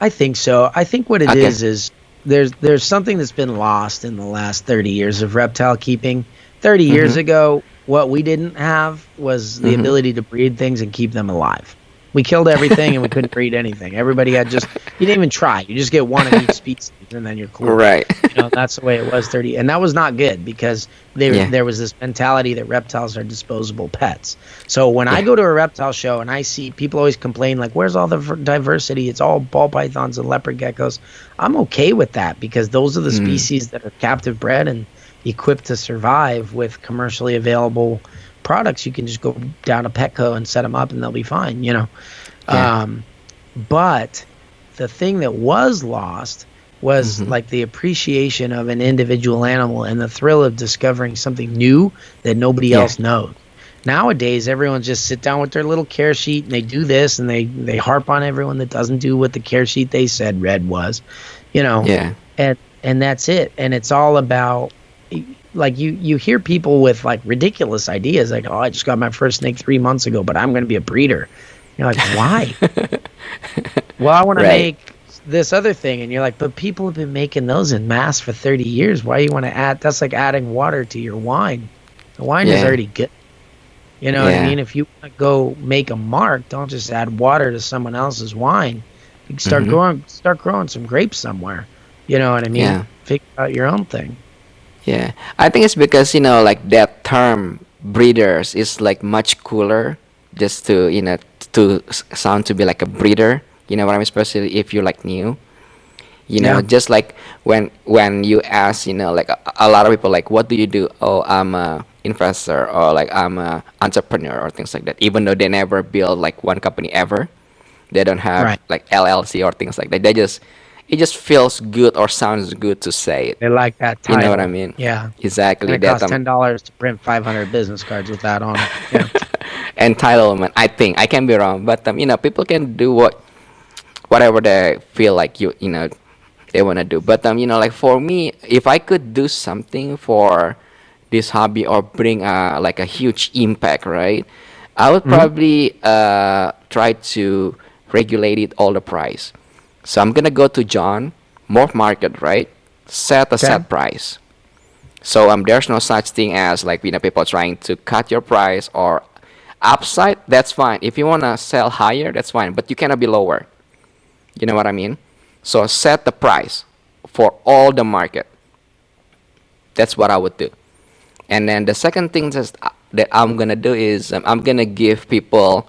I think so. I think what it Okay. is there's something that's been lost in the last 30 years of reptile keeping. 30 years Mhm. ago, what we didn't have was the Mhm. ability to breed things and keep them alive. We killed everything and we couldn't breed anything. Everybody had just you didn't even try. You just get one of each species and then you're cool. Right. That's the way it was 30, and that was not good because Yeah. there was this mentality that reptiles are disposable pets. So when I Yeah. go to a reptile show and I see people always complain like, "Where's all the diversity? It's all ball pythons and leopard geckos." I'm okay with that because those are the Mm. species that are captive bred and equipped to survive with commercially available products. You can just go down to Petco and set them up and they'll be fine. Yeah. Um, but the thing that was lost was Mhm. like the appreciation of an individual animal and the thrill of discovering something new that nobody Yeah. else knows. Nowadays, everyone just sit down with their little care sheet and they do this and they harp on everyone that doesn't do what the care sheet they said read was, you know, Yeah. and that's it. And it's all about like you hear people with like ridiculous ideas like, oh, I just got my first snake 3 months ago, but I'm going to be a breeder. You're like, why? Well, I want to Right. make this other thing. And you're like, but people have been making those in mass for 30 years. Why you want to add? That's like adding water to your wine. The wine is Yeah. already good. You know what I Yeah. mean? If you want to go make a mark, don't just add water to someone else's wine. You can Mhm. start growing some grapes somewhere. You know what I mean? Yeah. Figure out your own thing. Yeah. I think it's because like that term breeders is like much cooler just to to sound to be like a breeder. You know what I mean? Especially if you're like new. Yeah. Just like when you ask like a lot of people like what do you do, oh I'm a investor or like I'm a entrepreneur or things like that, even though they never build like one company ever, they don't have Right. like LLC or things like that, they just it just feels good or sounds good to say it. They like that You know what I title. mean? Yeah. And Exactly it that. costs $10 to print 500 business cards with that on them. Yeah. Entitlement, I think I can be wrong, but people can do whatever they feel like they want to do. But like for me, if I could do something for this hobby or bring like a huge impact, right, I would Hmm. probably try to regulate it all the price. So I'm gonna go to John Morph Market, right, set a Okay. set price. So there's no such thing as like people trying to cut your price or upside. That's fine. If you wanna sell higher, that's fine. But you cannot be lower. You know what I mean? So set the price for all the market. That's what I would do. And then the second thing that I'm gonna do is I'm gonna give people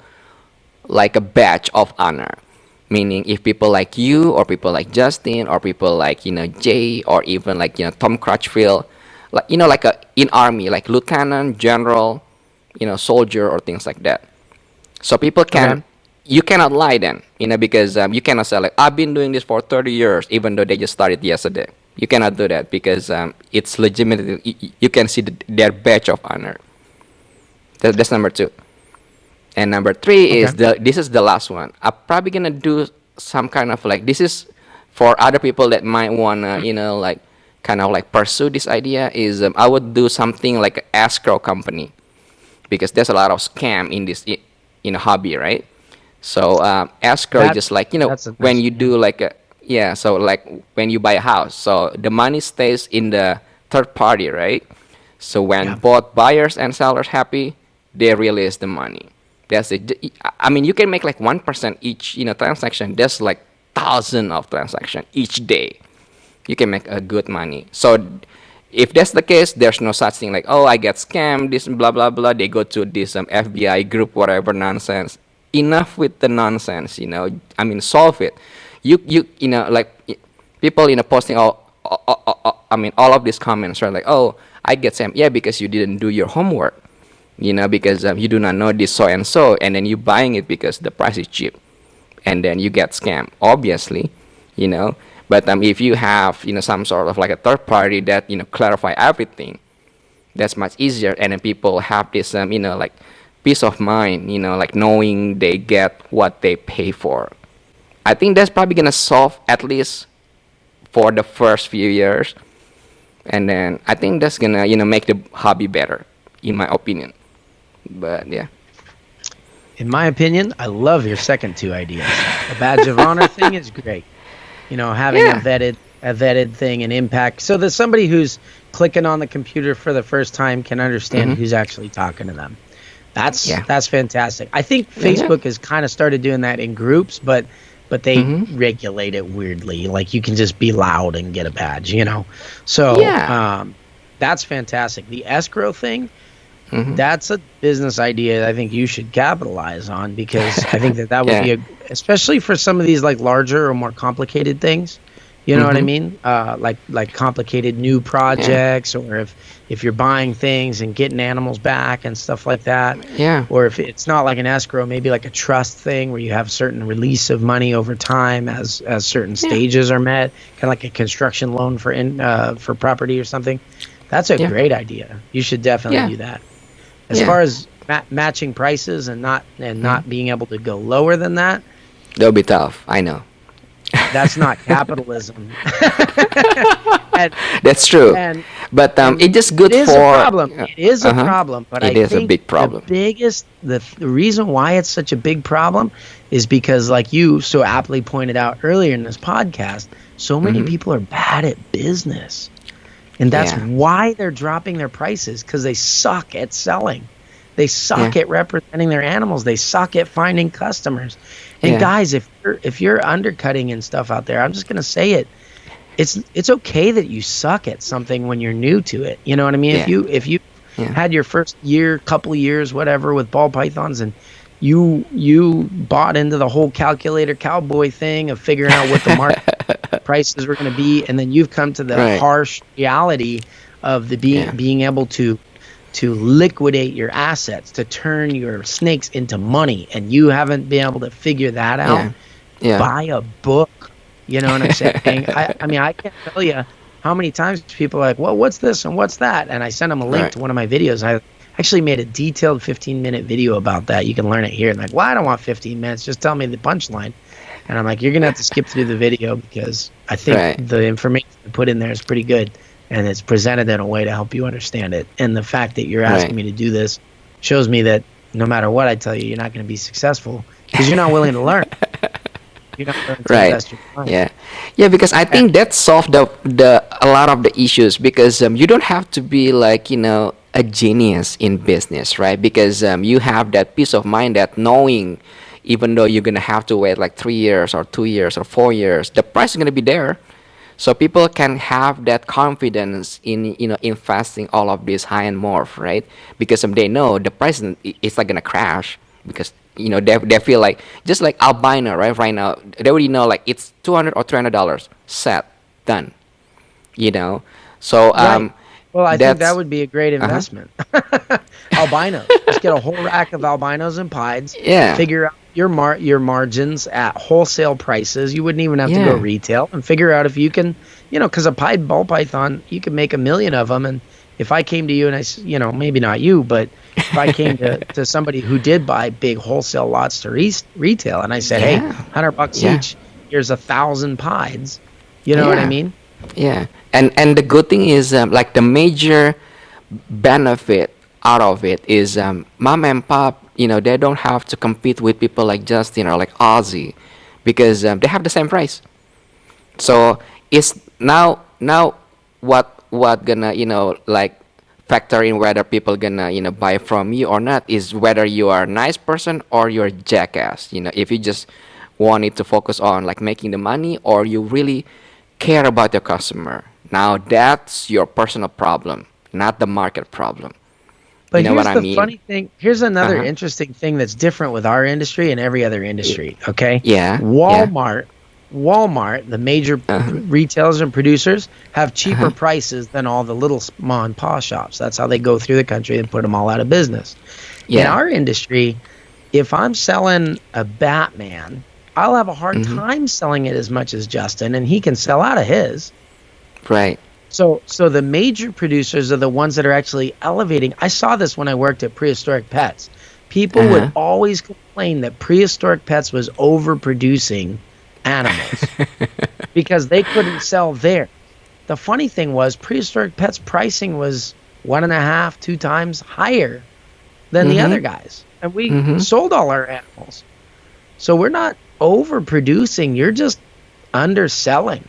like a badge of honor. Meaning, if people like you, or people like Justin, or people like Jay, or even like Tom Crutchfield, like like a in army, like lieutenant, general, soldier or things like that. So people Okay. can, you cannot lie then, because you cannot say like, I've been doing this for 30 years, even though they just started yesterday. You cannot do that because it's legitimate. You can see their badge of honor. That's number two. And number three Okay. is this is the last one. I'm probably gonna do some kind of like, this is for other people that might wanna, like kind of like pursue this idea, is I would do something like an escrow company, because there's a lot of scam in this hobby, right? So escrow is That just like, that's a when nice. you Yeah. do like a, yeah, so like when you buy a house, so the money stays in the third party, right? So when Yeah. both buyers and sellers happy, they release the money. That's it. I mean, you can make like 1% each, transaction. There's like thousand of transaction each day. You can make a good money. So if that's the case, there's no such thing like, oh, I get scammed, this blah blah blah. They go to this FBI group, whatever nonsense. Enough with the nonsense, I mean, solve it. Like people, posting I mean, all of these comments are like, oh, I get scammed. Yeah, because you didn't do your homework. Because you do not know this so and then you buying it because the price is cheap, and then you get scammed, obviously, you know. But if you have, some sort of like a third party that, clarify everything, that's much easier, and then people have this, like peace of mind, like knowing they get what they pay for. I think that's probably gonna solve at least for the first few years, and then I think that's gonna, make the hobby better, in my opinion. But yeah. In my opinion, I love your second two ideas. The badge of honor thing is great. Having Yeah. a vetted thing and impact so that somebody who's clicking on the computer for the first time can understand Mm-hmm. who's actually talking to them. That's Yeah. that's fantastic. I think Yeah. Yeah. Facebook has kind of started doing that in groups, but they Mm-hmm. regulate it weirdly. Like you can just be loud and get a badge. So Yeah. that's fantastic. The escrow thing, Mm-hmm. that's a business idea I think you should capitalize on because I think that would Yeah. be especially for some of these like larger or more complicated things. You know what I Mm-hmm. mean? Like complicated new Yeah. projects, or if you're buying things and getting animals back and stuff like that, Yeah. or if it's not like an escrow, maybe like a trust thing where you have certain release of money over time as certain Yeah. stages are met, kind of like a construction loan for property or something. That's a Yeah. great idea. You should definitely Yeah. do that. As Yeah. far as matching prices and Mm-hmm. not being able to go lower than that, That'll be tough. I know. that's not capitalism. and That's true. and But and it's just it good is a for. problem. It is a Uh-huh. problem, but It I is a think big problem. the reason why it's such a big problem is because, like you so aptly pointed out earlier in this podcast, so many Mm-hmm. people are bad at business. And that's Yeah. why they're dropping their prices, because they suck at selling. They suck Yeah. at representing their animals. They suck at finding customers. And Yeah. guys, if you're undercutting and stuff out there, I'm just gonna say it. It's okay that you suck at something when you're new to it. You know what I mean? Yeah. If you Yeah. had your first year, couple years, whatever, with ball pythons, and you bought into the whole calculator cowboy thing of figuring out what the market prices were going to be, and then you've come to the Right. harsh reality of the Yeah. being able to liquidate your assets, to turn your snakes into money, and you haven't been able to figure that out. Yeah. Yeah. Buy a book. You know what I'm saying? I mean, I can't tell you how many times people are like, well, what's this and what's that? And I send them a link Right. to one of my videos. I actually made a detailed 15-minute video about that. You can learn it here. And like, well, I don't want 15 minutes. Just tell me the punchline. And I'm like, you're going to have to skip through the video because I think Right. the information you put in there is pretty good. And it's presented in a way to help you understand it. And the fact that you're asking Right. me to do this shows me that no matter what I tell you, you're not going to be successful because you're not willing to learn. You're not willing to Right. invest your time. Yeah. Yeah, because I think that solved the a lot of the issues, because you don't have to be like, a genius in business, right? Because you have that peace of mind that knowing, even though you're gonna have to wait like 3 years or 2 years or 4 years, the price is gonna be there. So people can have that confidence in, investing all of this high-end morph, right? Because they know the price is not gonna crash, because they feel like, just like albino, right now they already know like it's $200 or $300 set, done. So Right. Well, I think that That's would be a great uh-huh. investment. Albinos. Just get a whole rack of albinos and pieds. Yeah. Figure out your margins at wholesale prices. You wouldn't even have to go Yeah. retail, and figure out if you can, because a pied ball python, you can make 1 million of them. And if I came to you and maybe not you, but if I came to somebody who did buy big wholesale lots to retail, and I said, hey, Yeah. $100 Yeah. each, here's 1,000 pieds. You know what I Yeah. mean? Yeah. And the good thing is like the major benefit out of it is mom and pop, they don't have to compete with people like Justin or like Ozzy because they have the same price. So it's now what gonna like factor in whether people gonna buy from you or not is whether you are a nice person or you're a jackass. If you just wanted to focus on like making the money or you really care about your customer. Now that's your personal problem, not the market problem. You But know what here's I the mean? funny thing. Here's another Uh-huh. interesting thing that's different with our industry and every other Y- industry. Okay. Yeah, yeah. Walmart, the major Uh-huh. retailers and producers have cheaper Uh-huh. prices than all the little mom and pop shops. That's how they go through the country and put them all out of business. In Yeah. our industry, if I'm selling a Batman, I'll have a hard Mm-hmm. time selling it as much as Justin, and he can sell out of his. Right. So the major producers are the ones that are actually elevating. I saw this when I worked at Prehistoric Pets. People would Uh-huh. always complain that Prehistoric Pets was overproducing animals because they couldn't sell there. The funny thing was Prehistoric Pets pricing was 1.5, 2 times higher than the Mm-hmm. other guys. And we Mm-hmm. sold all our animals. So we're not overproducing. You're just underselling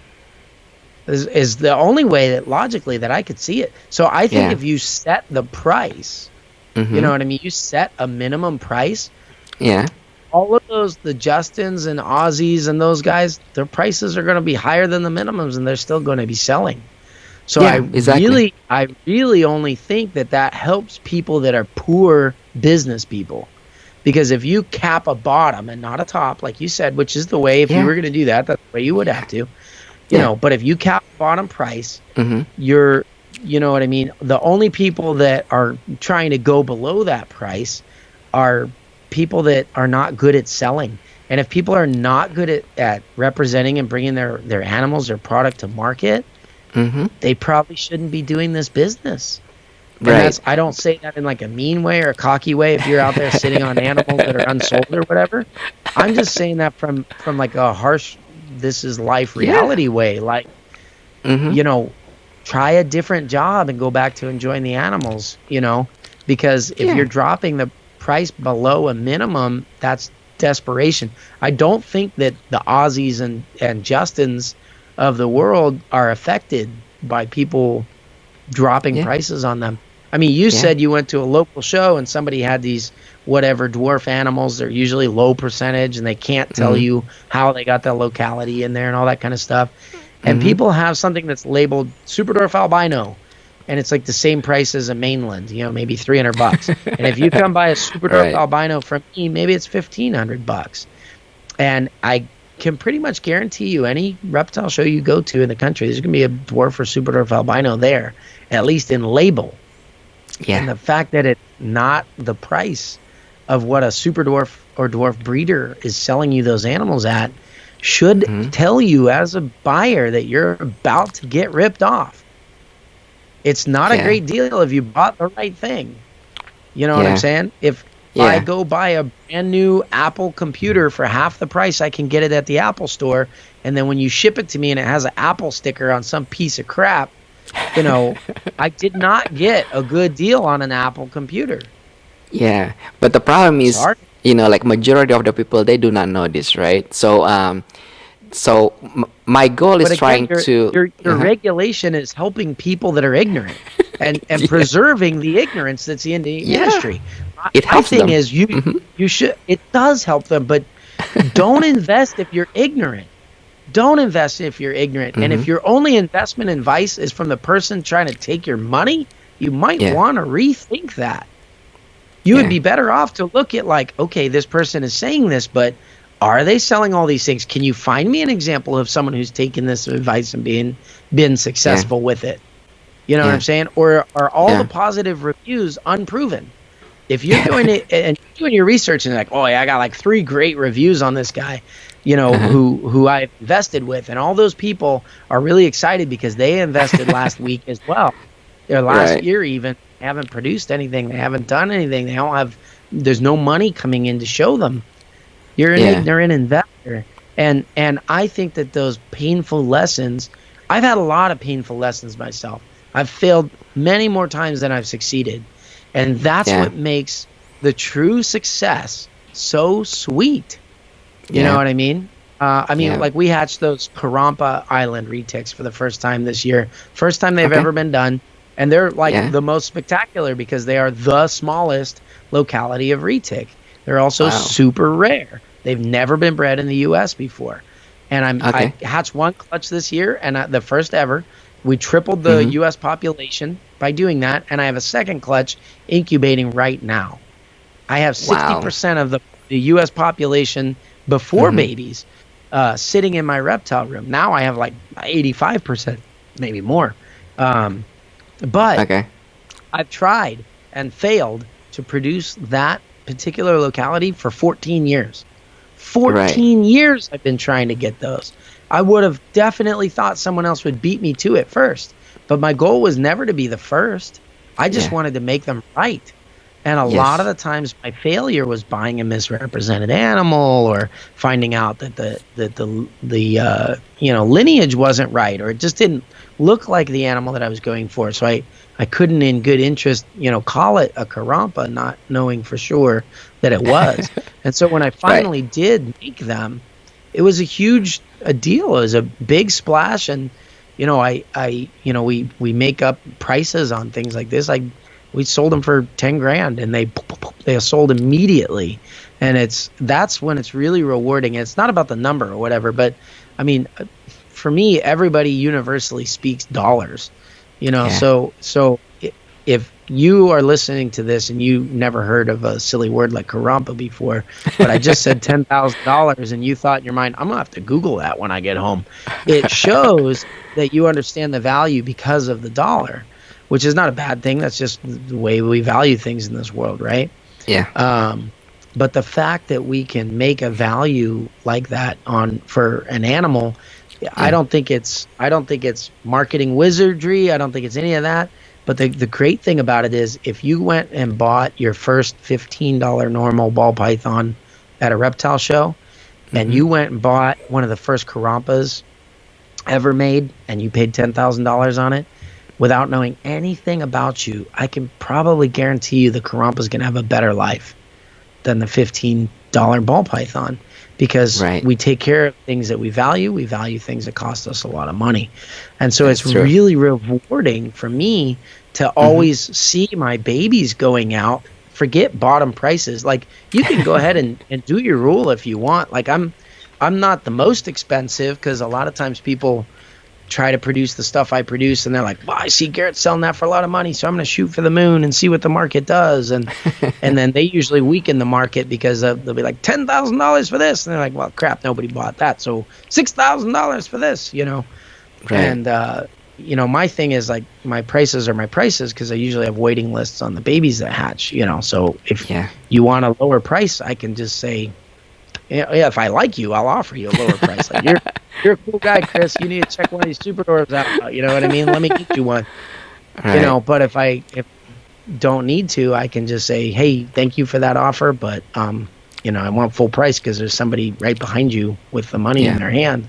is the only way that logically that I could see it. So I think Yeah. if you set the price, you Mm-hmm. know what I mean? You set a minimum price. Yeah. All of those, the Justins and Aussies and those guys, their prices are going to be higher than the minimums, and they're still going to be selling. So Yeah, exactly. I really only think that helps people that are poor business people. Because if you cap a bottom and not a top, like you said, which is the way, if you Yeah. were going to do that, that's the way you would have to, Yeah. but if you cap bottom price, Mm-hmm. you know what I mean? The only people that are trying to go below that price are people that are not good at selling. And if people are not good at representing and bringing their animals, their product to market, Mm-hmm. they probably shouldn't be doing this business. And Right. I don't say that in like a mean way or a cocky way. If you're out there sitting on animals that are unsold or whatever, I'm just saying that from like a harsh, this is life Yeah. reality way. Like, Mm-hmm. try a different job and go back to enjoying the animals, because if Yeah. you're dropping the price below a minimum, that's desperation. I don't think that the Aussies and Justins of the world are affected by people dropping Yeah. prices on them. I mean, you Yeah. said you went to a local show and somebody had these whatever dwarf animals. They're usually low percentage and they can't tell Mm-hmm. you how they got the locality in there and all that kind of stuff. And Mm-hmm. people have something that's labeled super dwarf albino, and it's like the same price as a mainland, maybe $300. And if you come buy a super dwarf Right. albino from me, maybe it's $1,500. And I can pretty much guarantee you any reptile show you go to in the country, there's going to be a dwarf or super dwarf albino there, at least in label. And Yeah. the fact that it's not the price of what a super dwarf or dwarf breeder is selling you those animals at should Mm-hmm. tell you as a buyer that you're about to get ripped off. It's not a Yeah. great deal if you bought the right thing. You know what I'm Yeah. saying? If I Yeah. go buy a brand new Apple computer for half the price I can get it at the Apple store, and then when you ship it to me and it has an Apple sticker on some piece of crap, I did not get a good deal on an Apple computer. Yeah, but the problem is, Sorry. like majority of the people they do not know this, right? So my goal But is again, trying to. your Uh-huh. regulation is helping people that are ignorant and preserving the ignorance that's in the Yeah, industry. it My helps thing them. is Hmm. you should, it does help them, but don't invest if you're ignorant. Don't invest if you're ignorant. And Hmm. if your only investment advice is from the person trying to take your money, you might Yeah, want to rethink that. You would yeah, be better off to look at like, okay, this person is saying this, but are they selling all these things? Can you find me an example of someone who's taken this advice and been yeah, successful with it? You know what I'm Yeah. saying? Or are all the Yeah. positive reviews unproven? If you're going to and doing your research and like, oh yeah, I got like 3 great reviews on this guy, Uh-huh. who I invested with, and all those people are really excited because they invested last week as well. Their last Right. year even haven't produced anything, they haven't done anything, they don't have. There's no money coming in to show them. You're an Yeah. ignorant investor, and I think that those painful lessons. I've had a lot of painful lessons myself. I've failed many more times than I've succeeded. And that's Yeah. what makes the true success so sweet. You know Yeah. what I mean? Yeah. Like we hatched those Karampa Island retics for the first time this year. First time they've Okay. ever been done. And they're like Yeah. the most spectacular because they are the smallest locality of retic. They're also Wow. super rare. They've never been bred in the US before. And I Okay. hatched one clutch this year, and the first ever. We tripled the Mm-hmm. U.S. population by doing that, and I have a second clutch incubating right now. I have Wow. 60% of the U.S. population before Mm-hmm. babies sitting in my reptile room. Now I have like 85%, maybe more. Um, but Okay. I've tried and failed to produce that particular locality for 14 years. Right. 14 years I've been trying to get those. I would have definitely thought someone else would beat me to it first, but my goal was never to be the first. I just Yeah. wanted to make them right. And a lot of Yes. the times my failure was buying a misrepresented animal or finding out that the lineage wasn't right, or it just didn't look like the animal that I was going for. So I couldn't in good interest, call it a Karampa, not knowing for sure that it was. And so when I Right. finally did make them, it was a huge a deal. It was a big splash, and we make up prices on things like this. We sold them for 10 grand, and they sold immediately. And that's when it's really rewarding. And it's not about the number or whatever, but I mean, for me, everybody universally speaks dollars. Yeah. So if you are listening to this and you never heard of a silly word like Karampa before, but I just said $10,000 and you thought in your mind, I'm gonna have to Google that when I get home. It shows that you understand the value because of the dollar, which is not a bad thing. That's just the way we value things in this world, right? Yeah. But the fact that we can make a value like that for an animal, I Yeah. don't think it's marketing wizardry. I don't think it's any of that. But the great thing about it is if you went and bought your first $15 normal ball python at a reptile show, and Mm-hmm. you went and bought one of the first Karampas ever made, and you paid $10,000 on it, without knowing anything about you, I can probably guarantee you the Karampa's going to have a better life than the $15 ball python, because Right. we take care of things that we value. We value things that cost us a lot of money. And so it's That's true. really rewarding for me to Mm-hmm. always see my babies going out. Forget bottom prices. Like, you can go ahead and do your rule if you want. Like, I'm not the most expensive, because a lot of times people try to produce the stuff I produce, and they're like, well, I see Garrett selling that for a lot of money, so I'm going to shoot for the moon and see what the market does. And then they usually weaken the market, because they'll be like $10,000 for this, and they're like, well, crap, nobody bought that, so $6,000 for this. Right. And my thing is, like, my prices are my prices, because I usually have waiting lists on the babies that hatch. So if Yeah. you want a lower price, I can just say, yeah, if I like you, I'll offer you a lower price. Like, you're a cool guy, Chris. You need to check one of these super doors out. You know what I mean? Let me get you one. Right. But if don't need to, I can just say, hey, thank you for that offer, but I want full price, because there's somebody right behind you with the money in Yeah. their hand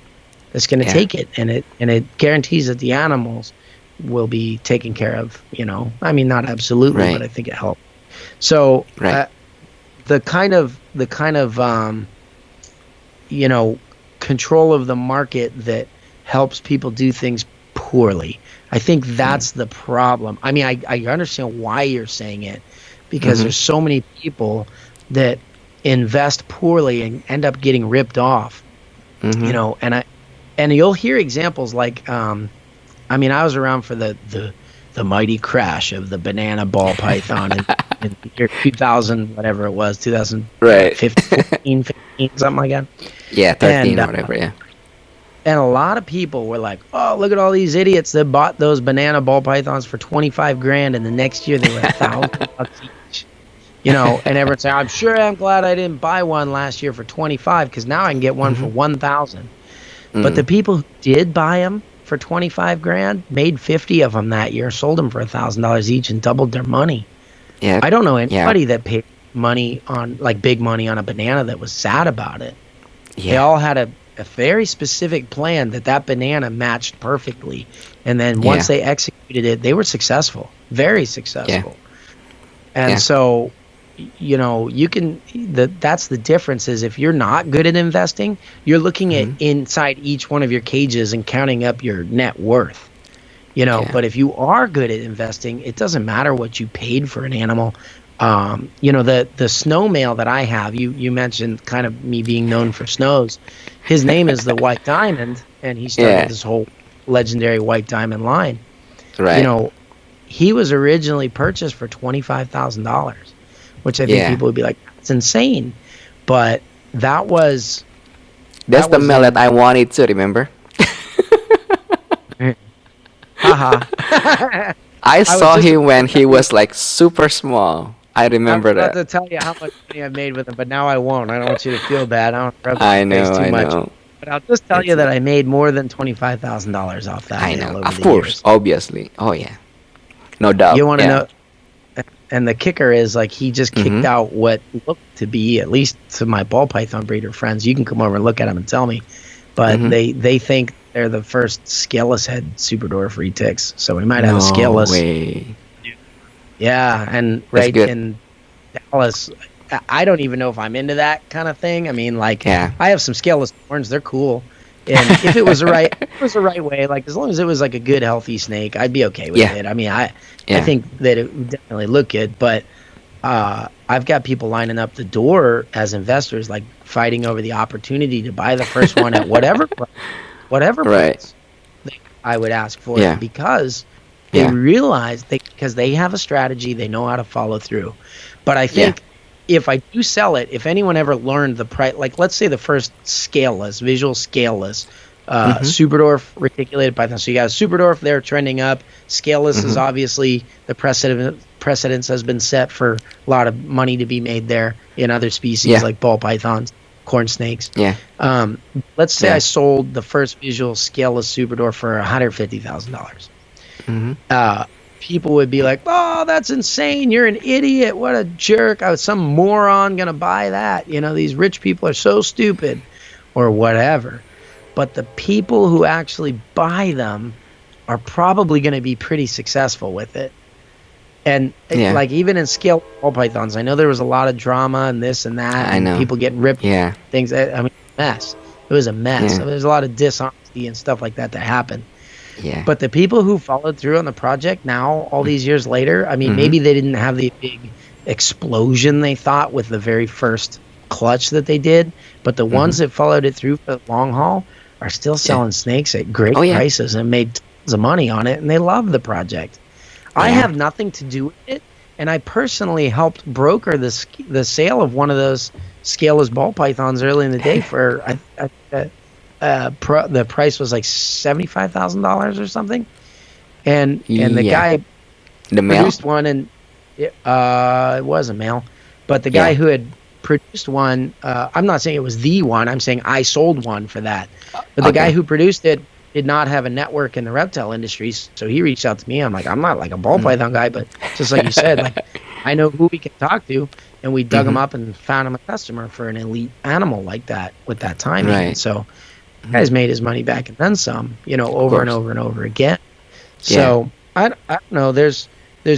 that's going to Yeah. take it, and it guarantees that the animals will be taken care of. I mean, not absolutely, Right. but I think it helps. So Right. the kind of control of the market that helps people do things poorly. I think that's the problem. I mean, I understand why you're saying it, because Mm-hmm. there's so many people that invest poorly and end up getting ripped off. Mm-hmm. And you'll hear examples like, I was around for the mighty crash of the banana ball python in the year 2000, whatever it was, Right. 2015, 15, something like that. Yeah. 13 And or whatever. Yeah. And a lot of people were like, "Oh, look at all these idiots that bought those banana ball pythons for 25 grand, and the next year they were $1,000 each." And everyone say, I'm glad I didn't buy one last year for 25 because now I can get one for 1,000. But the people who did buy them for 25 grand made 50 of them that year, sold them for $1,000 each, and doubled their money. Yeah. I don't know anybody that paid money on big money on a banana that was sad about it. Yeah. They all had a very specific plan that banana matched perfectly, and then once they executed it, they were successful, very successful. And so, you can that's the difference is if you're not good at investing, you're looking at inside each one of your cages and counting up your net worth. But if you are good at investing, it doesn't matter what you paid for an animal. The snow male that I have, you mentioned kind of me being known for snows. His name is the White Diamond, and he started this whole legendary White Diamond line. Right. He was originally purchased for $25,000, which I think people would be like, that's insane. But that's the male that I wanted to, remember? Haha. I saw him when he was like super small. I remember that. I'm that. about to tell you how much money I've made with him, but now I won't. I don't want you to feel bad. I don't rub I your face know, too I much. know. But I'll just tell you that I made more than $25,000 off that. I male know, over of the course, years. obviously. Oh yeah, no doubt. You want to know? And the kicker is he just kicked out what looked to be, at least to my ball python breeder friends. You can come over and look at them and tell me, but they think they're the first scaleless head super dwarf retics. So we might have a scaleless. No way. Yeah, and in Dallas, I don't even know if I'm into that kind of thing. I mean, I have some scaleless horns; they're cool. And if it was the right way, as long as it was a good, healthy snake, I'd be okay with it. I mean, I think that it would definitely look good, but I've got people lining up the door as investors, fighting over the opportunity to buy the first one at whatever price I would ask for it, because they realize because they have a strategy, they know how to follow through. But I think if I do sell it, if anyone ever learned the price, let's say the first scaleless, visual scaleless, super dwarf reticulated python. So you got a super dwarf there trending up. Scaleless is obviously the precedence has been set for a lot of money to be made there in other species like ball pythons, corn snakes. Let's say I sold the first visual scaleless super dwarf for $150,000. People would be like, "Oh, that's insane! You're an idiot! What a jerk! Some moron gonna buy that? These rich people are so stupid," or whatever. But the people who actually buy them are probably going to be pretty successful with it. And even in scale ball pythons, I know there was a lot of drama and this and that, and people getting ripped. Things. I mean, mess. It was a mess. There's a lot of dishonesty and stuff like that happened. But the people who followed through on the project now, all these years later, I mean, maybe they didn't have the big explosion they thought with the very first clutch that they did, but the ones that followed it through for the long haul are still selling snakes at great prices and made tons of money on it, and they love the project. I have nothing to do with it, and I personally helped broker the sale of one of those scaleless ball pythons early in the day for the price was $75,000 or something, and the guy produced one, and it was a male, but the guy who had produced one, I'm not saying it was the one, I'm saying I sold one for that, but the guy who produced it did not have a network in the reptile industry, so he reached out to me. I'm like, I'm not a ball python guy, but just like you said, I know who we can talk to, and we dug him up and found him a customer for an elite animal like that with that timing. And so the guy's made his money back and then some, over and over and over again. So I don't know. There's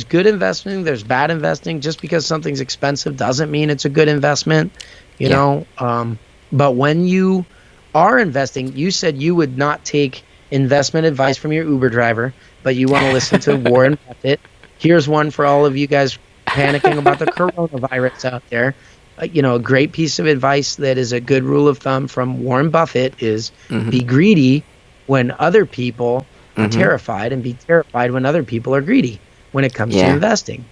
good investing, there's bad investing. Just because something's expensive doesn't mean it's a good investment, you know. But when you are investing, you said you would not take investment advice from your Uber driver, but you want to listen to Warren Buffett. Here's one for all of you guys panicking about the coronavirus out there. A great piece of advice that is a good rule of thumb from Warren Buffett is be greedy when other people are terrified, and be terrified when other people are greedy when it comes to investing.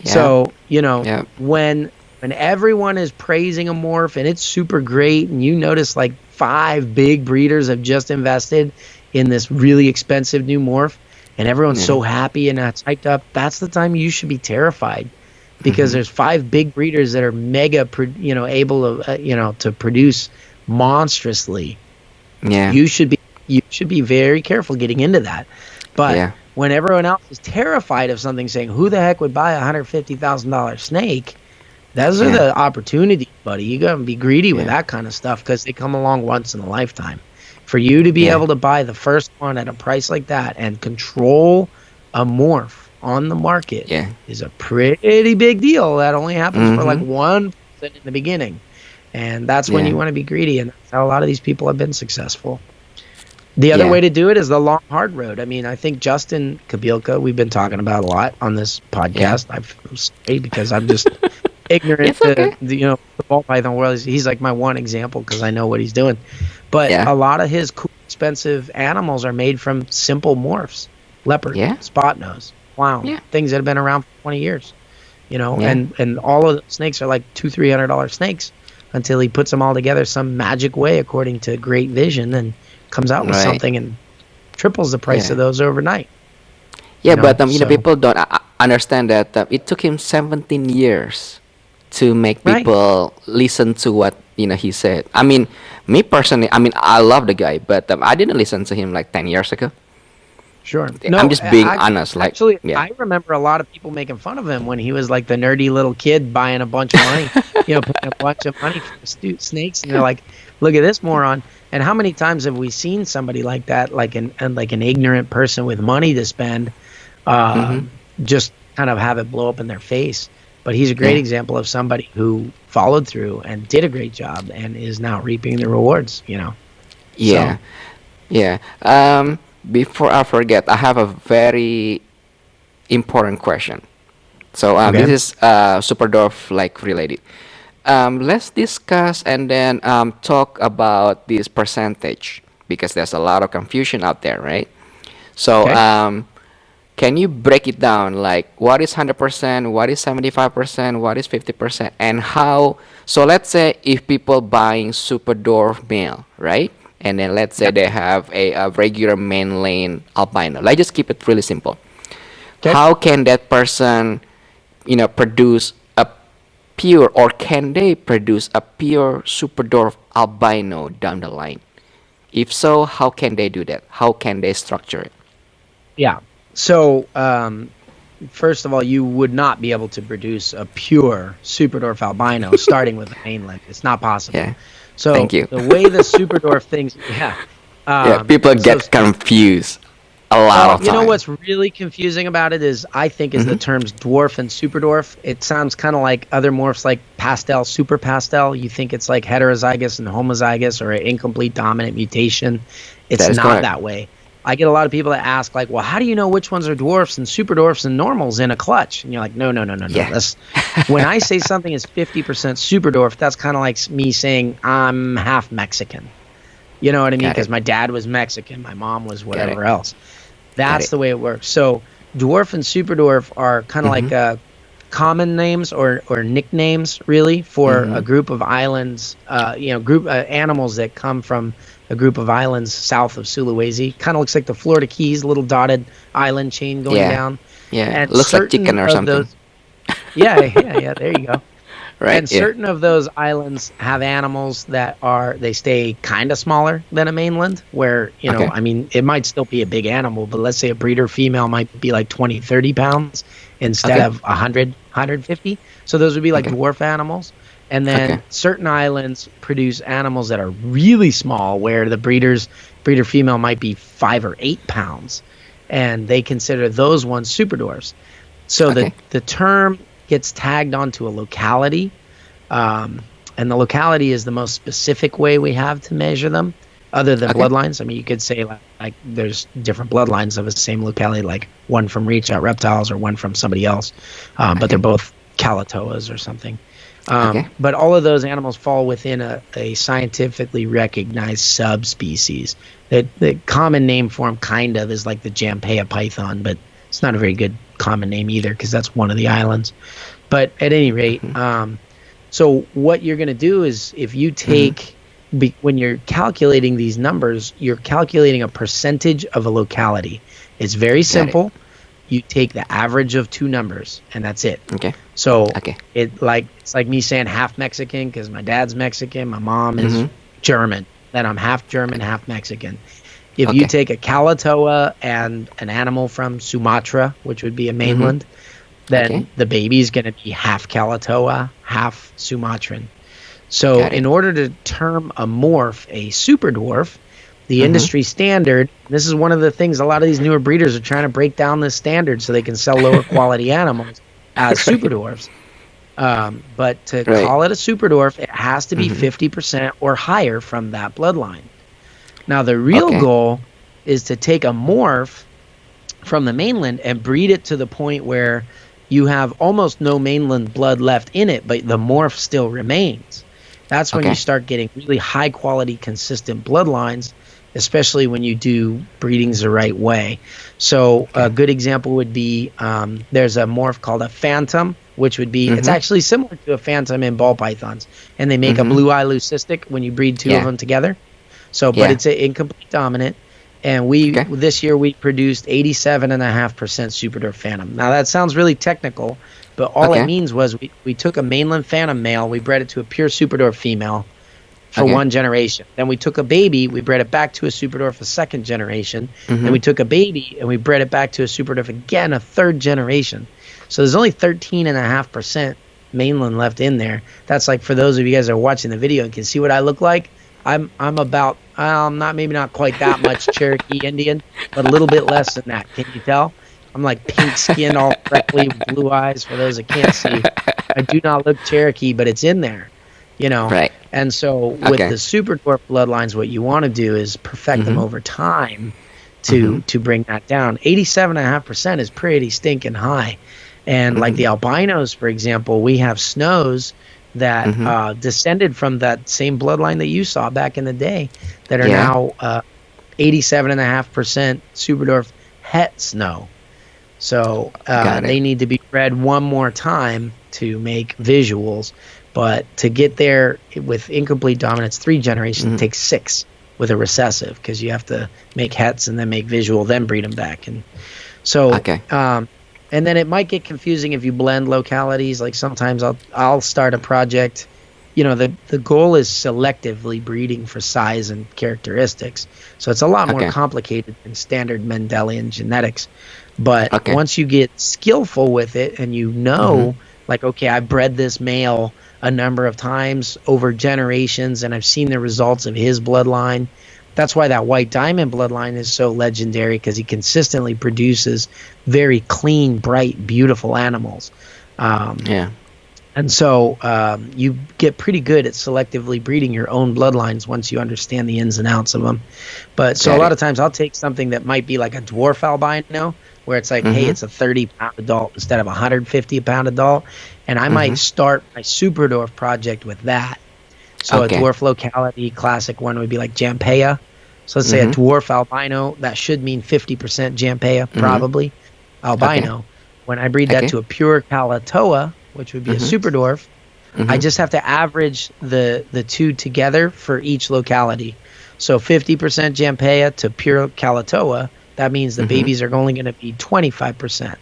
So, when when everyone is praising a morph and it's super great, and you notice like 5 big breeders have just invested in this really expensive new morph, and everyone's so happy and it's hyped up, that's the time you should be terrified, because there's 5 big breeders that are mega, able to, to produce monstrously. Yeah. You should be very careful getting into that. But when everyone else is terrified of something, saying, who the heck would buy a $150,000 snake? Those are the opportunities, buddy. You got to be greedy with that kind of stuff, because they come along once in a lifetime. For you to be able to buy the first one at a price like that and control a morph on the market is a pretty big deal. That only happens for like 1% in the beginning. And that's when you want to be greedy. And that's how a lot of these people have been successful. The other way to do it is the long, hard road. I mean, I think Justin Kabilka, we've been talking about a lot on this podcast. I'm sorry, because I'm just ignorant to the ball python world. He's like my one example because I know what he's doing. But a lot of his cool, expensive animals are made from simple morphs. Leopard, spot nose, clown, things that have been around for 20 years. And all of the snakes are like $200-$300 snakes until he puts them all together some magic way according to great vision and comes out with something and triples the price of those overnight. Yeah, but people don't understand that it took him 17 years to make people listen to what he said. I mean, me personally, I love the guy, but I didn't listen to him like 10 years ago. Sure. No, I'm just being honest. Like, actually, I remember a lot of people making fun of him when he was like the nerdy little kid buying a bunch of money, putting a bunch of money for snakes, and they're like, "Look at this moron." And how many times have we seen somebody like that, like an ignorant person with money to spend, just kind of have it blow up in their face? But he's a great example of somebody who followed through and did a great job and is now reaping the rewards. Yeah, before I forget, I have a very important question. So this is super dwarf like related. Let's discuss and then talk about this percentage, because there's a lot of confusion out there, right? So can you break it down, like what is 100%, what is 75%, what is 50%, and how? So let's say if people buying super dwarf male, right? And then let's say they have a regular mainland albino. Let's just keep it really simple. How can that person, produce a pure, or can they produce a pure super dwarf albino down the line? If so, how can they do that? How can they structure it? Yeah. So, first of all, you would not be able to produce a pure super dwarf albino starting with the mainland. It's not possible. Yeah. So thank you. The way the super dwarf things, people get confused a lot of times. You know what's really confusing about it is, I think, is the terms dwarf and super dwarf. It sounds kind of like other morphs, like pastel, super pastel. You think it's like heterozygous and homozygous, or an incomplete dominant mutation. It's not correct. That way. I get a lot of people that ask, like, well, how do you know which ones are dwarfs and super dwarfs and normals in a clutch? And you're like, no. That's, when I say something is 50% super dwarf, that's kind of like me saying I'm half Mexican. You know what I mean? Because my dad was Mexican, my mom was whatever else. That's the way it works. So dwarf and super dwarf are kind of like common names or nicknames, really, for a group of islands, animals that come from a group of islands south of Sulawesi. Kind of looks like the Florida Keys, little dotted island chain going down. Yeah, and looks like chicken or something. There you go. Right. And certain of those islands have animals that they stay kind of smaller than a mainland, where, I mean, it might still be a big animal, but let's say a breeder female might be like 20, 30 pounds instead of 100, 150. So those would be like dwarf animals. And then certain islands produce animals that are really small, where the breeder female might be 5 or 8 pounds, and they consider those ones super dwarfs. So the term gets tagged onto a locality, and the locality is the most specific way we have to measure them, other than bloodlines. I mean, you could say like there's different bloodlines of the same locality, like one from Out Reptiles or one from somebody else, but they're both Calatoas or something. But all of those animals fall within a scientifically recognized subspecies. The common name for them kind of is like the Jampea python, but it's not a very good common name either, because that's one of the islands. But at any rate, So what you're going to do is if you take, when you're calculating these numbers, you're calculating a percentage of a locality. It's very simple. You take the average of two numbers, and that's it. Okay. So it's like me saying half Mexican because my dad's Mexican, my mom is German. Then I'm half German, half Mexican. If you take a Kalatoa and an animal from Sumatra, which would be a mainland, then the baby's going to be half Kalatoa, half Sumatran. So in order to term a morph a super dwarf, the industry standard, this is one of the things a lot of these newer breeders are trying to break down this standard so they can sell lower quality animals as super dwarfs. But to call it a super dwarf, it has to be 50% or higher from that bloodline. Now, the real goal is to take a morph from the mainland and breed it to the point where you have almost no mainland blood left in it, but the morph still remains. That's when you start getting really high quality, consistent bloodlines, especially when you do breedings the right way. So a good example would be there's a morph called a phantom, which would be, it's actually similar to a phantom in ball pythons, and they make a blue eye leucistic when you breed two of them together. So, but it's an incomplete dominant, and this year we produced 87.5% super dwarf phantom. Now that sounds really technical, but all it means was we took a mainland phantom male, we bred it to a pure super dwarf female for one generation. Then we took a baby, we bred it back to a super dwarf a second generation. Then we took a baby and we bred it back to a super dwarf again a third generation. So there's only 13.5% mainland left in there. That's like, for those of you guys that are watching the video and can see what I look like, I'm about maybe not quite that much Cherokee Indian, but a little bit less than that. Can you tell? I'm like pink skin, all freckly, blue eyes. For those that can't see, I do not look Cherokee, but it's in there, you know. Right. And so with the super dwarf bloodlines, what you want to do is perfect them over time to bring that down. 87.5% is pretty stinking high. And like the albinos, for example, we have snows that descended from that same bloodline that you saw back in the day that are now 87.5% super dwarf het snow. So they need to be bred one more time to make visuals. But to get there with incomplete dominance, 3 generations, it takes 6 with a recessive, because you have to make hets and then make visual, then breed them back. And so and then it might get confusing if you blend localities. Like sometimes I'll start a project. You know, the goal is selectively breeding for size and characteristics. So it's a lot more complicated than standard Mendelian genetics. But once you get skillful with it and you know, like, okay, I bred this male a number of times over generations and I've seen the results of his bloodline. That's why that white diamond bloodline is so legendary, because he consistently produces very clean, bright, beautiful animals. And so you get pretty good at selectively breeding your own bloodlines once you understand the ins and outs of them. But so a lot of times I'll take something that might be like a dwarf albino, where it's like, hey, it's a 30-pound adult instead of a 150-pound adult. And I might start my super dwarf project with that. So a dwarf locality, classic one would be like Jampea. So let's say a dwarf albino, that should mean 50% Jampea, probably, albino. When I breed that to a pure Kalatoa, which would be a super dwarf, I just have to average the two together for each locality. So 50% Jampea to pure Kalatoa, that means the babies are only going to be 25%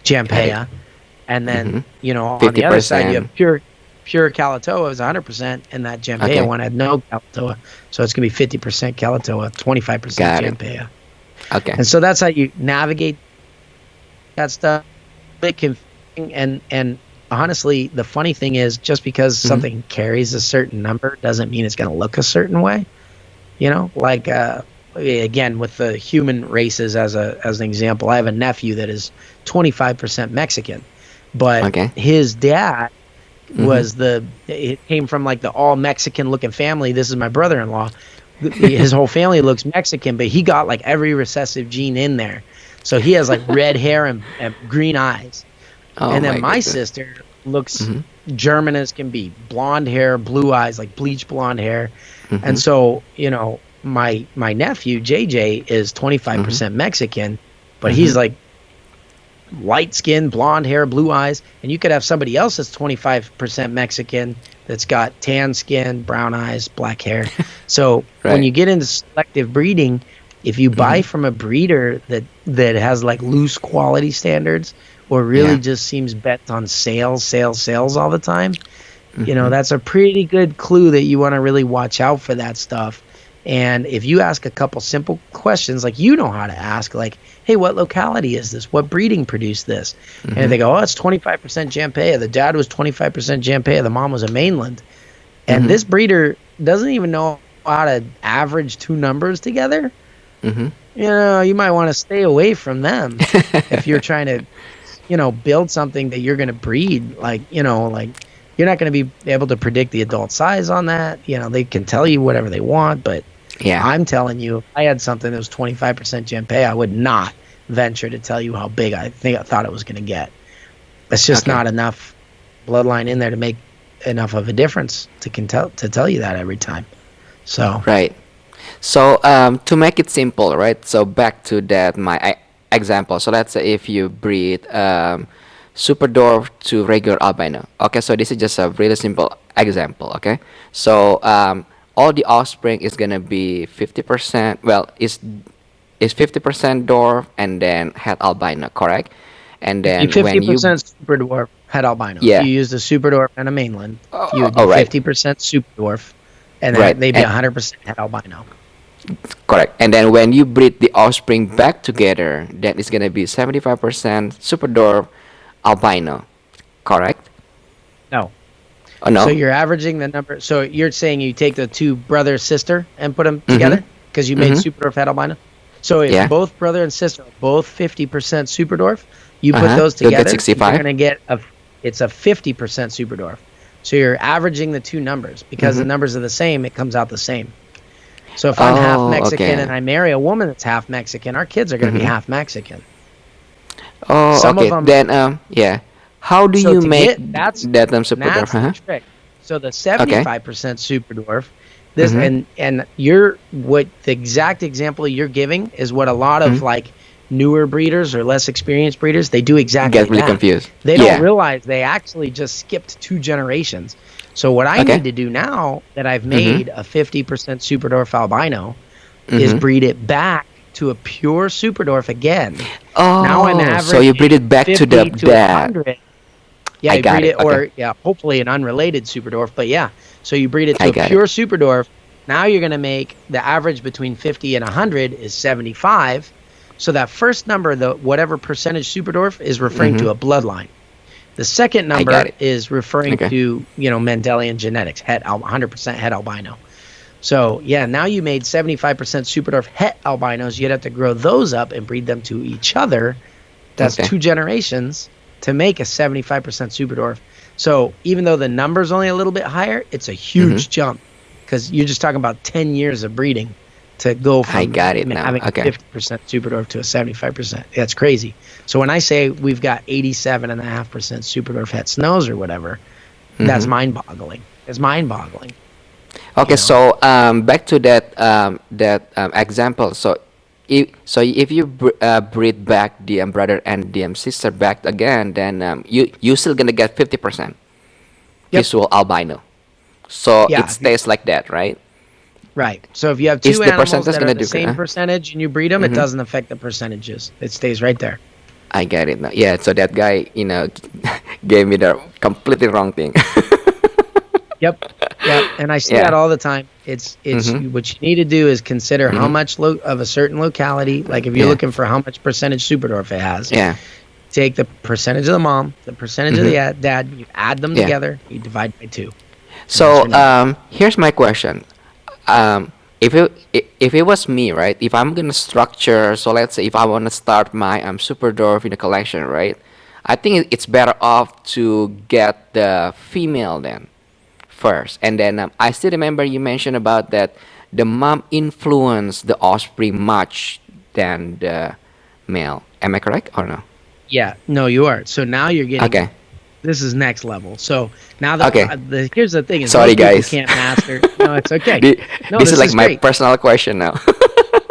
Jampea. And then, you know, on the other side, you have pure Kalatoa is 100%, and that Jampea one had no Kalatoa. So it's going to be 50% Kalatoa, 25% Jampea. And so that's how you navigate that stuff. Bit confusing, and honestly, the funny thing is, just because something carries a certain number doesn't mean it's going to look a certain way. You know, like again, with the human races as an example, I have a nephew that is 25% Mexican, but his dad was it came from like the all Mexican looking family. This is my brother-in-law. His whole family looks Mexican, but he got like every recessive gene in there. So he has like red hair and green eyes. And then my sister looks German as can be. Blonde hair, blue eyes, like bleach blonde hair. And so, you know, my nephew, JJ, is 25% Mexican, but he's like light skin, blonde hair, blue eyes, and you could have somebody else that's 25% Mexican that's got tan skin, brown eyes, black hair. So when you get into selective breeding, if you buy from a breeder that has like loose quality standards or really just seems bent on sales all the time, you know, that's a pretty good clue that you want to really watch out for that stuff. And if you ask a couple simple questions, like you know how to ask, like, hey, what locality is this? What breeding produced this? And if they go, oh, it's 25% Jampea. The dad was 25% Jampea. The mom was a mainland. And this breeder doesn't even know how to average two numbers together. You know, you might want to stay away from them if you're trying to, you know, build something that you're going to breed. Like, you know, like you're not going to be able to predict the adult size on that. You know, they can tell you whatever they want, but I'm telling you, if I had something that was 25% Jampea, I would not venture to tell you how big I thought it was going to get. It's just not enough bloodline in there to make enough of a difference to tell you that every time. So So to make it simple, right? So back to that example. So let's say if you breed super dwarf to regular albino. Okay, so this is just a really simple example. Okay, so all the offspring is gonna be 50%. Well, is 50% dwarf and then het albino, correct? And then 50% super dwarf het albino. If you use the super dwarf and a mainland, you would do 50% super dwarf, and then maybe 100% het albino. Correct. And then when you breed the offspring back together, then it's gonna be 75% super dwarf albino, correct? No. Oh, no? So you're averaging the number. So you're saying you take the two brother sister and put them together because you made super dwarf het albino. So if both brother and sister are both 50% super dwarf, you put those together, you're gonna get it's a 50% super dwarf. So you're averaging the two numbers because the numbers are the same. It comes out the same. So if I'm half Mexican and I marry a woman that's half Mexican, our kids are going to be half Mexican. Oh, some of them, then how do you make that super dwarf? That's the trick. So the 75% super dwarf, this and the exact example you're giving is what a lot of like newer breeders or less experienced breeders, they do exactly get really confused. They don't realize they actually just skipped 2 generations. So what I need to do now that I've made a 50% super dwarf albino is breed it back to a pure super dwarf again. Oh, now I'm averaging so you breed it back to the dad. Yeah, you breed it, or hopefully an unrelated super dwarf. But so you breed it to a pure super dwarf. Now you're going to make the average between 50 and 100 is 75. So that first number, the whatever percentage super dwarf, is referring to a bloodline. The second number is referring to, Mendelian genetics, 100% het albino. So, now you made 75% super dwarf het albinos. You'd have to grow those up and breed them to each other. That's 2 generations to make a 75% super dwarf. So, even though the number's only a little bit higher, it's a huge jump because you're just talking about 10 years of breeding to go from having a 50% super dwarf to a 75%. That's crazy. So when I say we've got 87.5% super dwarf het snows or whatever, that's mind-boggling. It's mind-boggling. Okay, so back to that example. So if you breed back the brother and the sister back again, then you still gonna get 50% visual albino. So it stays like that, right? Right. So if you have 2 animals that are the same percentage and you breed them, it doesn't affect the percentages. It stays right there. I get it now. Yeah, so that guy, gave me the completely wrong thing. Yep. And I see that all the time. It's what you need to do is consider how much of a certain locality, like if you're looking for how much percentage super dwarf it has. Yeah. Take the percentage of the mom, the percentage of the dad, you add them together, you divide by 2. So here's my question. If it was me, right? If I'm gonna structure, so let's say if I want to start my super dwarf in a collection, right? I think it's better off to get the female then first, and then I still remember you mentioned about that the mom influenced the offspring much than the male. Am I correct or no? Yeah, no, you are. So now you're getting this is next level. So now here's the thing: is sorry, guys, can't master. No, it's okay. This is like my personal question now.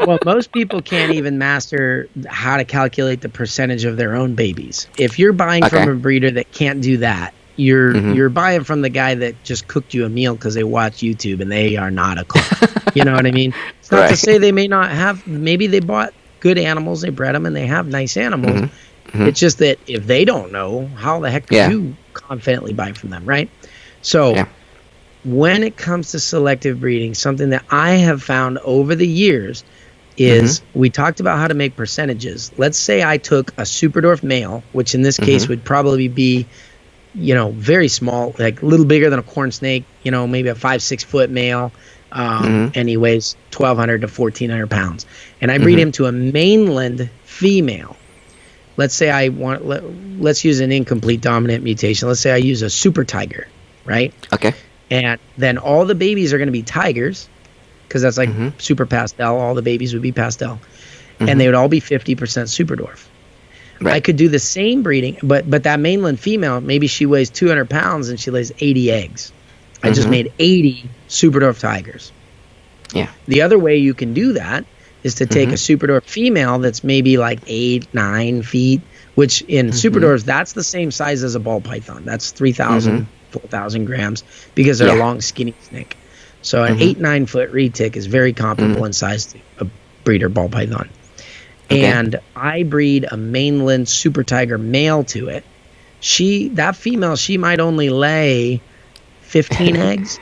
Well, most people can't even master how to calculate the percentage of their own babies. If you're buying from Okay. a breeder that can't do that, you're Mm-hmm. you're buying from the guy that just cooked you a meal because they watch YouTube and they are not a cook. You know what I mean? It's not to Right. say they may not have. Maybe they bought good animals, they bred them, and they have nice animals. Mm-hmm. Mm-hmm. It's just that if they don't know, how the heck could Yeah. you confidently buy from them, right? So Yeah. when it comes to selective breeding, something that I have found over the years Mm-hmm. is we talked about how to make percentages. Let's say I took a Superdorf male, which in this case Mm-hmm. would probably be, very small, like a little bigger than a corn snake, maybe a 5-6 foot male. Mm-hmm. And he weighs 1,200 to 1,400 pounds. And I breed Mm-hmm. him to a mainland female. Let's say let's use an incomplete dominant mutation. Let's say I use a super tiger, right? Okay. And then all the babies are going to be tigers because that's like Mm-hmm. super pastel. All the babies would be pastel. Mm-hmm. And they would all be 50% Superdorf. I Right. could do the same breeding, but that mainland female, maybe she weighs 200 pounds and she lays 80 eggs. I just Mm-hmm. made 80 Superdorf tigers. Yeah. The other way you can do that is to take Mm-hmm. a Superdorf female that's maybe like 8-9 feet, which in Mm-hmm. Superdorfs, that's the same size as a ball python. That's 3,000, Mm-hmm. 4,000 grams because they're a Yeah. long, skinny snake. So an Mm-hmm. 8-9 foot retic is very comparable Mm-hmm. in size to a breeder ball python. Okay. And I breed a mainland super tiger male to it. That female, she might only lay 15 eggs,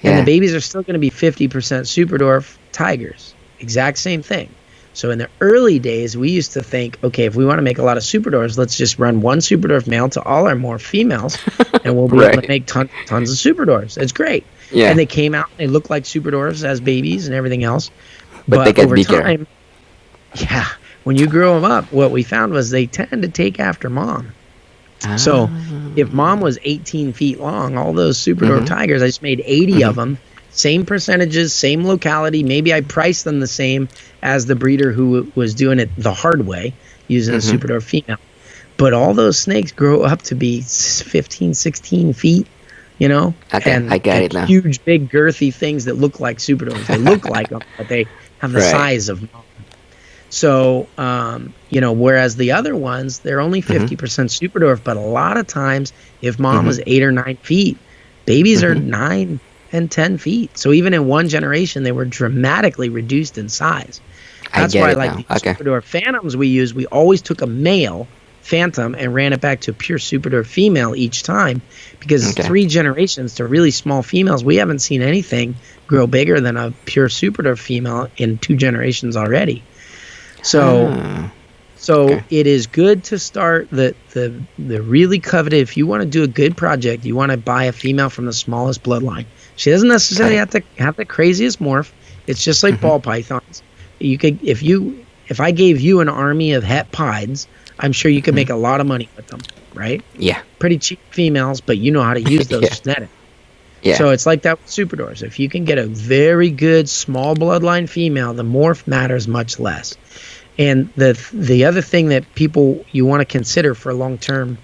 and Yeah. the babies are still going to be 50% Superdorf tigers. Exact same thing. So in the early days, we used to think, okay, if we want to make a lot of Superdorfs, let's just run one Superdorf male to all our morph females, and we'll be able Right. to make tons of Superdorfs. It's great. Yeah. And they came out, they looked like Superdorfs as babies and everything else. But they get over bigger. time, yeah, when you grow them up, what we found was they tend to take after mom. So if mom was 18 feet long, all those Superdorf Mhm. tigers, I just made 80 of them. Same percentages, same locality. Maybe I priced them the same as the breeder who was doing it the hard way, using a Superdorf female. But all those snakes grow up to be 15, 16 feet, Okay, I get it now. Huge, big, girthy things that look like Superdorfs. They look like them, but they have the Right. size of mom. So, whereas the other ones, they're only 50% Superdorf, but a lot of times, if mom was 8 or 9 feet, babies are 9 and 10 feet. So even in one generation, they were dramatically reduced in size. That's I get why, it like now. the Okay. Superdorf phantoms we always took a male phantom and ran it back to a pure Superdorf female each time, because Okay. 3 generations to really small females, we haven't seen anything grow bigger than a pure Superdorf female in 2 generations already. So, Ah, okay. it is good to start the really coveted. If you want to do a good project, you want to buy a female from the smallest bloodline. She doesn't necessarily have to have the craziest morph. It's just like ball pythons. You could, if I gave you an army of het pieds, I'm sure you could make a lot of money with them, right? Yeah. Pretty cheap females, but you know how to use those Yeah. genetics. Yeah. So it's like that with Superdorfs. If you can get a very good small bloodline female, the morph matters much less. And the other thing that you want to consider for long term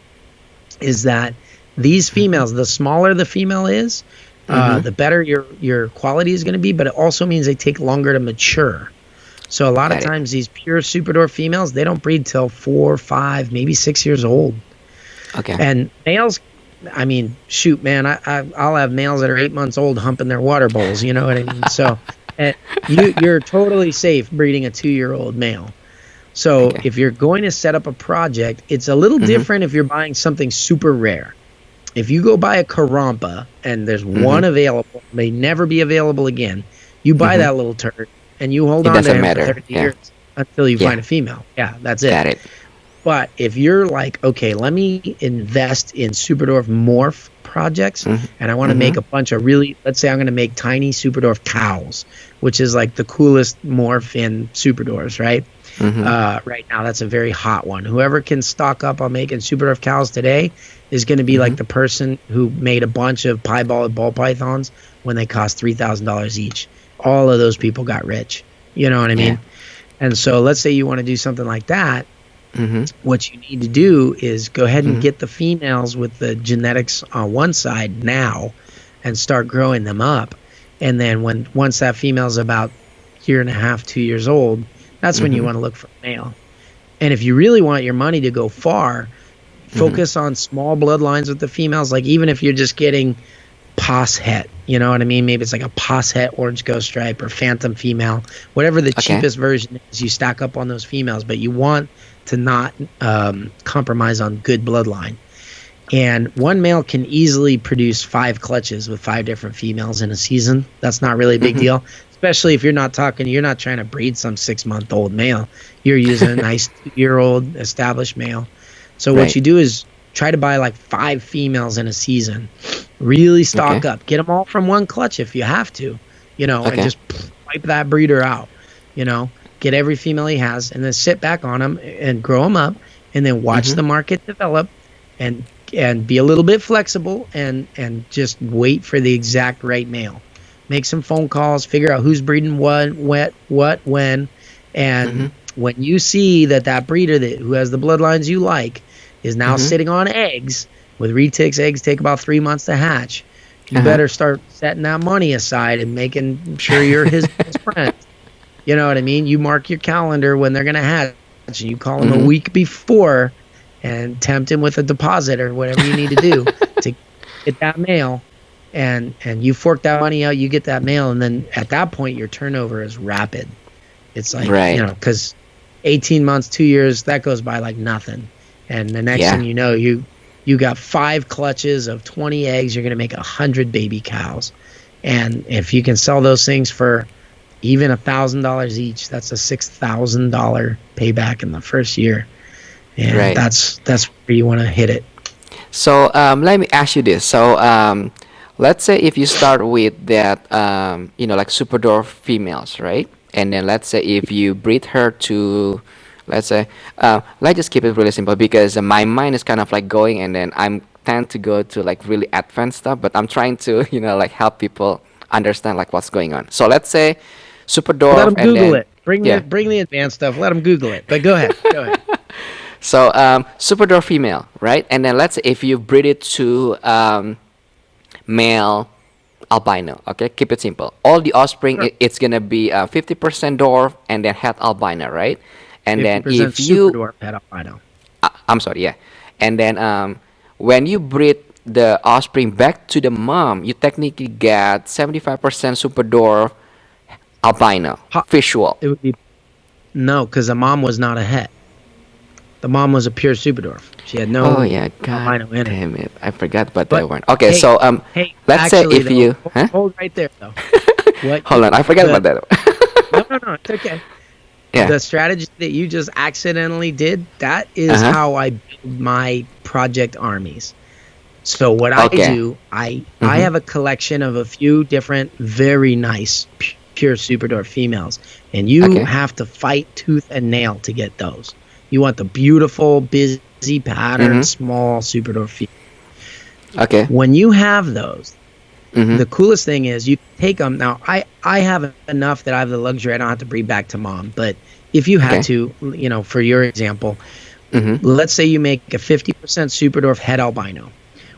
is that these females, the smaller the female is, the better your quality is going to be. But it also means they take longer to mature. So a lot of times these pure Superdorf females, they don't breed till 4, 5, maybe 6 years old. Okay. And males, I mean, shoot, man, I'll have males that are 8 months old humping their water bowls. You know what I mean? So you're totally safe breeding a 2-year-old male. So if you're going to set up a project, it's a little different if you're buying something super rare. If you go buy a Carrampa and there's one available, may never be available again, you buy that little turd and you hold on to doesn't him matter. for 30 Yeah. years until you find a female. Yeah, that's it. Got it. But if you're like, okay, let me invest in Superdorf morph projects, and I want to make a bunch of let's say I'm going to make tiny Superdorf cows, which is like the coolest morph in Superdorfs, right? Right now, that's a very hot one. Whoever can stock up on making Superdorf cows today is going to be like the person who made a bunch of piebald ball pythons when they cost $3,000 each. All of those people got rich. You know what I mean? And so let's say you want to do something like that. What you need to do is go ahead and get the females with the genetics on one side now and start growing them up. And then once that female's about year and a half, 2 years old, that's when you want to look for a male. And if you really want your money to go far, focus on small bloodlines with the females. Like even if you're just getting Pos het, you know what I mean? Maybe it's like a Pos het orange ghost stripe or phantom female, whatever the cheapest version is, you stack up on those females, but you want to not compromise on good bloodline. And one male can easily produce 5 clutches with 5 different females in a season. That's not really a big deal, especially if you're not trying to breed some 6-month-old male. You're using a nice 2-year-old established male. So what you do is try to buy like 5 females in a season. Really stock up. Get them all from one clutch if you have to, you know, and just wipe that breeder out, you know. Get every female he has and then sit back on them and grow them up and then watch the market develop and be a little bit flexible and just wait for the exact right male. Make some phone calls, figure out who's breeding what, when, and when you see that breeder who has the bloodlines you like is now sitting on eggs, with retics, eggs take about 3 months to hatch, you better start setting that money aside and making sure you're his best friend. You know what I mean? You mark your calendar when they're going to hatch, and you call him a week before and tempt him with a deposit or whatever you need to do to get that male. And you fork that money out, you get that male, and then at that point your turnover is rapid. It's like, you know, because 18 months, 2 years, that goes by like nothing. And the next thing you know, you got 5 clutches of 20 eggs, you're going to make 100 baby cows. And if you can sell those things for even $1,000 each, that's a $6,000 payback in the first year. And that's where you want to hit it. So let me ask you this. So let's say if you start with that, you know, like super dwarf females, right? And then let's say if you breed her to, let's say, let's just keep it really simple because my mind is kind of like going, and then I'm tend to go to like really advanced stuff, but I'm trying to, you know, like help people understand like what's going on. So let's say super dwarf. Let them Google it. Bring the advanced stuff. Let them Google it. But go ahead. Go ahead. So super dwarf female, right? And then let's say if you breed it to male albino, okay? Keep it simple. All the offspring, it's gonna be 50% dwarf and then het albino, right? And then if you super dwarf het albino. I'm sorry, yeah. And then when you breed the offspring back to the mom, you technically get 75% super dwarf albino visual. It would be no, because the mom was not a het. The mom was a pure super dwarf. She had no albino in it. Damn it, I forgot about that one. Okay, so let's say if you hold right there though. Hold on, I forgot about that. No, it's okay. Yeah. The strategy that you just accidentally did, that is how I build my project armies. So what I do, I have a collection of a few different very nice pure super dwarf females, and you have to fight tooth and nail to get those. You want the beautiful, busy pattern, small super dwarf female. Okay. When you have those, the coolest thing is you take them. Now, I have enough that I have the luxury. I don't have to breed back to mom. But if you had to, you know, for your example, let's say you make a 50% super dwarf het albino.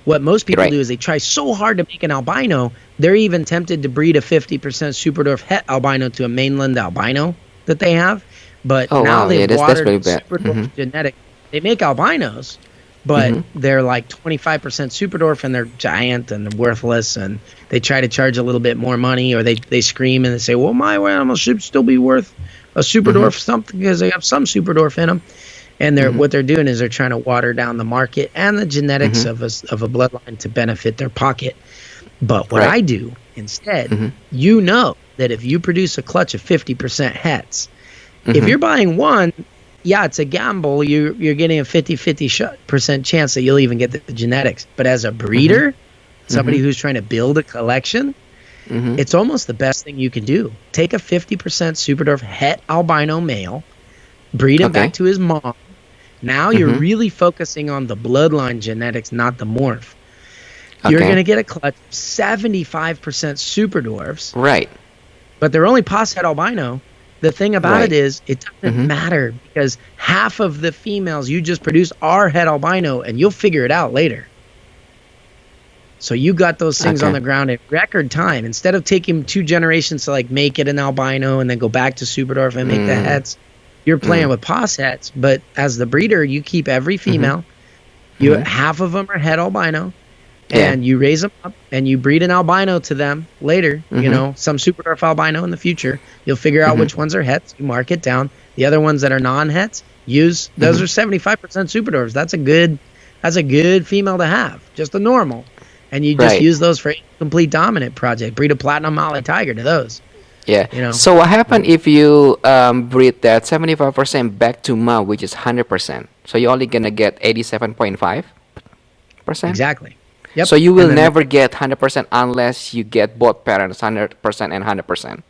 What most people do is they try so hard to make an albino, they're even tempted to breed a 50% super dwarf het albino to a mainland albino that they have. But now they've watered super dwarf genetic. They make albinos, but they're like 25% super dwarf and they're giant and they're worthless, and they try to charge a little bit more money, or they scream and they say, well, my animal should still be worth a super dwarf something because they have some super dwarf in them. And what they're doing is they're trying to water down the market and the genetics of a bloodline to benefit their pocket. But what I do instead, you know that if you produce a clutch of 50% hets, if you're buying one, it's a gamble. You're getting a 50% chance that you'll even get the genetics. But as a breeder, somebody who's trying to build a collection, it's almost the best thing you can do. Take a 50% super dwarf het albino male, breed him back to his mom. Now you're really focusing on the bloodline genetics, not the morph. You're going to get a clutch of 75% super dwarfs. Right. But they're only pos het albino. The thing about it is, it doesn't matter because half of the females you just produce are het albino, and you'll figure it out later. So you got those things on Okay. the ground in record time. Instead of taking 2 generations to like make it an albino and then go back to Superdorf and make the Mm, hets, you're playing mm, with pos hets. But as the breeder, you keep every mm-hmm, female. You mm-hmm. half of them are het albino, Yeah. and you raise them up and you breed an albino to them later. Mm-hmm, Some Superdorf albino in the future. You'll figure out mm-hmm, which ones are hets. You mark it down. The other ones that are non-hets, use those mm-hmm. are 75% Superdorfs. That's a good female to have, just a normal. And you just Right. use those for a complete dominant project. Breed a platinum Molly tiger to those. Yeah. You know So what happened if you breed that 75% back to mom, which is 100%? So you're only gonna get 87.5%. exactly. Yep. So you will And then never get 100% unless you get both parents 100% and 100%.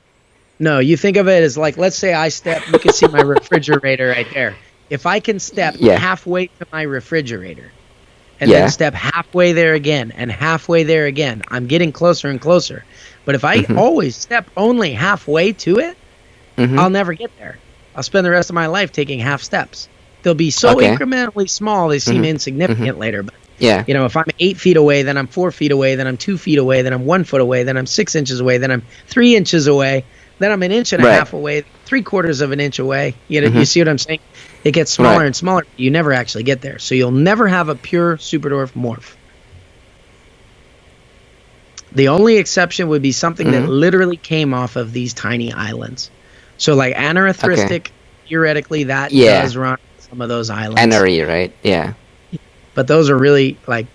no, you think of it as like, let's say I step. You can see my refrigerator right there. If I can step Yeah. halfway to my refrigerator and Yeah. then step halfway there again and halfway there again, I'm getting closer and closer. But if I Mm-hmm. always step only halfway to it, Mm-hmm. I'll never get there. I'll spend the rest of my life taking half steps. They'll be so Okay. incrementally small they seem Mm-hmm. insignificant later. But Yeah. if I'm 8 feet away, then I'm 4 feet away, then I'm 2 feet away, then I'm 1 foot away, then I'm 6 inches away, then I'm 3 inches away, then I'm an inch and a Right. half away, 3/4 of an inch away. You Mm-hmm. see what I'm saying? It gets smaller Right. and smaller. You never actually get there. So you'll never have a pure Superdorf morph. The only exception would be something that Mm-hmm. literally came off of these tiny islands. So like anerythristic, theoretically that Yeah. does run on some of those islands. Anery, right? Yeah. But those are really like,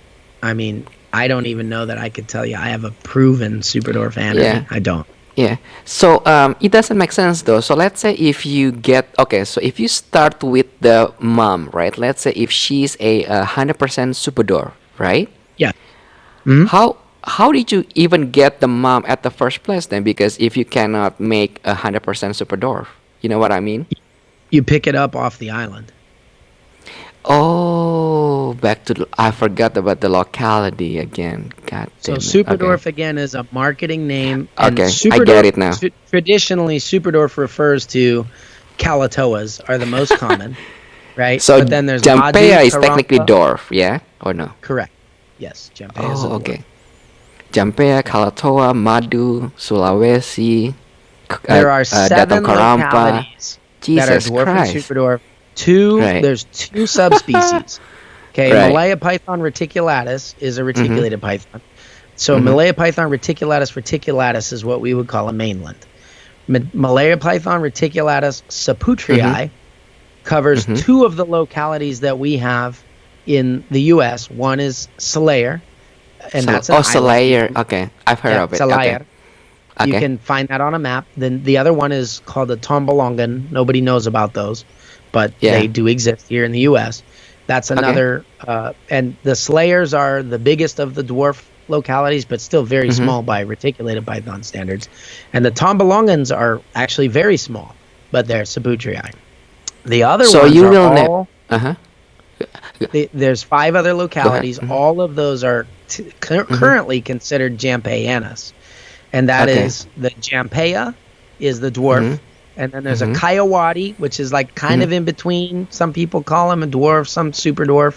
I mean, I don't even know that I could tell you I have a proven Superdorf anery. Yeah. I don't. Yeah. So it doesn't make sense though. So let's say if you get okay, so if you start with the mom, right? Let's say if she's a 100% Superdorf, right? Yeah. Mhm. How did you even get the mom at the first place then? Because if you cannot make 100% Superdorf, you know what I mean? You pick it up off the island. Oh, back to I forgot about the locality again. God So damn it. Superdorf Okay. again is a marketing name. And Okay, I Superdorf, get it now. Traditionally, Superdorf refers to Kalatoas are the most common, right? So But then there's Jampea Madu, is technically Karamba. dwarf, yeah? Or no? Correct. Yes, Jampea is a Oh, dwarf. okay. Jampea, Kalatoa, Madu, Sulawesi, There are Datang 7 Karampa. localities that are Jesus dwarf and Christ. Superdorf. Right. There's 2 subspecies. Okay, Right. Malaya python reticulatus is a reticulated python. So Mhm. Malaya python reticulatus is what we would call a mainland. Malaya python reticulatus saputrii covers Mhm. 2 of the localities that we have in the U.S. One is Salayer, and that's an island. Salayer. Okay, I've heard Yeah, of it. Salayer. Okay. You Okay. can find that on a map. Then the other one is called the Tombolongan. Nobody knows about those, but Yeah. they do exist here in the U.S. That's another, and the Slayers are the biggest of the dwarf localities, but still very Mhm. small by reticulated python standards. And the Tombolongans are actually very small, but they're Sabutrii. The other So ones you are will all, Uh-huh. there's 5 other localities. Mhm. All of those are currently considered Jampeianus. And that Okay. is the Jampea is the dwarf. Mhm. And then there's Mhm. a Kayawati, which is like kind of in between. Some people call him a dwarf, some super dwarf.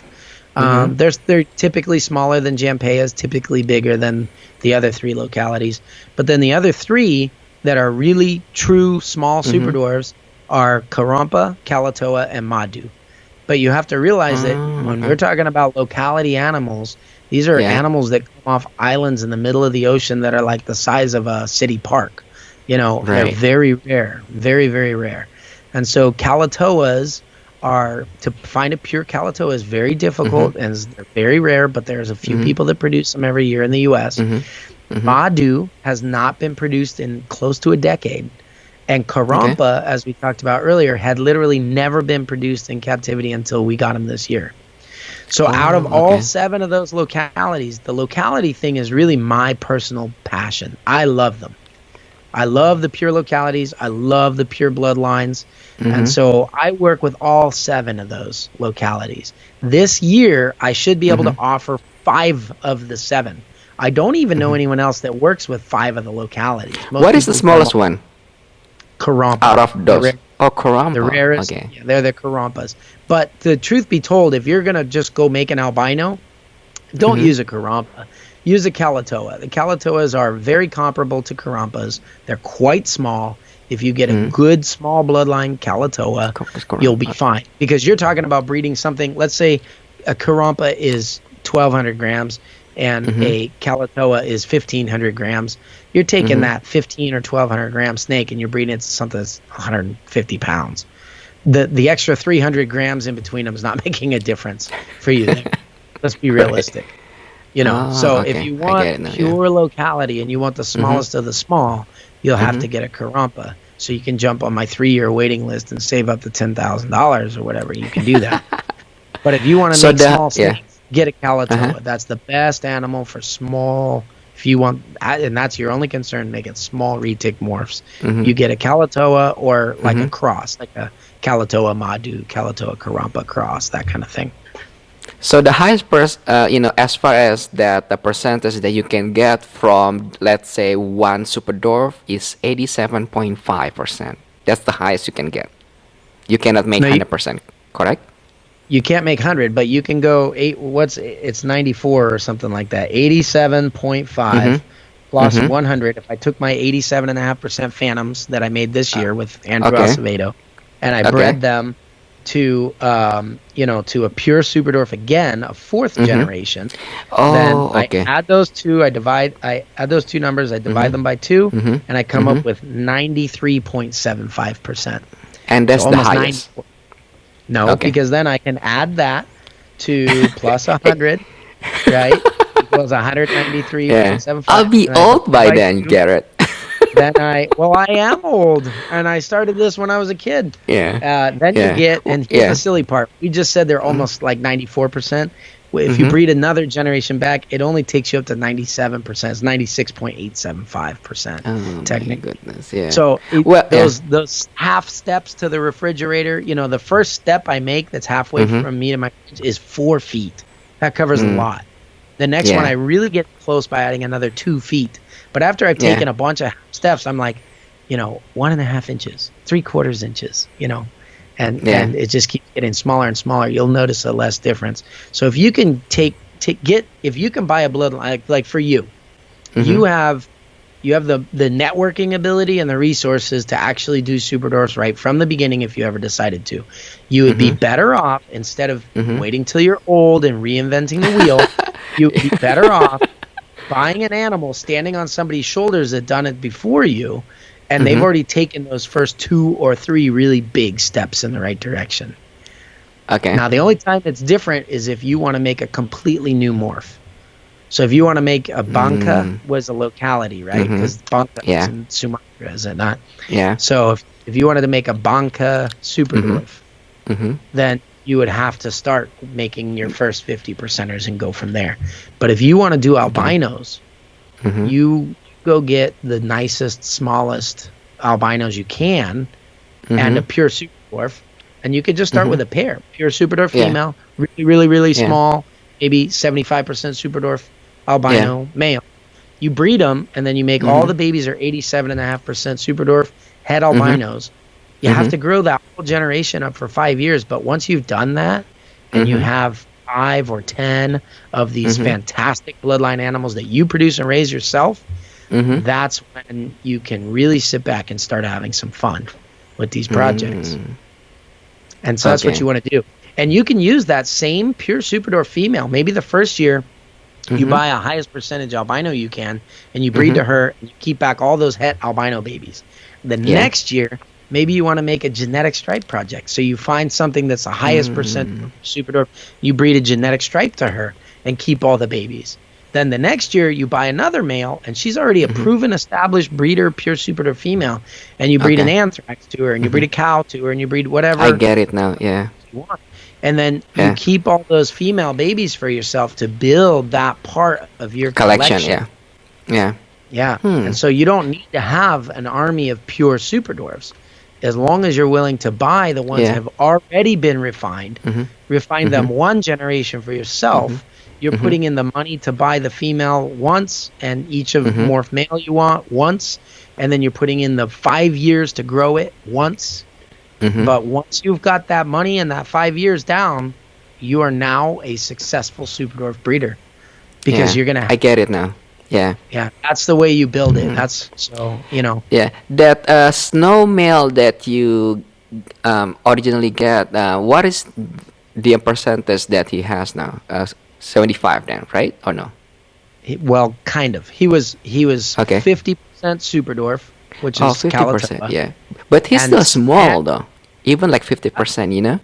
They're typically smaller than Jampeas, typically bigger than the other 3 localities. But then the other 3 that are really true small super dwarves are Karampa, Kalatoa, and Madu. But you have to realize that when we're talking about locality animals, these are Yeah. animals that come off islands in the middle of the ocean that are like the size of a city park. They're Right. very rare, very, very rare. And so Kalatoas to find a pure Kalatoa is very difficult and they're very rare, but there's a few people that produce them every year in the U.S. Madu has not been produced in close to a decade. And Karampa, as we talked about earlier, had literally never been produced in captivity until we got him this year. So out of all 7 of those localities, the locality thing is really my personal passion. I love them. I love the pure localities. I love the pure bloodlines. And so I work with all 7 of those localities. This year, I should be able to offer 5 of the 7. I don't even know anyone else that works with 5 of the localities. Most What is the people smallest call one Karampa. out of those? Oh, Karampa. The rarest. Okay. Yeah, they're the Karampas. But the truth be told, if you're going to just go make an albino, Don't use a Carrampa. Use a Kalatoa. The Kalatoas are very comparable to Carrampas. They're quite small. If you get a good small bloodline Kalatoa, you'll be fine. Because you're talking about breeding something, let's say a Carrampa is 1,200 grams and a Kalatoa is 1,500 grams. You're taking that 1,500 or 1,200 gram snake and you're breeding it to something that's 150 pounds. The extra 300 grams in between them is not making a difference for you there. Let's be realistic. You know, if you want pure locality and you want the smallest of the small, you'll have to get a Carrampa. So you can jump on my 3-year waiting list and save up to $10,000 or whatever. You can do that. But if you want to make small snakes, get a Kalatoa. That's the best animal for small. If you want, and that's your only concern, make it small retic morphs. You get a Kalatoa or like a cross, like a Kalatoa Madu, Kalatoa Carrampa cross, that kind of thing. So the highest, as far as that the percentage that you can get from, let's say, one super dwarf is 87.5%. That's the highest you can get. You cannot make 100%, correct? You can't make 100, but you can go it's 94 or something like that. 87.5 plus 100. If I took my 87.5% phantoms that I made this year with Andrew Acevedo, and I bred them to to a pure super dwarf again, a 4th generation, then I add those two. I add those two numbers. I divide them by 2, and I come up with 93.75%. And that's the highest. No, because then I can add that to plus 100, right? Equals 193.75. I'll be old by then, Garrett. Then I am old, and I started this when I was a kid. Then you get, and here's the silly part. We just said they're almost like 94%. If you breed another generation back, it only takes you up to 97%. It's 96.875%. Technically. My goodness, yeah. So those half steps to the refrigerator, the first step I make that's halfway from me to my fridge is 4 feet. That covers a lot. The next one I really get close by adding another 2 feet. But after I've taken a bunch of steps, I'm like, 1.5 inches, 3/4 inches, and it just keeps getting smaller and smaller. You'll notice a less difference. So if you can if you can buy a bloodline, like for you, you have the networking ability and the resources to actually do super dwarfs right from the beginning. If you ever decided to, you would be better off, instead of waiting till you're old and reinventing the wheel. You would be better off buying an animal standing on somebody's shoulders that done it before you, and they've already taken those first 2 or 3 really big steps in the right direction. Now, the only time it's different is if you want to make a completely new morph. So if you want to make a Banca, was a locality, right? Because Banca is in Sumatra, is it not? So if you wanted to make a Banca super dwarf, then you would have to start making your first 50%ers and go from there. But if you want to do albinos, you go get the nicest, smallest albinos you can and a pure super dwarf, and you could just start with a pair. Pure super dwarf female, really, really, really small, maybe 75% super dwarf albino male. You breed them, and then you make all the babies are 87.5% super dwarf head albinos. You have to grow that whole generation up for 5 years, but once you've done that, and you have 5 or 10 of these fantastic bloodline animals that you produce and raise yourself, that's when you can really sit back and start having some fun with these projects. And so that's what you want to do. And you can use that same pure super dwarf female. Maybe the first year you buy a highest percentage albino you can, and you breed to her, and you keep back all those het albino babies. The next year, maybe you want to make a genetic stripe project. So you find something that's the highest percent super dwarf, you breed a genetic stripe to her and keep all the babies. Then the next year you buy another male, and she's already a proven established breeder, pure super dwarf female, and you breed an anthrax to her, and you breed a cow to her, and you breed whatever. I get it now, you want. And then you keep all those female babies for yourself to build that part of your collection. And so you don't need to have an army of pure super dwarfs. As long as you're willing to buy the ones that have already been refined, refine them one generation for yourself, you're putting in the money to buy the female once, and each of morph male you want once, and then you're putting in the 5 years to grow it once. But once you've got that money and that 5 years down, you are now a successful super dwarf breeder. because Yeah, you're gonna I get it now. Yeah. yeah, that's the way you build it. Mhm. That's so, you know. Yeah, that snow male that you originally get, what is the percentage that he has now? 75 then, right? Or no? Well, kind of. He was Okay. 50% super dwarf, which Oh, is 50%, Calatoa, yeah. But he's and still small though. Even like uh, 50%, you know?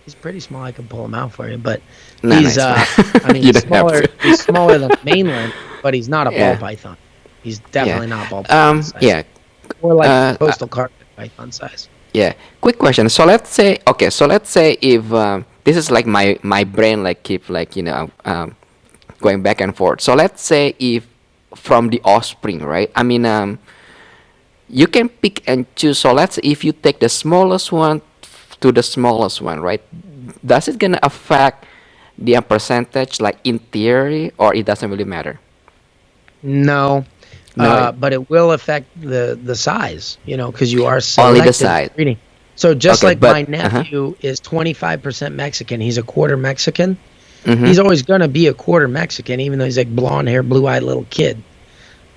he's pretty small. I can pull him out for you, but No, no, he's it's fine. I mean You don't have to. he's smaller than mainland, but he's not a ball Yeah, python. He's yeah. definitely not ball python size. Yeah. Or like Uh, uh, coastal carpet python size. yeah. Quick question. So let's say, okay, so let's say if this is like my brain like keep like, going back and forth. So let's say if from the offspring, right? I mean, you can pick and choose. So let's say if you take the smallest one to the smallest one, right? Does it gonna affect the percentage, like in theory, or it doesn't really matter? No, No, but it will affect the size, because you are only the selective side. breeding. So just Okay, like my but nephew is 25% Mexican, he's a quarter Mexican. mm-hmm. He's always gonna be a quarter Mexican, even though he's like blonde hair, blue eyed little kid.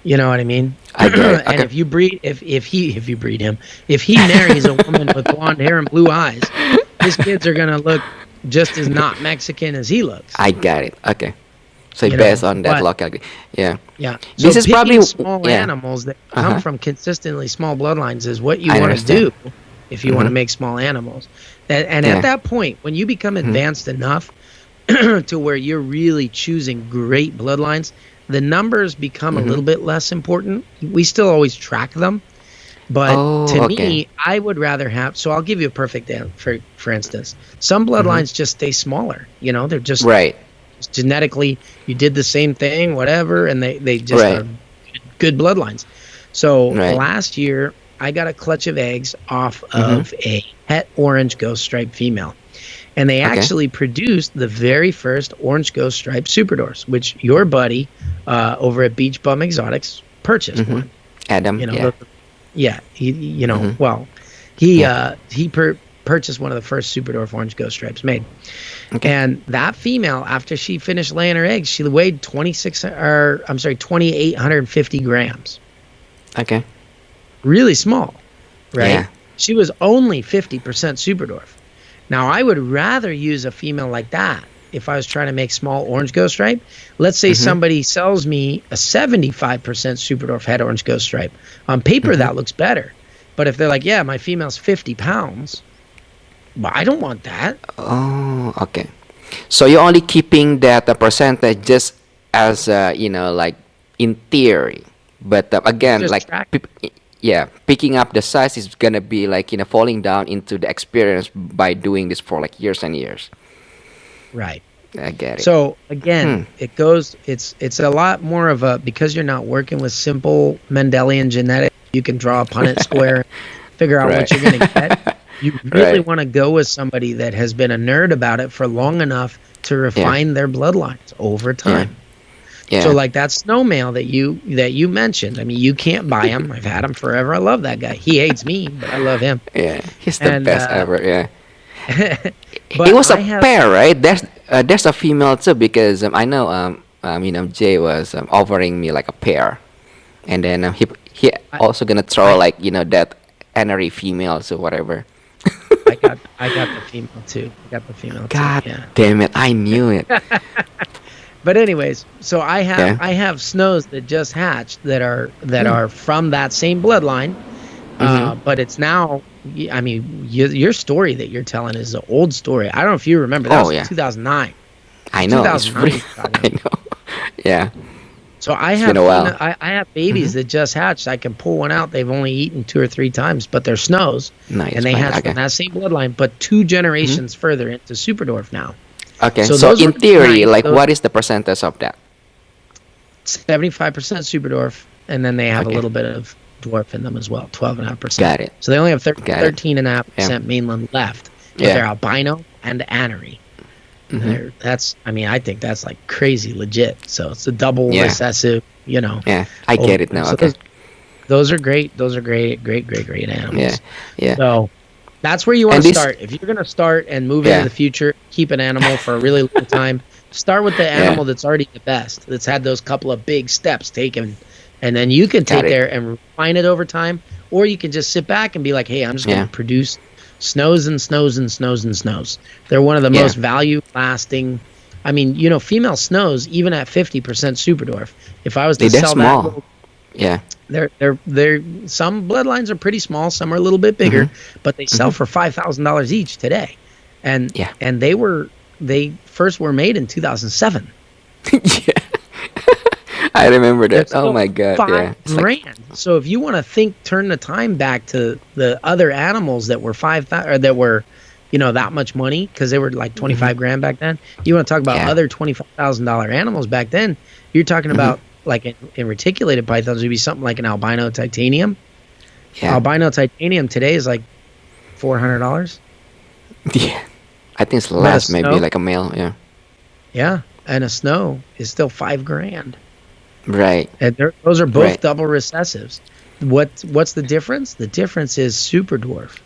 You know what I mean? I get it. And Okay. if you breed, if you breed him, if he marries a woman with blonde hair and blue eyes, his kids are gonna look just as not Mexican as he looks. I got it. Okay. So You based know, on that but locality, yeah. yeah. So This is picking probably small yeah. animals that Uh come huh. from consistently small bloodlines is what you I want to understand. do if you want to Mm-hmm. make small animals. And at Yeah. that point, when you become Mm-hmm. advanced enough to where you're really choosing great bloodlines, the numbers become a Mm-hmm. little bit less important. We still always track them, but Oh, to okay. me, I would rather have. So I'll give you a perfect for instance. Some Mm-hmm. bloodlines just stay smaller. They're just Right. genetically, you did the same thing, whatever, and they just Right. are good bloodlines. So Right. last year, I got a clutch of eggs off Mm-hmm. of a het orange ghost stripe female. And they Okay. actually produced the very first orange ghost stripe superdors, which your buddy over at Beach Bum Exotics purchased Mm-hmm. one. Adam. You know, Yeah. yeah, Mm-hmm. well, he Yeah. uh, he purchased one of the first superdorf orange ghost stripes made. Okay. And that female, after she finished laying her eggs, she weighed 2,850 grams. Okay. Really small, right? Yeah. She was only 50% superdorf. Now, I would rather use a female like that if I was trying to make small orange ghost stripe. Let's say Mm-hmm. somebody sells me a 75% superdorf head orange ghost stripe. On paper, Mm-hmm. that looks better. But if they're like, yeah, my female's 50 pounds, well, I don't want that. Oh, okay. So you're only keeping that percentage just as like in theory, but It's again, just like track. yeah, picking up the size is gonna be like falling down into the experience by doing this for like years and years. Right. I get it. So again, Hmm. it's a lot more of a, because you're not working with simple Mendelian genetics, you can draw a Punnett square, figure out Right. what you're going to get. You really Right. want to go with somebody that has been a nerd about it for long enough to refine their bloodlines over time. Yeah. So like that snow male that you mentioned, I mean, you can't buy him. I've had him forever. I love that guy. He hates me, but I love him. Yeah. He's the And best ever. Yeah. but It was a I have pair, right? There's a female too because I know Jay was offering me like a pair, and then he I, also gonna throw I like that Enery female or whatever. I got the female too. I got the female too. God Yeah. damn it! I knew it. But anyways, so I Yeah. have snows that just hatched that are Hmm. from that same bloodline. Mm-hmm. But it's now. I mean, your story that you're telling is an old story. I don't know if you remember. That Oh was yeah, 2009. I know. It's 2009. really. I know. Yeah, So I it's have been a while. I have babies Mm-hmm. that just hatched. I can pull one out. They've only eaten 2 or 3 times, but they're snows, Nice, and they man. hatched Okay. from that same bloodline, but 2 Mm-hmm. generations further into Superdorf now. Okay. So So those in were theory, nice. like, Those what is the percentage of that? 75% Superdorf, and then they have a Okay. little bit of dwarf in them as well, 12.5%. Got it. So they only have Got it. 13.5% mainland left, but Yeah. they're albino and anery. Mm-hmm. I think that's like crazy legit. So it's a double Yeah. recessive, Yeah. I get it now. So Okay. those are great. Those are great animals. Yeah. Yeah. So that's where you want And to this. start. If you're going to start and move into Yeah. the future, keep an animal for a really long time. Start with the Yeah. animal that's already the best, that's had those couple of big steps taken, and then you can Got take it. there and refine it over time, or you can just sit back and be like, hey, I'm just going Yeah. to produce snows and snows and snows and snows. They're one of the Yeah. most value lasting. I mean, you know, female snows, even at 50% super dwarf, if I was to They're sell that small. little, Yeah. they're some bloodlines are pretty small, some are a little bit bigger, Mm-hmm. but they sell for $5,000 each today, and Yeah. they first were made in 2007. Yeah. I remember They're that. Oh still my God. five Yeah. It's like, grand. So if you want to turn the time back to the other animals that were 5,000 or that were, you know, that much money because they were like 25 grand back then. You want to talk about yeah. other $25,000 animals back then? You're talking about like in reticulated pythons would be something like an albino titanium. Yeah. Albino titanium today is like $400. Yeah. I think it's But a less, maybe snow, like a male. Yeah. yeah, and a snow is still 5 grand. Right. And those are both Right. double recessives. What's the difference? The difference is super dwarf.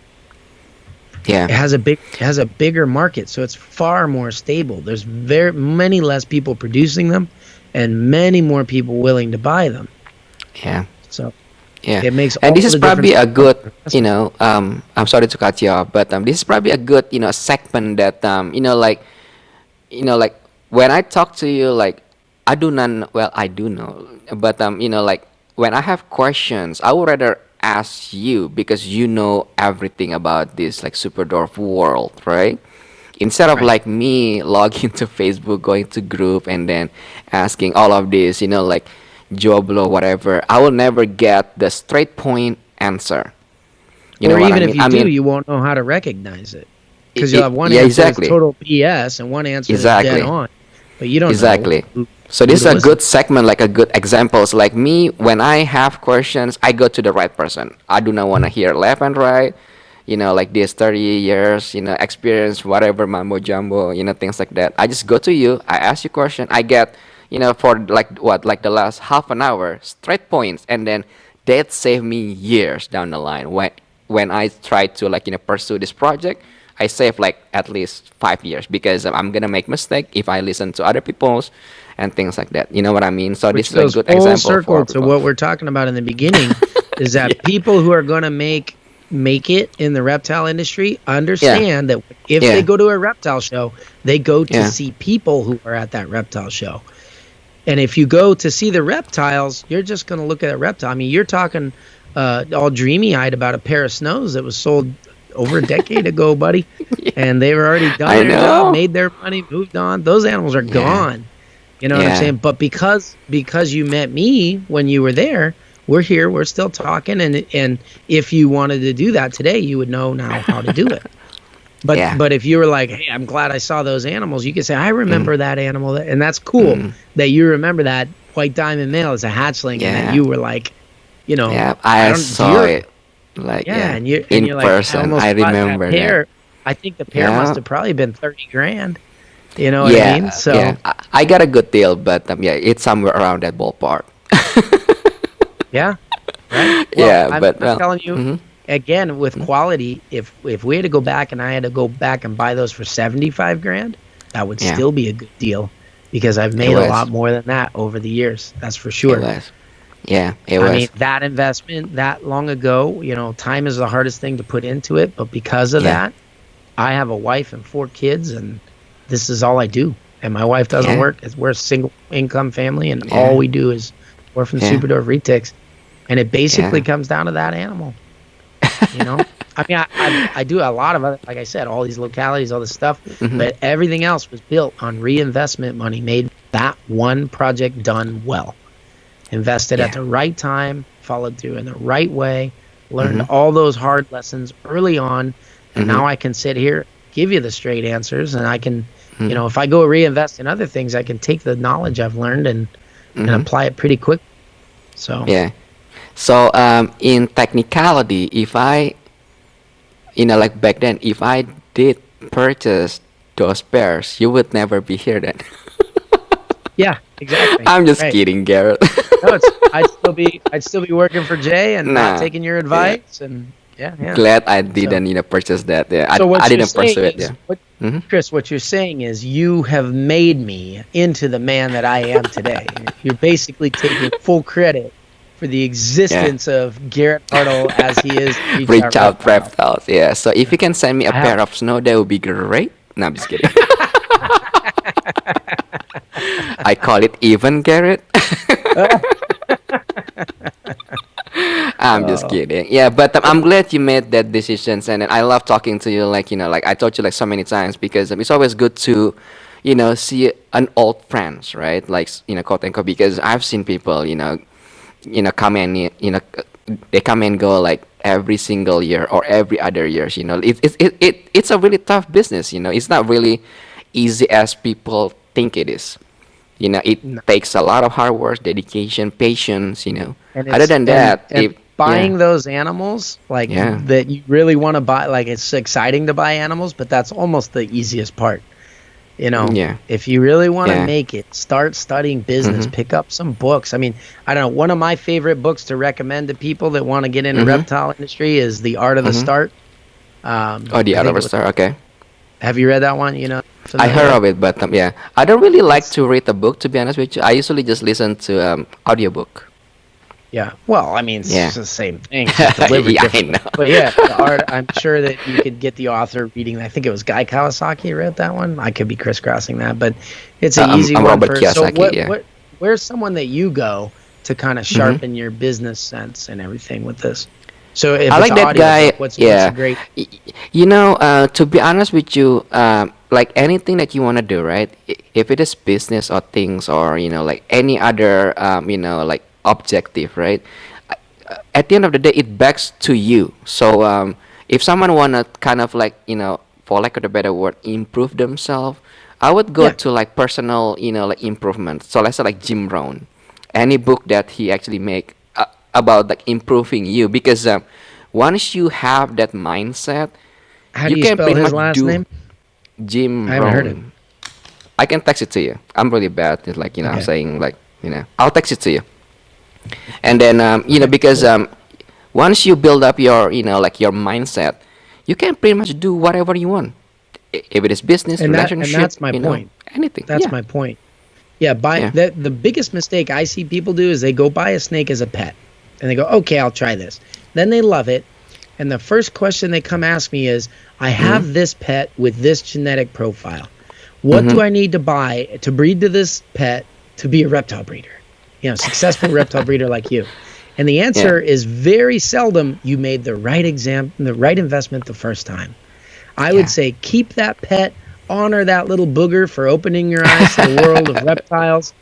It Yeah. has a bigger market, so it's far more stable. There's very many less people producing them, and many more people willing to buy them. Yeah. So Yeah. it makes And all this is the probably difference. a good, I'm sorry to cut you off, but this is probably a good, segment that, like when I talk to you, like I do not, well, I do know, but like when I have questions, I would rather ask you because you know everything about this like super dwarf world, right? Instead of Right. like me logging to Facebook, going to group, and then asking all of this, like Joe Blow, whatever, I will never get the straight point answer. You know Or what I even if mean? you do, you won't know how to recognize it because you'll have one Yeah, answer that's exactly. total BS and one answer that's dead Exactly. on, but you don't know Exactly. who, So who this is to a listen. good segment, like a good examples. Like me, when I have questions, I go to the right person. I do not want to hear left and right. Like this 30 years, experience, whatever mambo jumbo, things like that. I just go to you. I ask you question. I get, for like what, like the last half an hour, straight points, and then that saved me years down the line. When I try to like pursue this project, I save like at least 5 years because I'm gonna make mistake if I listen to other people's and things like that. You know what I mean? So this Which is a goes good full example for circle to people. what we're talking about in the beginning, is Yeah. that people who are going to make it in the reptile industry Yeah. understand that if they Yeah. go to a reptile show, they go to Yeah. see people who are at that reptile show. And if you go to see the reptiles, you're just going to look at a reptile. I mean, you're talking all dreamy-eyed about a pair of snows that was sold over a decade ago, buddy. And they were already done I their job, know. made their money, moved on. Those animals are Yeah. gone. You know what I'm Yeah. saying? But because you met me when you were there, we're here, we're still talking, and if you wanted to do that today, you would know now how to do it. But Yeah. but if you were like, hey, I'm glad I saw those animals, you could say, I remember Mm. that animal, and that's cool Mm. that you remember that white diamond male as a hatchling, and that Yeah. you were like, you know, Yeah. I I don't, saw it. Like, yeah, yeah. and you're In like, I person. almost I bought that remember that. pair. I think the pair must Yeah. have probably been 30 grand. You know what I mean? Yeah. Yeah. So I got a good deal, but yeah, it's somewhere around that ballpark. yeah, right. Well, Yeah, I'm, but I'm well. telling you, Mhm. again, with quality, if we had to go back and I had to go back and buy those for 75 grand, that would Yeah. still be a good deal because I've It made a was. lot more than that over the years. That's for It sure. was. Yeah. It I was. mean, that investment that long ago, time is the hardest thing to put into it, but because of Yeah. that, I have a wife and 4 kids, and this is all I do. And my wife doesn't Yeah. work. We're a single income family, and all Yeah. we do is orphan Yeah. super dwarf retics. And it basically Yeah. comes down to that animal. You know, I mean, I do a lot of other, like I said, all these localities, all this stuff, Mhm. but everything else was built on reinvestment money made that one project done well, invested at Yeah. the right time, followed through in the right way, learned Mhm. all those hard lessons early on, and Mhm. now I can sit here, give you the straight answers, and I can, Mhm. if I go reinvest in other things, I can take the knowledge I've learned and Mhm. apply it pretty quick. So Yeah. So in technicality, if I, like back then, if I did purchase those pairs, you would never be here then. yeah, exactly. I'm just Right. kidding, Garrett. No, I'd still be working for Jay and not Nah. taking your Yeah. advice, and Yeah, yeah. Glad I So, didn't, purchase that. Yeah, so I what you're didn't saying pursue it. is, Yeah. Hmm. Chris, what you're saying is you have made me into the man that I am today. You're basically taking full credit for the Yeah. existence of Garrett Hartle as he is Reach Out Reach out Reptile. reptiles. Yeah. So if you can send me a I have. pair of snow, that would be great. No, I'm just kidding. I call it even, Garrett. I'm just Oh, kidding. Yeah, but I'm glad you made that decisions, and then I love talking to you. Like like I told you like so many times because it's always good to, see an old friends, right? Like quote unquote. Because I've seen people, come and they come and go like every single year or every other years. It's a really tough business. It's not really easy as people think it is. It no. takes a lot of hard work, dedication, patience. And Other it's than that, and yeah, buying those animals like yeah, that you really want to buy, like it's exciting to buy animals, but that's almost the easiest part. yeah, If you really want to yeah. make it, start studying business, Mhm, pick up some books. I mean, I don't know, one of my favorite books to recommend to people that want to get into mhm, reptile industry is The Art of the mhm. Start. Oh, the I think other it was, star. Okay, have you read that one? I Familiar heard with? of it, but yeah, I don't really like It's to read a book. To be honest with you, I usually just listen to audiobook. Yeah. Well, I mean, it's Yeah, just the same thing. It's just delivered yeah, I differently. know. But yeah, the art, I'm sure that you could get the author reading. I think it was Guy Kawasaki wrote that one. I could be crisscrossing that, but it's an easy I'm one Robert for. So Kiyosaki. Yeah. where's someone that you go to kind of Hmm. sharpen your business sense and everything with this? So if I it's like an that audiobook, guy. what's a Yeah. great? Y- to be honest with you, like anything that you want to do, right? If it is business or things or, like any other, like objective, right? At the end of the day, it backs to you. So, if someone want to kind of like, for lack of a better word, improve themselves, I would go Yeah. to like personal, like improvement. So let's say like Jim Rohn, any book that he actually make about like improving you, because once you have that mindset, How you do you can spell pretty his much last do name? I Jim haven't heard it. Rohn. I can text it to you. I'm really bad at like I'm Okay. saying like I'll text it to you. And then Okay. because Cool. once you build up your like your mindset, you can pretty much do whatever you want. If it is business, And relationship, that's my point. anything. That's Yeah, my point. Yeah, buy yeah. the biggest mistake I see people do is they go buy a snake as a pet and they go, okay, I'll try this. Then they love it. And the first question they come ask me is, I Mm-hmm. have this pet with this genetic profile. What Mm-hmm. do I need to buy to breed to this pet to be a reptile breeder? Successful reptile breeder like you. And the Yeah. answer is very seldom you made the right investment the first time. I would Yeah. say keep that pet, honor that little booger for opening your eyes to the world of reptiles,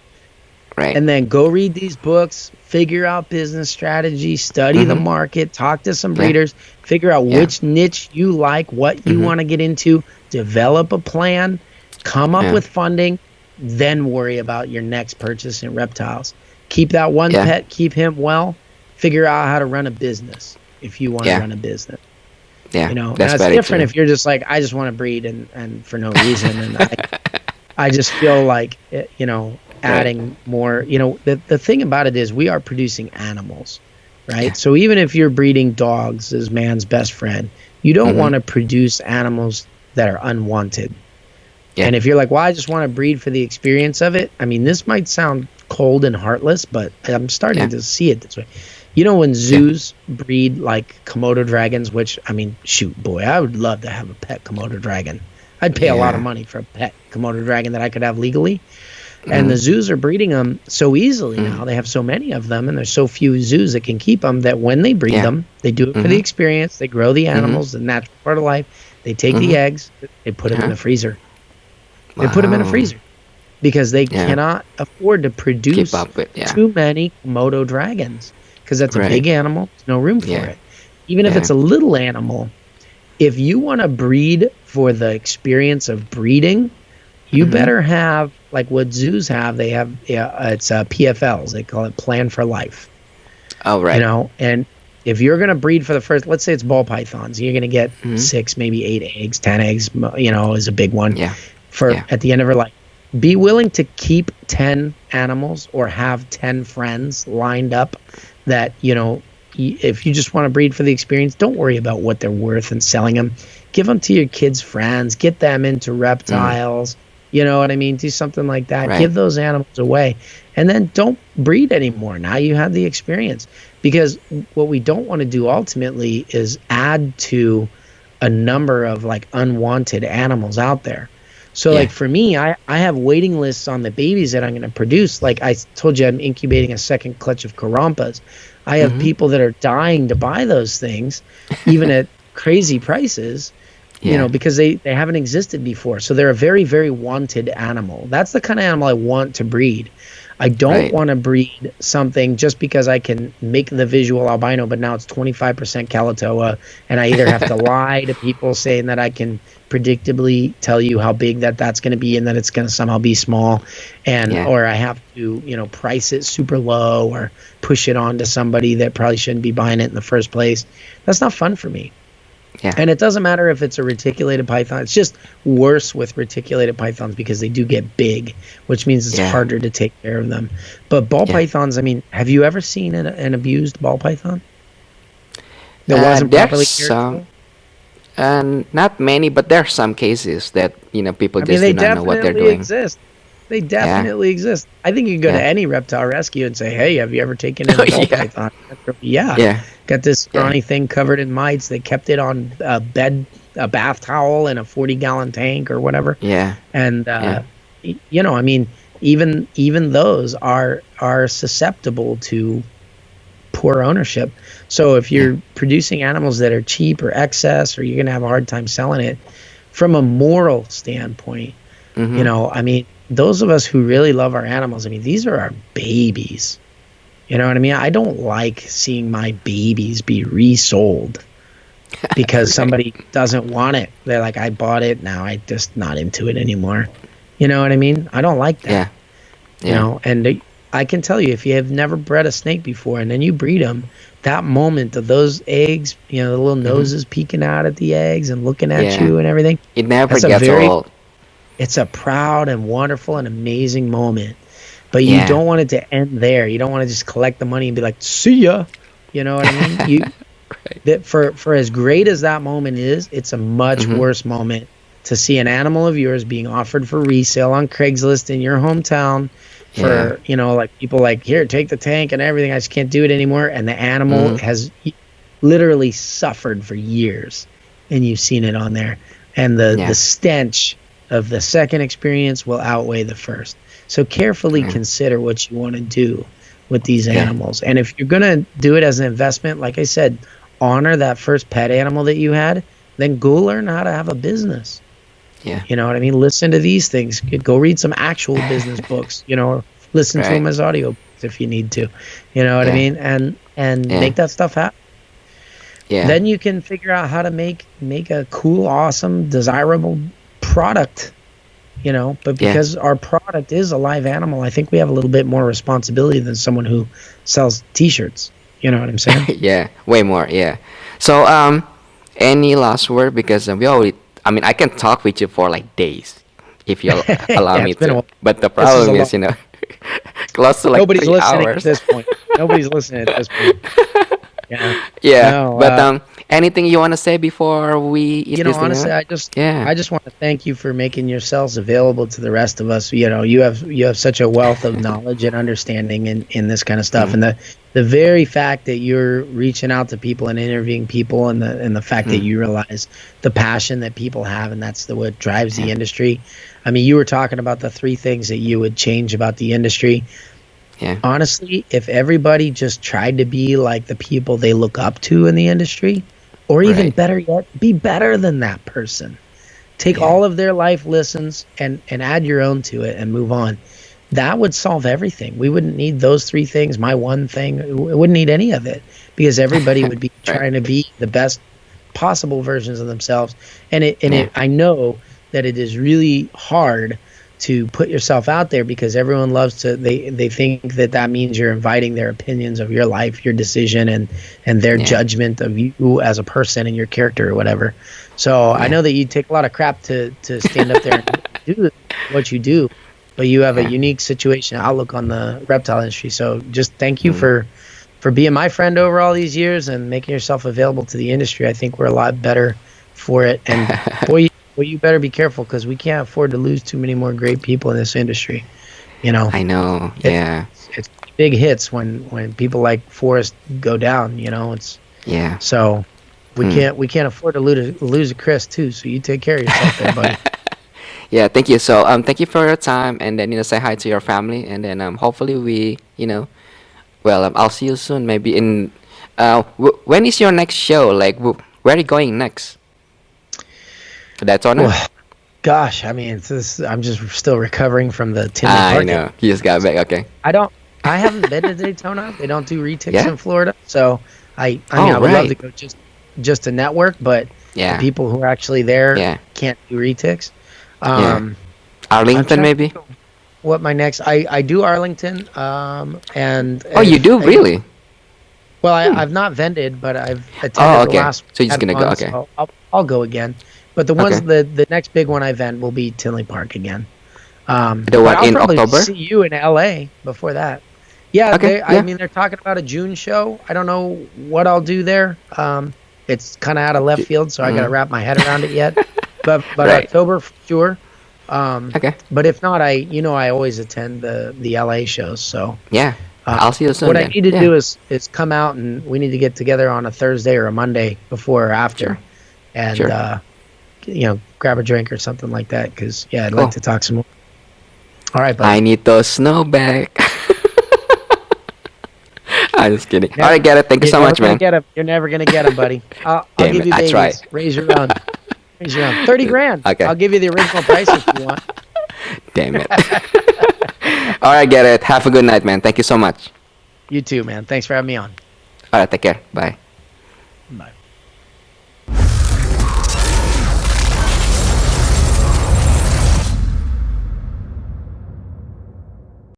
Right. and then go read these books, figure out business strategy, study the Mm-hmm. market, talk to some Yeah. breeders, figure out Yeah. which niche you like, what you Mm-hmm. want to get into, develop a plan, come up Yeah. with funding, then worry about your next purchase in reptiles. Keep that one Yeah. pet, keep him well, figure out how to run a business if you want to Yeah. run a business. Yeah. Now That's it's very different true. if you're just like, I just want to breed and for no reason. And I just feel like, Right. adding more, the thing about it is we are producing animals, Yeah. right? So even if you're breeding dogs as man's best friend, you don't Mm-hmm. want to produce animals that are unwanted. Yeah. And if you're like, well, I just want to breed for the experience of it. I mean, this might sound cold and heartless, but I'm starting Yeah. to see it this way. When Yeah. zoos breed like Komodo dragons, which, I mean, shoot, boy, I would love to have a pet Komodo dragon. I'd pay a lot of Yeah. money for a pet Komodo dragon that I could have legally. And the Mm-hmm. zoos are breeding them so easily Mm-hmm. now. They have so many of them, and there's so few zoos that can keep them that when they breed Yeah. them, they do it for the Mm-hmm. experience. They grow the Mm-hmm. animals, the natural part of life. They take Mm-hmm. the eggs, they put them in Uh-huh. the freezer. They put them in a Wow. freezer because they Yeah. cannot afford to Keep produce up with. Yeah. too many Komodo dragons because that's a Right. big animal. There's no room for Yeah. it. Even if Yeah. it's a little animal, if you want to breed for the experience of breeding, you Mm-hmm. better have like what zoos have. They have it's PFLs. They call it Plan for Life. Oh, right. And if you're going to breed for the first, let's say it's ball pythons, you're going to get Mm-hmm. 6, maybe 8 eggs, 10 eggs. Is a big one Yeah. for Yeah. at the end of her life. Be willing to keep 10 animals or have 10 friends lined up that if you just want to breed for the experience, don't worry about what they're worth and selling them. Give them to your kids' friends. Get them into reptiles. You know what I mean? Do something like that. Right. Give those animals away. And then don't breed anymore. Now you have the experience. Because what we don't want to do ultimately is add to a number of like unwanted animals out there. So like for me, I have waiting lists on the babies that I'm going to produce. Like I told you, I'm incubating a second clutch of Karompas. I have people that are dying to buy those things, even at crazy prices, you know, because they haven't existed before. So they're a very, very wanted animal. That's the kind of animal I want to breed. I don't want to breed something just because I can make the visual albino, but now it's 25% Calicoa, and I either have to lie to people saying that I can predictably tell you how big that's going to be and that it's going to somehow be small, and or I have to, you know, price it super low or push it on to somebody that probably shouldn't be buying it in the first place. That's not fun for me. And it doesn't matter if it's a reticulated python. It's just worse with reticulated pythons because they do get big, which means it's harder to take care of them. But ball pythons, I mean, have you ever seen an abused ball python that wasn't properly cared for? Not many, but there are some cases that, you know, people just do not know what they're doing. They definitely exist. I think you can go to any reptile rescue and say, "Hey, have you ever taken in a ball python?" Got this scrawny thing covered in mites. They kept it on a bath towel in a 40-gallon tank or whatever. And you know, I mean, even those are susceptible to poor ownership. So if you're producing animals that are cheap or excess, or you're gonna have a hard time selling it, from a moral standpoint, you know, I mean, those of us who really love our animals, I mean, these are our babies. You know what I mean? I don't like seeing my babies be resold because somebody doesn't want it. They're like, I bought it, now I'm just not into it anymore. You know what I mean? I don't like that. You know, and I can tell you, if you have never bred a snake before and then you breed them, that moment of those eggs, you know, the little noses peeking out at the eggs and looking at you and everything. It never gets old. It's a proud and wonderful and amazing moment. But you don't want it to end there. You don't want to just collect the money and be like, see ya. You know what I mean? That for as great as that moment is, it's a much worse moment to see an animal of yours being offered for resale on Craigslist in your hometown for, you know, like people like, here, take the tank and everything. I just can't do it anymore. And the animal has literally suffered for years. And you've seen it on there. And the stench of the second experience will outweigh the first. So carefully consider what you want to do with these animals. And if you're going to do it as an investment, like I said, honor that first pet animal that you had, then go learn how to have a business. You know what I mean? Listen to these things. Go read some actual business books, you know, or listen to them as audio if you need to. You know what I mean? And make that stuff happen. Then you can figure out how to make a cool, awesome, desirable product, you know. But because our product is a live animal, I think we have a little bit more responsibility than someone who sells t-shirts. You know what I'm saying? Way more. So any last word? Because we already, I mean, I can talk with you for like days if you allow me to, but the problem is, you know, close to like nobody's 3 listening hours at this point. Nobody's listening at this point. But anything you want to say before we eat, you know, honestly, I just want to thank you for making yourselves available to the rest of us. You know, you have such a wealth of knowledge and understanding in this kind of stuff, and the very fact that you're reaching out to people and interviewing people, and the fact that you realize the passion that people have, and that's what drives the industry. I mean, you were talking about the 3 things that you would change about the industry. Honestly, if everybody just tried to be like the people they look up to in the industry, or even better yet, be better than that person. Take all of their life lessons and add your own to it and move on. That would solve everything. We wouldn't need those 3 things, my one thing. We wouldn't need any of it, because everybody would be trying to be the best possible versions of themselves. And I know that it is really hard to put yourself out there, because everyone loves to, they think that means you're inviting their opinions of your life, your decision, and their judgment of you as a person and your character or whatever. So I know that you take a lot of crap to stand up there and do what you do, but you have a unique situation outlook on the reptile industry. So just thank you for for being my friend over all these years and making yourself available to the industry. I think we're a lot better for it. And boy, you better be careful because we can't afford to lose too many more great people in this industry. You know, I know. Yeah. It's big hits when people like Forrest go down. You know, it's Yeah. so we can't afford to lose a Chris too. So you take care of yourself there, buddy. Yeah, thank you. So, thank you for your time, and then say hi to your family, and then hopefully we, well, I'll see you soon. Maybe in, when is your next show? Like, where are you going next? Daytona? Well, gosh, I mean, I'm just still recovering from the Tinley I Park. know. You just got back. Okay. I haven't been to Daytona. They don't do retics Yeah? in Florida, so I mean, Oh, I would love to right. go just to network, but Yeah. the people who are actually there Yeah. can't do retics. Yeah. I'm Arlington, trying to maybe? think of what my next. I do Arlington, and Oh, you do? Really? well, Hmm. I've not vended, but I've Oh, attended the okay. last So you're just had gonna go. one, Okay. so I'll go again. But the ones Okay. the next big one I vend will be Tinley Park again. The But one I'll in probably October? see you in LA before that. Yeah, Okay. I Yeah. mean they're talking about a June show. I don't know what I'll do there. It's kind of out of left field, so I got to wrap my head around it yet. But Right. October for sure. Okay. But if not, I always attend the LA shows. So Yeah. I'll see you soon what I then. need to Yeah. do is come out and we need to get together on a Thursday or a Monday before or after, Sure. and Sure. grab a drink or something like that. Because I'd Cool. like to talk some more. All right, I buddy. need those snow back. I'm just kidding. All Never, right, Garrett. Thank you you're so never much, gonna man. get them. You're never gonna get them, buddy. I'll Damn give it. you I tried. babies. Raise your own. Raise your own. 30 grand. Okay. I'll give you the original price if you want. Damn it. All right, Garrett. Have a good night, man. Thank you so much. You too, man. Thanks for having me on. All right, take care. Bye. Bye.